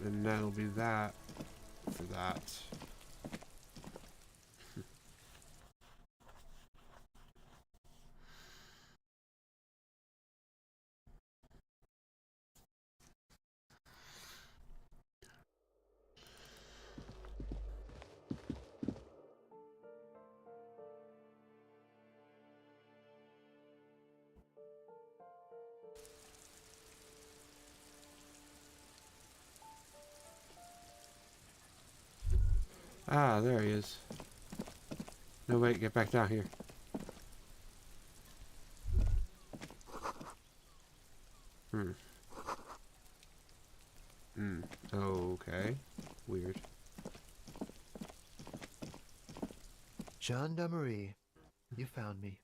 then that'll be that for that. Ah, there he is. No, wait, get back down here. Okay. Weird. Gendarmerie, you found me.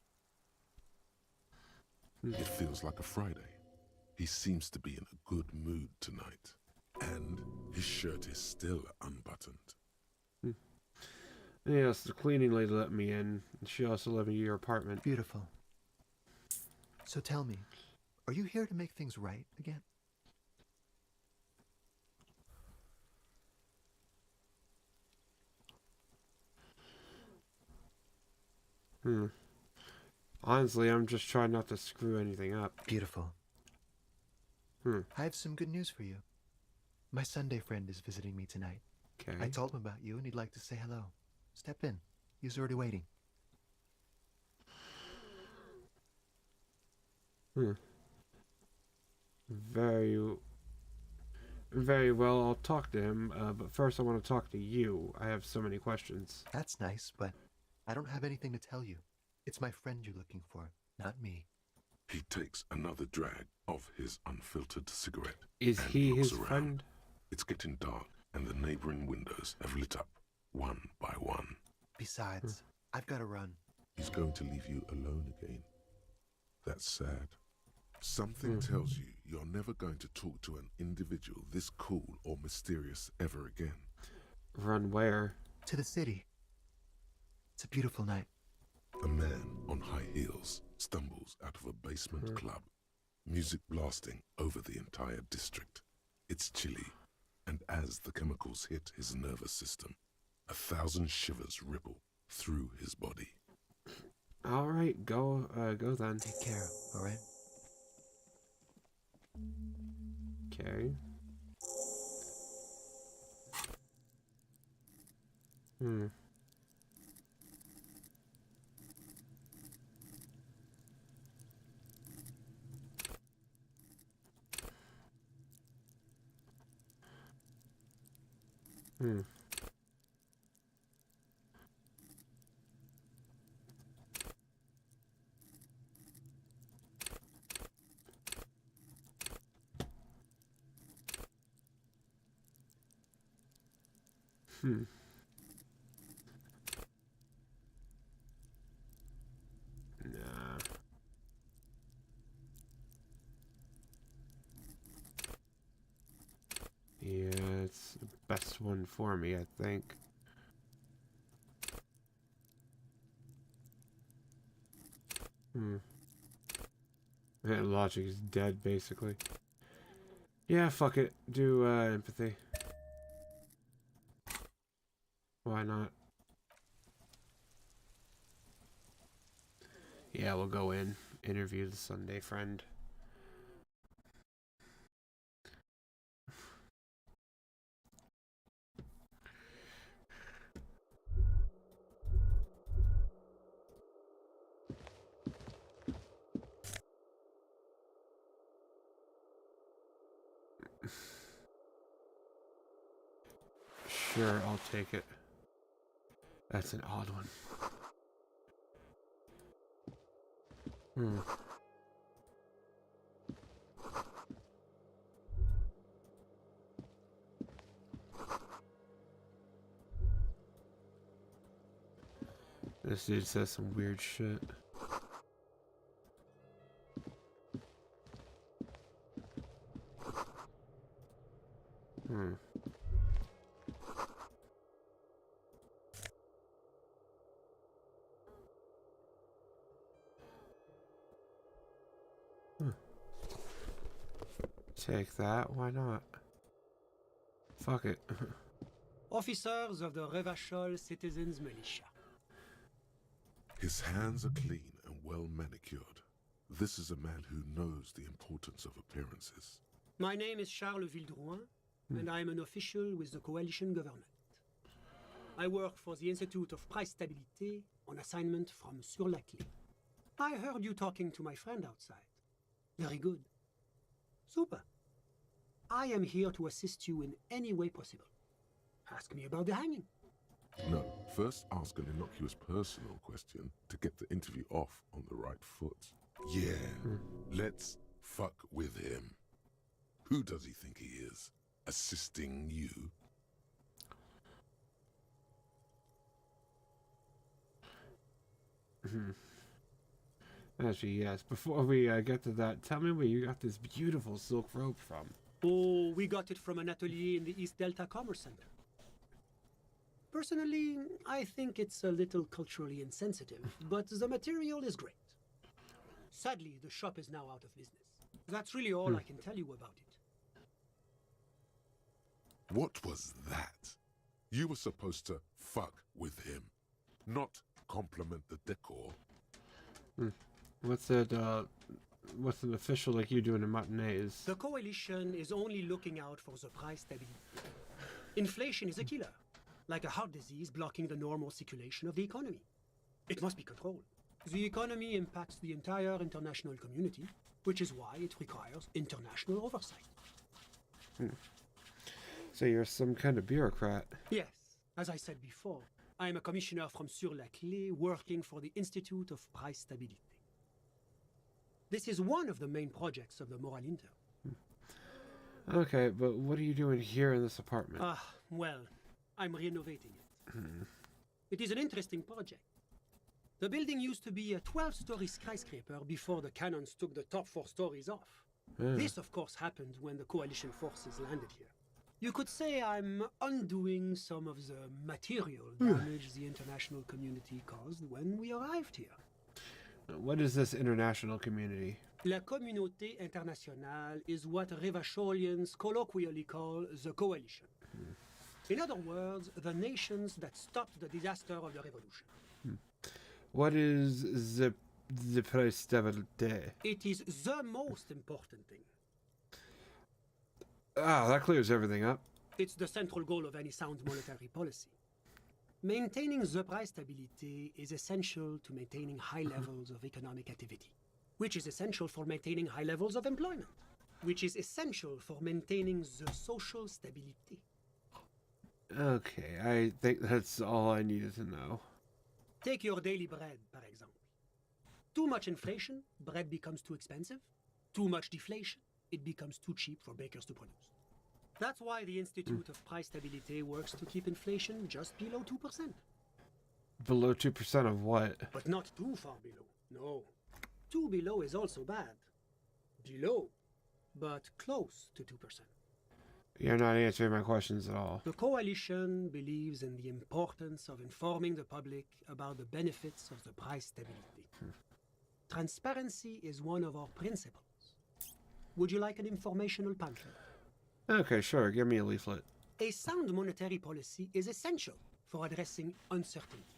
It feels like a Friday. He seems to be in a good mood tonight. And his shirt is still unbuttoned. Yes, the cleaning lady let me in. She also let me in your apartment. Beautiful. So tell me, are you here to make things right again? Honestly, I'm just trying not to screw anything up. Beautiful. I have some good news for you. My Sunday friend is visiting me tonight. Okay. I told him about you and he'd like to say hello. Step in. He's already waiting. Very well, I'll talk to him, but first I want to talk to you. I have so many questions. That's nice, but I don't have anything to tell you. It's my friend you're looking for, not me. He takes another drag of his unfiltered cigarette. Is and he looks his around. friend? It's getting dark, and the neighboring windows have lit up, one by one. Besides, I've got to run. He's going to leave you alone again. That's sad. Something tells you you're never going to talk to an individual this cool or mysterious ever again. Run where? To the city. It's a beautiful night. A man on high heels stumbles out of a basement club, music blasting over the entire district. It's chilly, and as the chemicals hit his nervous system, 1,000 shivers ripple through his body. All right, go then. Take care, all right? Okay. Nah. Yeah, it's the best one for me, I think. And logic is dead, basically. Yeah, fuck it. Do empathy. Why not? Yeah, we'll go in. Interview the Sunday friend. Sure, I'll take it. That's an odd one. This dude says some weird shit. Take that, why not? Fuck it. Officers of the Revachol Citizens Militia. His hands are clean and well manicured. This is a man who knows the importance of appearances. My name is Charles Vildrouin, and I am an official with the coalition government. I work for the Institute of Price Stabilité on assignment from Sur-la-Clé. I heard you talking to my friend outside. Very good. Super. I am here to assist you in any way possible. Ask me about the hanging. No, first ask an innocuous personal question to get the interview off on the right foot. Yeah, let's fuck with him. Who does he think he is? Assisting you? Actually, yes. Before we get to that, tell me where you got this beautiful silk robe from. Oh, we got it from an atelier in the East Delta Commerce Center. Personally, I think it's a little culturally insensitive, but the material is great. Sadly, the shop is now out of business. That's really all I can tell you about it. What was that? You were supposed to fuck with him, not compliment the decor. What's it, what's an official like you doing in matinees? The coalition is only looking out for the price stability. Inflation is a killer, like a heart disease blocking the normal circulation of the economy. It must be controlled. The economy impacts the entire international community, which is why it requires international oversight. So you're some kind of bureaucrat. Yes, as I said before, I am a commissioner from Sur-la-Clé working for the Institute of Price Stabilité. This is one of the main projects of the Moral Inter. Okay, but what are you doing here in this apartment? Well, I'm renovating it. It is an interesting project. The building used to be a 12-story skyscraper before the cannons took the top 4 stories off. This, of course, happened when the coalition forces landed here. You could say I'm undoing some of the material damage the international community caused when we arrived here. What is this international community? La communauté internationale is what Revacholians colloquially call the coalition. In other words, the nations that stopped the disaster of the revolution. What is the price stabilité? It is the most important thing. That clears everything up. It's the central goal of any sound monetary policy. Maintaining the price stability is essential to maintaining high levels of economic activity, which is essential for maintaining high levels of employment, which is essential for maintaining the social stability. Okay, I think that's all I needed to know. Take your daily bread, par exemple. Too much inflation, bread becomes too expensive. Too much deflation, it becomes too cheap for bakers to produce. That's why the Institute of Price Stabilité works to keep inflation just below 2%. Below 2% of what? But not too far below. No. Too below is also bad. Below, but close to 2%. You're not answering my questions at all. The coalition believes in the importance of informing the public about the benefits of the price stability. Transparency is one of our principles. Would you like an informational pamphlet? Okay, sure. Give me a leaflet. A sound monetary policy is essential for addressing uncertainty.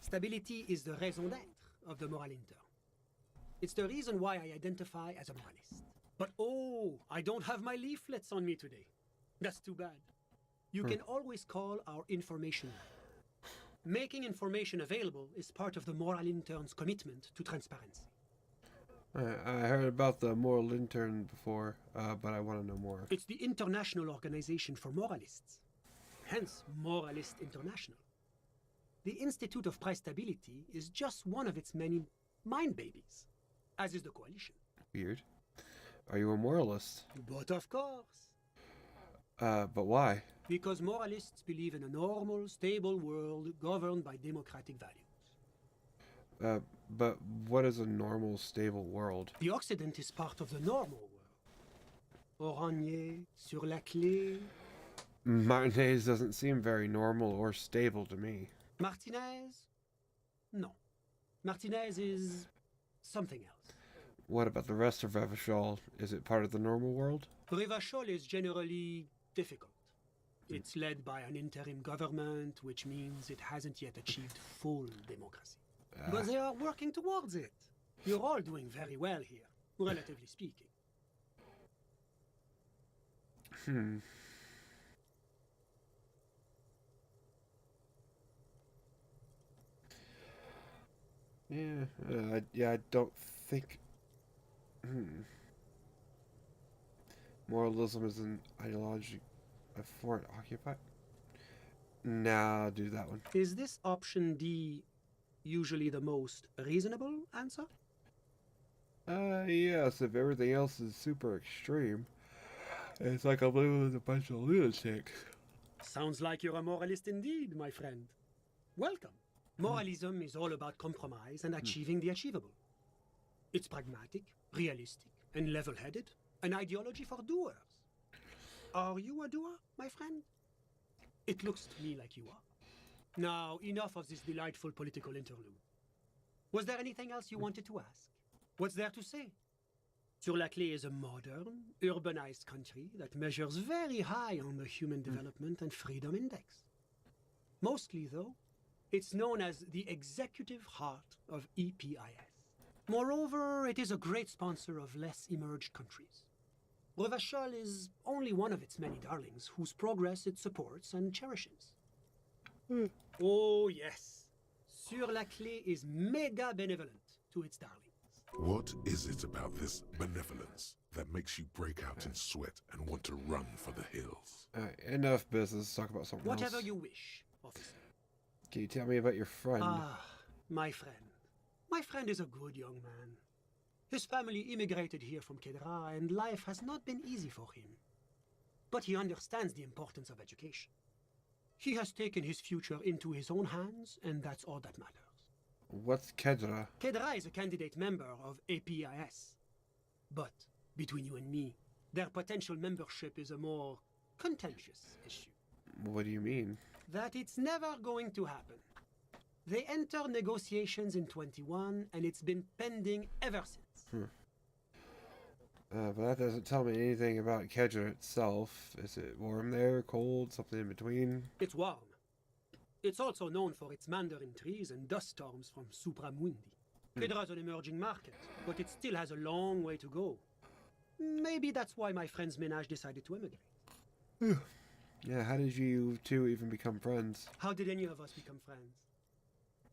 Stability is the raison d'être of the moral intern. It's the reason why I identify as a moralist. But oh, I don't have my leaflets on me today. That's too bad. You can always call our information line. Making information available is part of the moral intern's commitment to transparency. I heard about the moral intern before, but I want to know more. It's the International Organization for Moralists, hence Moralist International. The Institute of Price Stability is just one of its many mind babies, as is the coalition. Weird. Are you a moralist? But of course. But why? Because moralists believe in a normal, stable world governed by democratic values. But what is a normal, stable world? The Occident is part of the normal world. Oranje, sur la clé. Martinez doesn't seem very normal or stable to me. Martinez? No. Martinez is something else. What about the rest of Revachol? Is it part of the normal world? Revachol is generally difficult. It's led by an interim government, which means it hasn't yet achieved full democracy. But they are working towards it. You're all doing very well here, relatively speaking. I don't think... Moralism is an ideology of foreign occupied? Nah, I'll do that one. Is this option D usually the most reasonable answer? Yes, if everything else is super extreme. It's like I'm living with a bunch of lunatics. Sounds like you're a moralist indeed, my friend. Welcome. Moralism is all about compromise and achieving the achievable. It's pragmatic, realistic, and level-headed, an ideology for doers. Are you a doer, my friend? It looks to me like you are. Now, enough of this delightful political interlude. Was there anything else you wanted to ask? What's there to say? Sur la Clé is a modern, urbanized country that measures very high on the Human Development and Freedom Index. Mostly, though, it's known as the executive heart of EPIS. Moreover, it is a great sponsor of less emerged countries. Revachol is only one of its many darlings whose progress it supports and cherishes. Oh, yes. Sur la Clé is mega benevolent to its darlings. What is it about this benevolence that makes you break out in sweat and want to run for the hills? Enough business. Let's talk about something else. Whatever you wish, officer. Can you tell me about your friend? My friend. My friend is a good young man. His family immigrated here from Kedra, and life has not been easy for him. But he understands the importance of education. He has taken his future into his own hands, and that's all that matters. What's Kedra? Kedra is a candidate member of APIS. But, between you and me, their potential membership is a more contentious issue. What do you mean? That it's never going to happen. They enter negotiations in 21, and it's been pending ever since. But that doesn't tell me anything about Kedra itself. Is it warm there, cold, something in between? It's warm. It's also known for its mandarin trees and dust storms from Supramundi. Kedra's an emerging market, but it still has a long way to go. Maybe that's why my friend's ménage decided to emigrate. Yeah, how did you two even become friends? How did any of us become friends?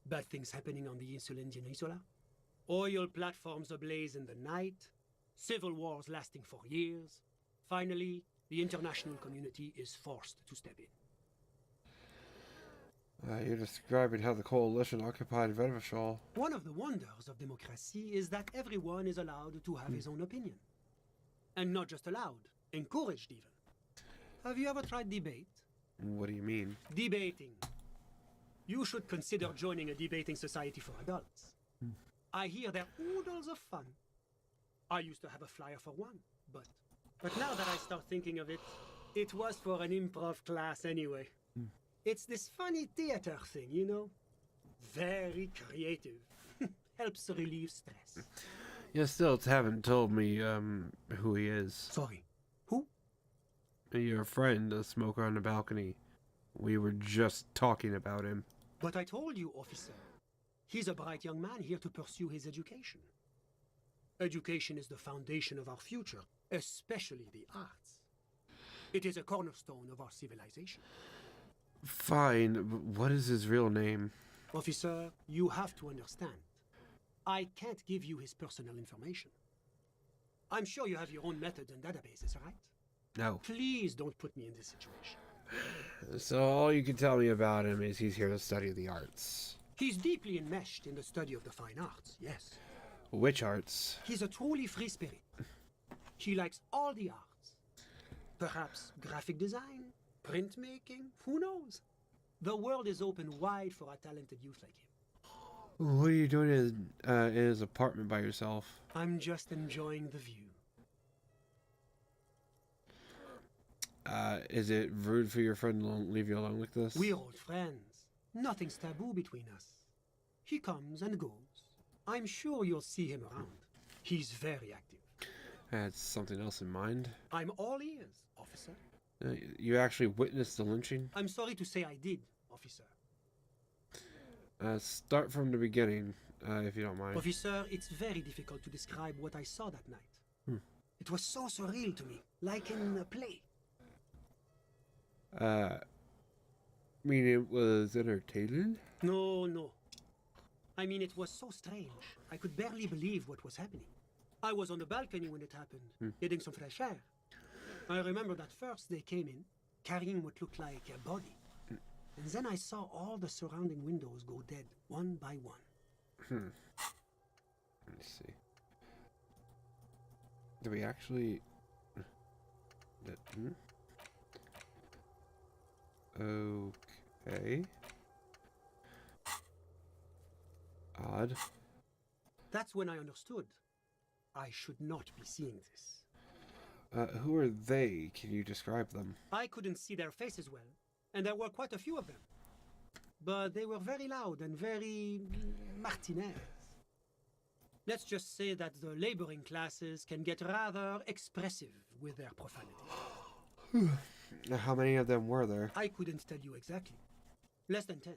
Bad things happening on the Indian Isola? Oil platforms ablaze in the night? Civil wars lasting for years? Finally, the international community is forced to step in. You're describing how the coalition occupied Revachol. One of the wonders of democracy is that everyone is allowed to have his own opinion. And not just allowed, encouraged even. Have you ever tried debate? What do you mean? Debating. You should consider joining a debating society for adults. I hear they're oodles of fun. I used to have a flyer for one, but now that I start thinking of it, it was for an improv class anyway. It's this funny theater thing, you know? Very creative. helps relieve stress. You still haven't told me who he is. Sorry. Who? Your friend, the smoker on the balcony. We were just talking about him. But I told you, officer. He's a bright young man here to pursue his education. Education is the foundation of our future, especially the arts. It is a cornerstone of our civilization. Fine, but what is his real name? Officer, you have to understand. I can't give you his personal information. I'm sure you have your own methods and databases, right? No. Please don't put me in this situation. So all you can tell me about him is he's here to study the arts. He's deeply enmeshed in the study of the fine arts, yes. Which arts? He's a truly free spirit. He likes all the arts. Perhaps graphic design, printmaking, who knows? The world is open wide for a talented youth like him. What are you doing in his apartment by yourself? I'm just enjoying the view. Is it rude for your friend to leave you alone like this? We're old friends. Nothing's taboo between us. He comes and goes. I'm sure you'll see him around. He's very active. I had something else in mind. I'm all ears, officer. You actually witnessed the lynching? I'm sorry to say I did, officer. Start from the beginning, if you don't mind. Officer, it's very difficult to describe what I saw that night. It was so surreal to me, like in a play. I mean, it was entertaining? No. I mean, it was so strange. I could barely believe what was happening. I was on the balcony when it happened, getting some fresh air. I remember that first they came in, carrying what looked like a body. And then I saw all the surrounding windows go dead, one by one. Let me see. Do we actually... Okay. Odd. That's when I understood. I should not be seeing this. Who are they? Can you describe them? I couldn't see their faces well, and there were quite a few of them. But they were very loud and very Martinez. Let's just say that the laboring classes can get rather expressive with their profanity. How many of them were there? I couldn't tell you exactly. Less than 10.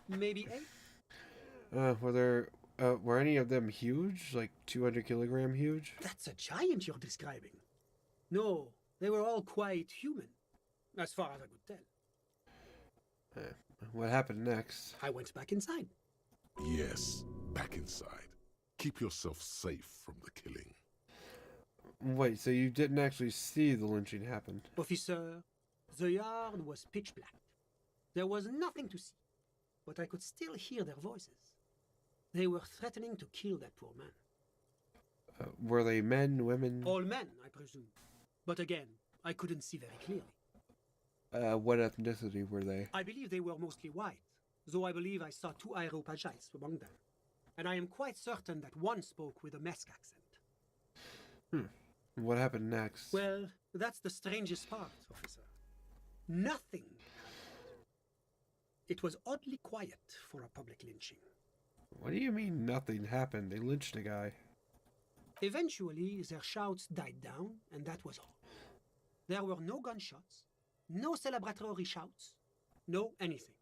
Maybe 8? Were any of them huge? Like 200 kilogram huge? That's a giant you're describing. No, they were all quite human, as far as I could tell. What happened next? I went back inside. Yes, back inside. Keep yourself safe from the killing. Wait, so you didn't actually see the lynching happen? Officer, the yard was pitch black. There was nothing to see, but I could still hear their voices. They were threatening to kill that poor man. Were they men, women? All men, I presume. But again, I couldn't see very clearly. What ethnicity were they? I believe they were mostly white, though I believe I saw 2 Aeropagites among them. And I am quite certain that one spoke with a Mesk accent. What happened next? Well, that's the strangest part, officer. Nothing. It was oddly quiet for a public lynching. What do you mean nothing happened? They lynched a guy. Eventually, their shouts died down, and that was all. There were no gunshots, no celebratory shouts, no anything.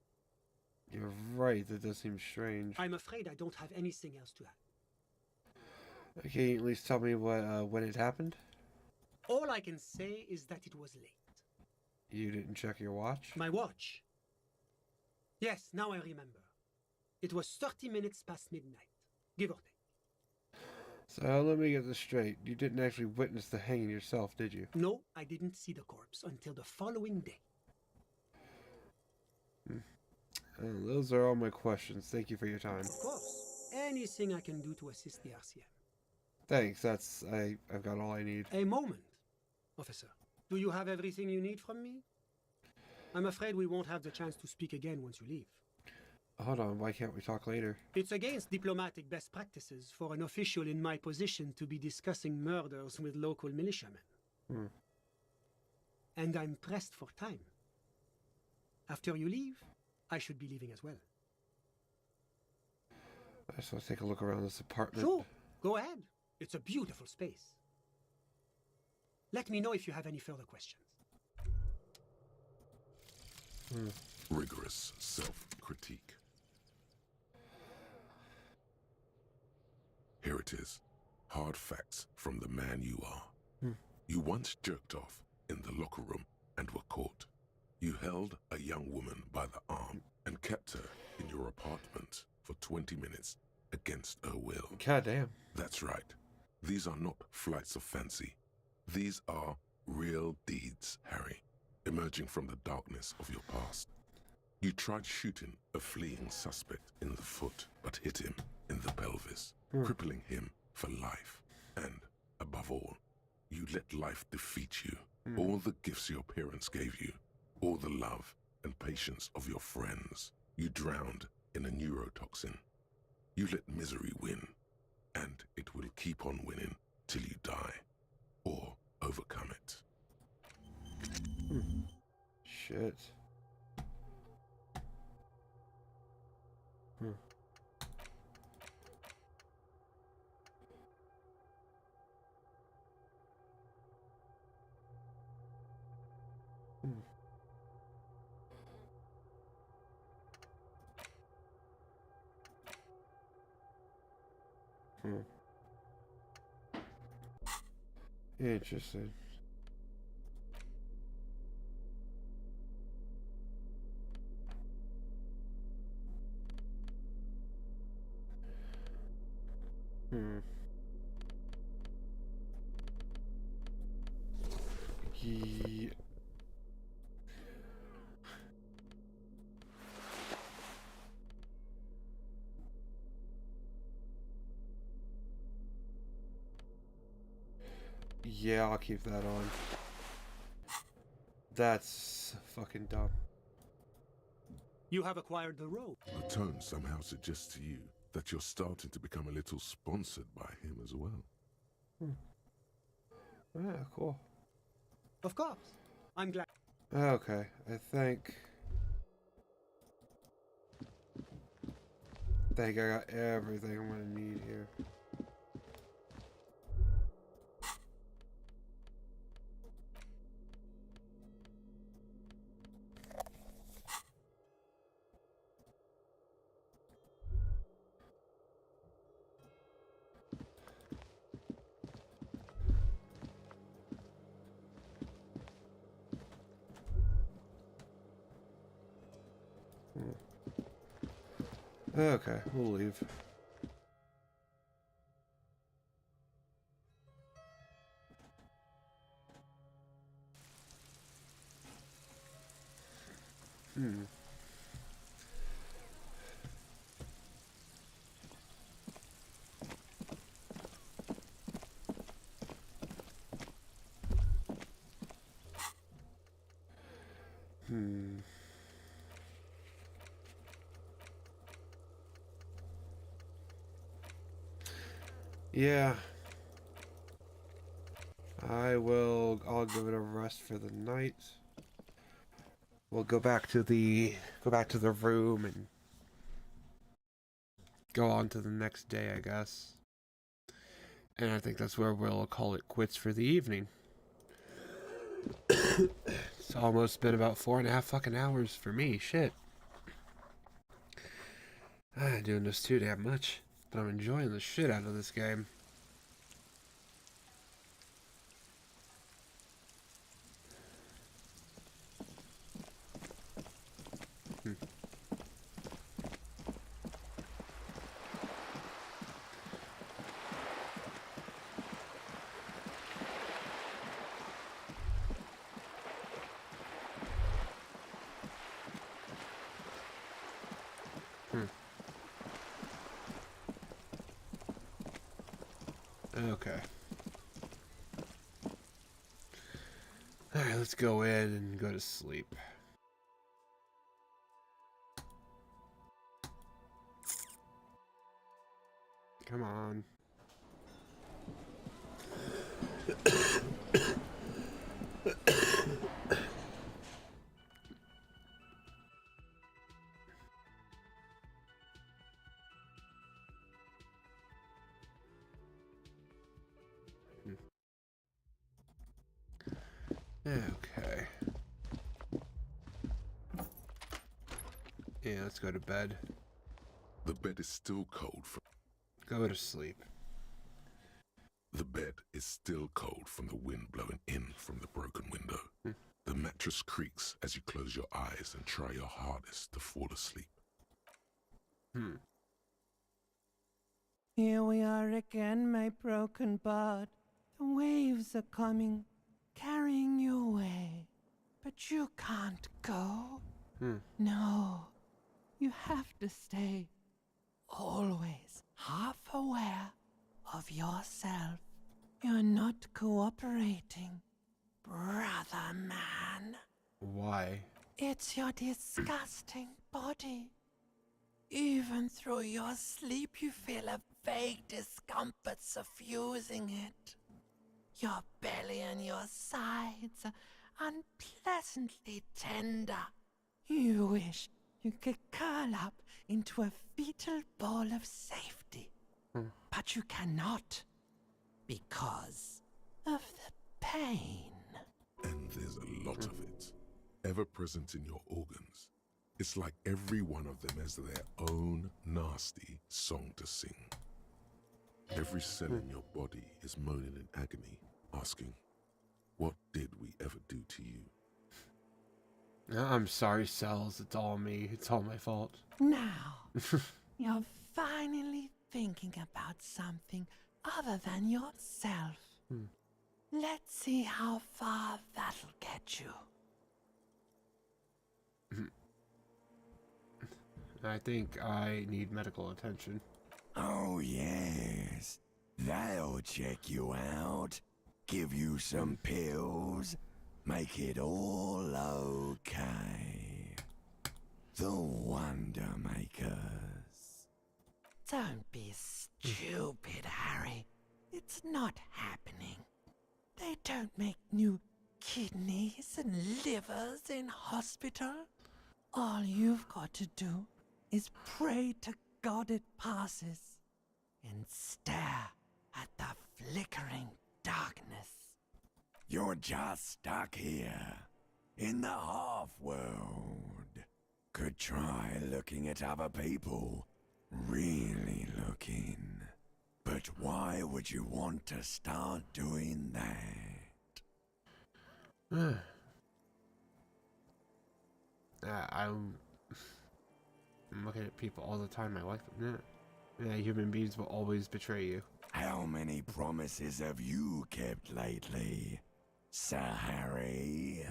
You're right, that does seem strange. I'm afraid I don't have anything else to add. Can you at least tell me when it happened? All I can say is that it was late. You didn't check your watch? My watch? Yes, now I remember. It was 30 minutes past midnight, give or take. So let me get this straight. You didn't actually witness the hanging yourself, did you? No, I didn't see the corpse until the following day. Those are all my questions. Thank you for your time. Of course. Anything I can do to assist the RCM. Thanks. I've got all I need. A moment, officer. Do you have everything you need from me? I'm afraid we won't have the chance to speak again once you leave. Hold on, why can't we talk later? It's against diplomatic best practices for an official in my position to be discussing murders with local militiamen. And I'm pressed for time. After you leave, I should be leaving as well. I just want to take a look around this apartment. Sure, go ahead. It's a beautiful space. Let me know if you have any further questions. Rigorous self-critique. Here it is. Hard facts from the man you are. You once jerked off in the locker room and were caught. You held a young woman by the arm and kept her in your apartment for 20 minutes against her will. God damn. That's right. These are not flights of fancy. These are real deeds, Harry, emerging from the darkness of your past. You tried shooting a fleeing suspect in the foot, but hit him in the pelvis, crippling him for life. And, above all, you let life defeat you. All the gifts your parents gave you, all the love and patience of your friends, you drowned in a neurotoxin. You let misery win, and it will keep on winning till you die, or overcome it. Shit. Interesting. Ye Yeah, I'll keep that on. That's fucking dumb. You have acquired the robe. The tone somehow suggests to you that you're starting to become a little sponsored by him as well. Yeah, cool. Of course. I'm glad. Okay, I think I got everything I'm gonna need here. Okay, we'll leave. Yeah. I'll give it a rest for the night. We'll go back to the room and go on to the next day, I guess. And I think that's where we'll call it quits for the evening. It's almost been about 4.5 fucking hours for me. Shit. I'm doing this too damn much, but I'm enjoying the shit out of this game. Okay. Alright, let's go in and go to sleep. Come on. Okay. Yeah, let's go to bed. The bed is still cold from... Go to sleep. The bed is still cold from the wind blowing in from the broken window. The mattress creaks as you close your eyes and try your hardest to fall asleep. Here we are again, my broken bud. The waves are coming, carrying you away. But you can't go. No, you have to stay. Always half aware of yourself. You're not cooperating, brother man. Why? It's your disgusting body. Even through your sleep, you feel a vague discomfort suffusing it. Your belly and your sides are unpleasantly tender. You wish you could curl up into a fetal ball of safety. But you cannot, because of the pain. And there's a lot of it, ever present in your organs. It's like every one of them has their own nasty song to sing. Every cell in your body is moaning in agony, asking, what did we ever do to you? I'm sorry, cells. It's all me. It's all my fault. Now, you're finally thinking about something other than yourself. Let's see how far that'll get you. I think I need medical attention. Oh, yes. They'll check you out, give you some pills, make it all okay. The Wonder Makers. Don't be stupid, Harry. It's not happening. They don't make new kidneys and livers in hospital. All you've got to do is pray to God it passes and stare at the flickering darkness. You're just stuck here, in the half-world. Could try looking at other people, really looking. But why would you want to start doing that? I'm looking at people all the time. I like them. Yeah, human beings will always betray you. How many promises have you kept lately, Sir Harry?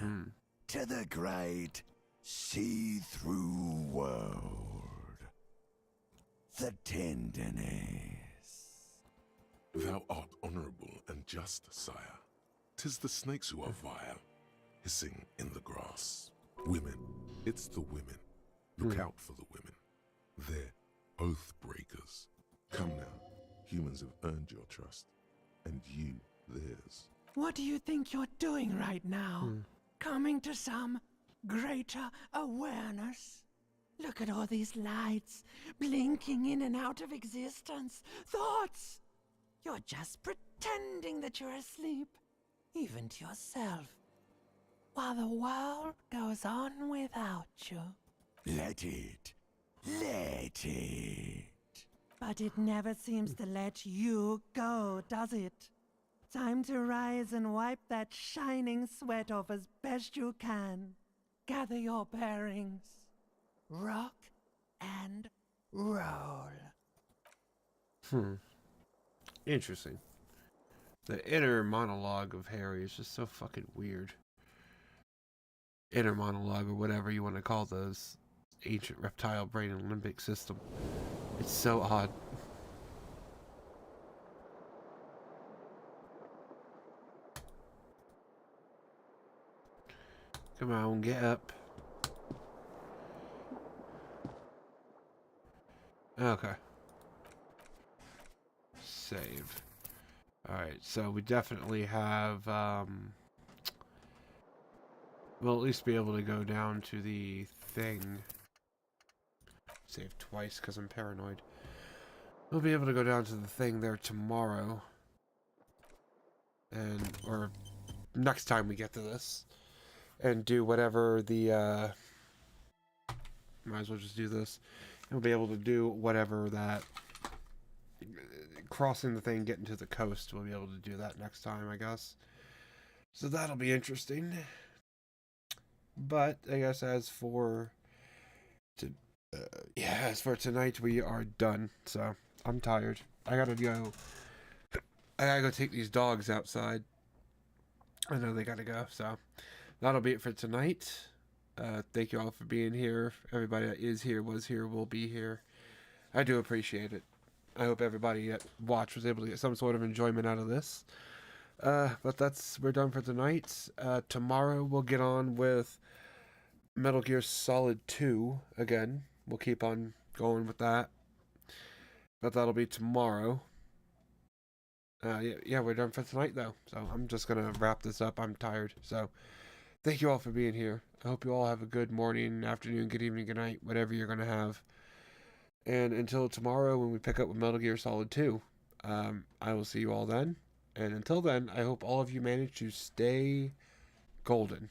To the great see-through world. The tenderness. Thou art honourable and just, sire. 'Tis the snakes who are vile, hissing in the grass. Women, it's the women. Look out for the women. They're oath breakers. Come now, humans have earned your trust, and you theirs. What do you think you're doing right now? Coming to some greater awareness? Look at all these lights blinking in and out of existence. Thoughts! You're just pretending that you're asleep, even to yourself, while the world goes on without you. Let it. Let it. But it never seems to let you go, does it? Time to rise and wipe that shining sweat off as best you can. Gather your bearings. Rock and roll. Interesting. The inner monologue of Harry is just so fucking weird. Inner monologue, or whatever you want to call those ancient reptile brain and limbic system. It's so odd. Come on, get up. Okay. Save. Alright, so we definitely have, we'll at least be able to go down to the thing. Save twice because I'm paranoid. We'll be able to go down to the thing there tomorrow. And, or next time we get to this and do whatever the might as well just do this, and we'll be able to do whatever that crossing the thing, getting to the coast. We'll be able to do that next time, I guess. So that'll be interesting. But I guess as for tonight, we are done. So I'm tired. I gotta go take these dogs outside. I know they gotta go. So that'll be it for tonight. Thank you all for being here. Everybody that is here, was here, will be here. I do appreciate it. I hope everybody that watched was able to get some sort of enjoyment out of this. But we're done for tonight. Tomorrow we'll get on with Metal Gear Solid 2 again. We'll keep on going with that. But that'll be tomorrow. Yeah, we're done for tonight though. So I'm just gonna wrap this up. I'm tired. So thank you all for being here. I hope you all have a good morning, afternoon, good evening, good night, whatever you're gonna have. And until tomorrow when we pick up with Metal Gear Solid 2, I will see you all then. And until then, I hope all of you manage to stay golden.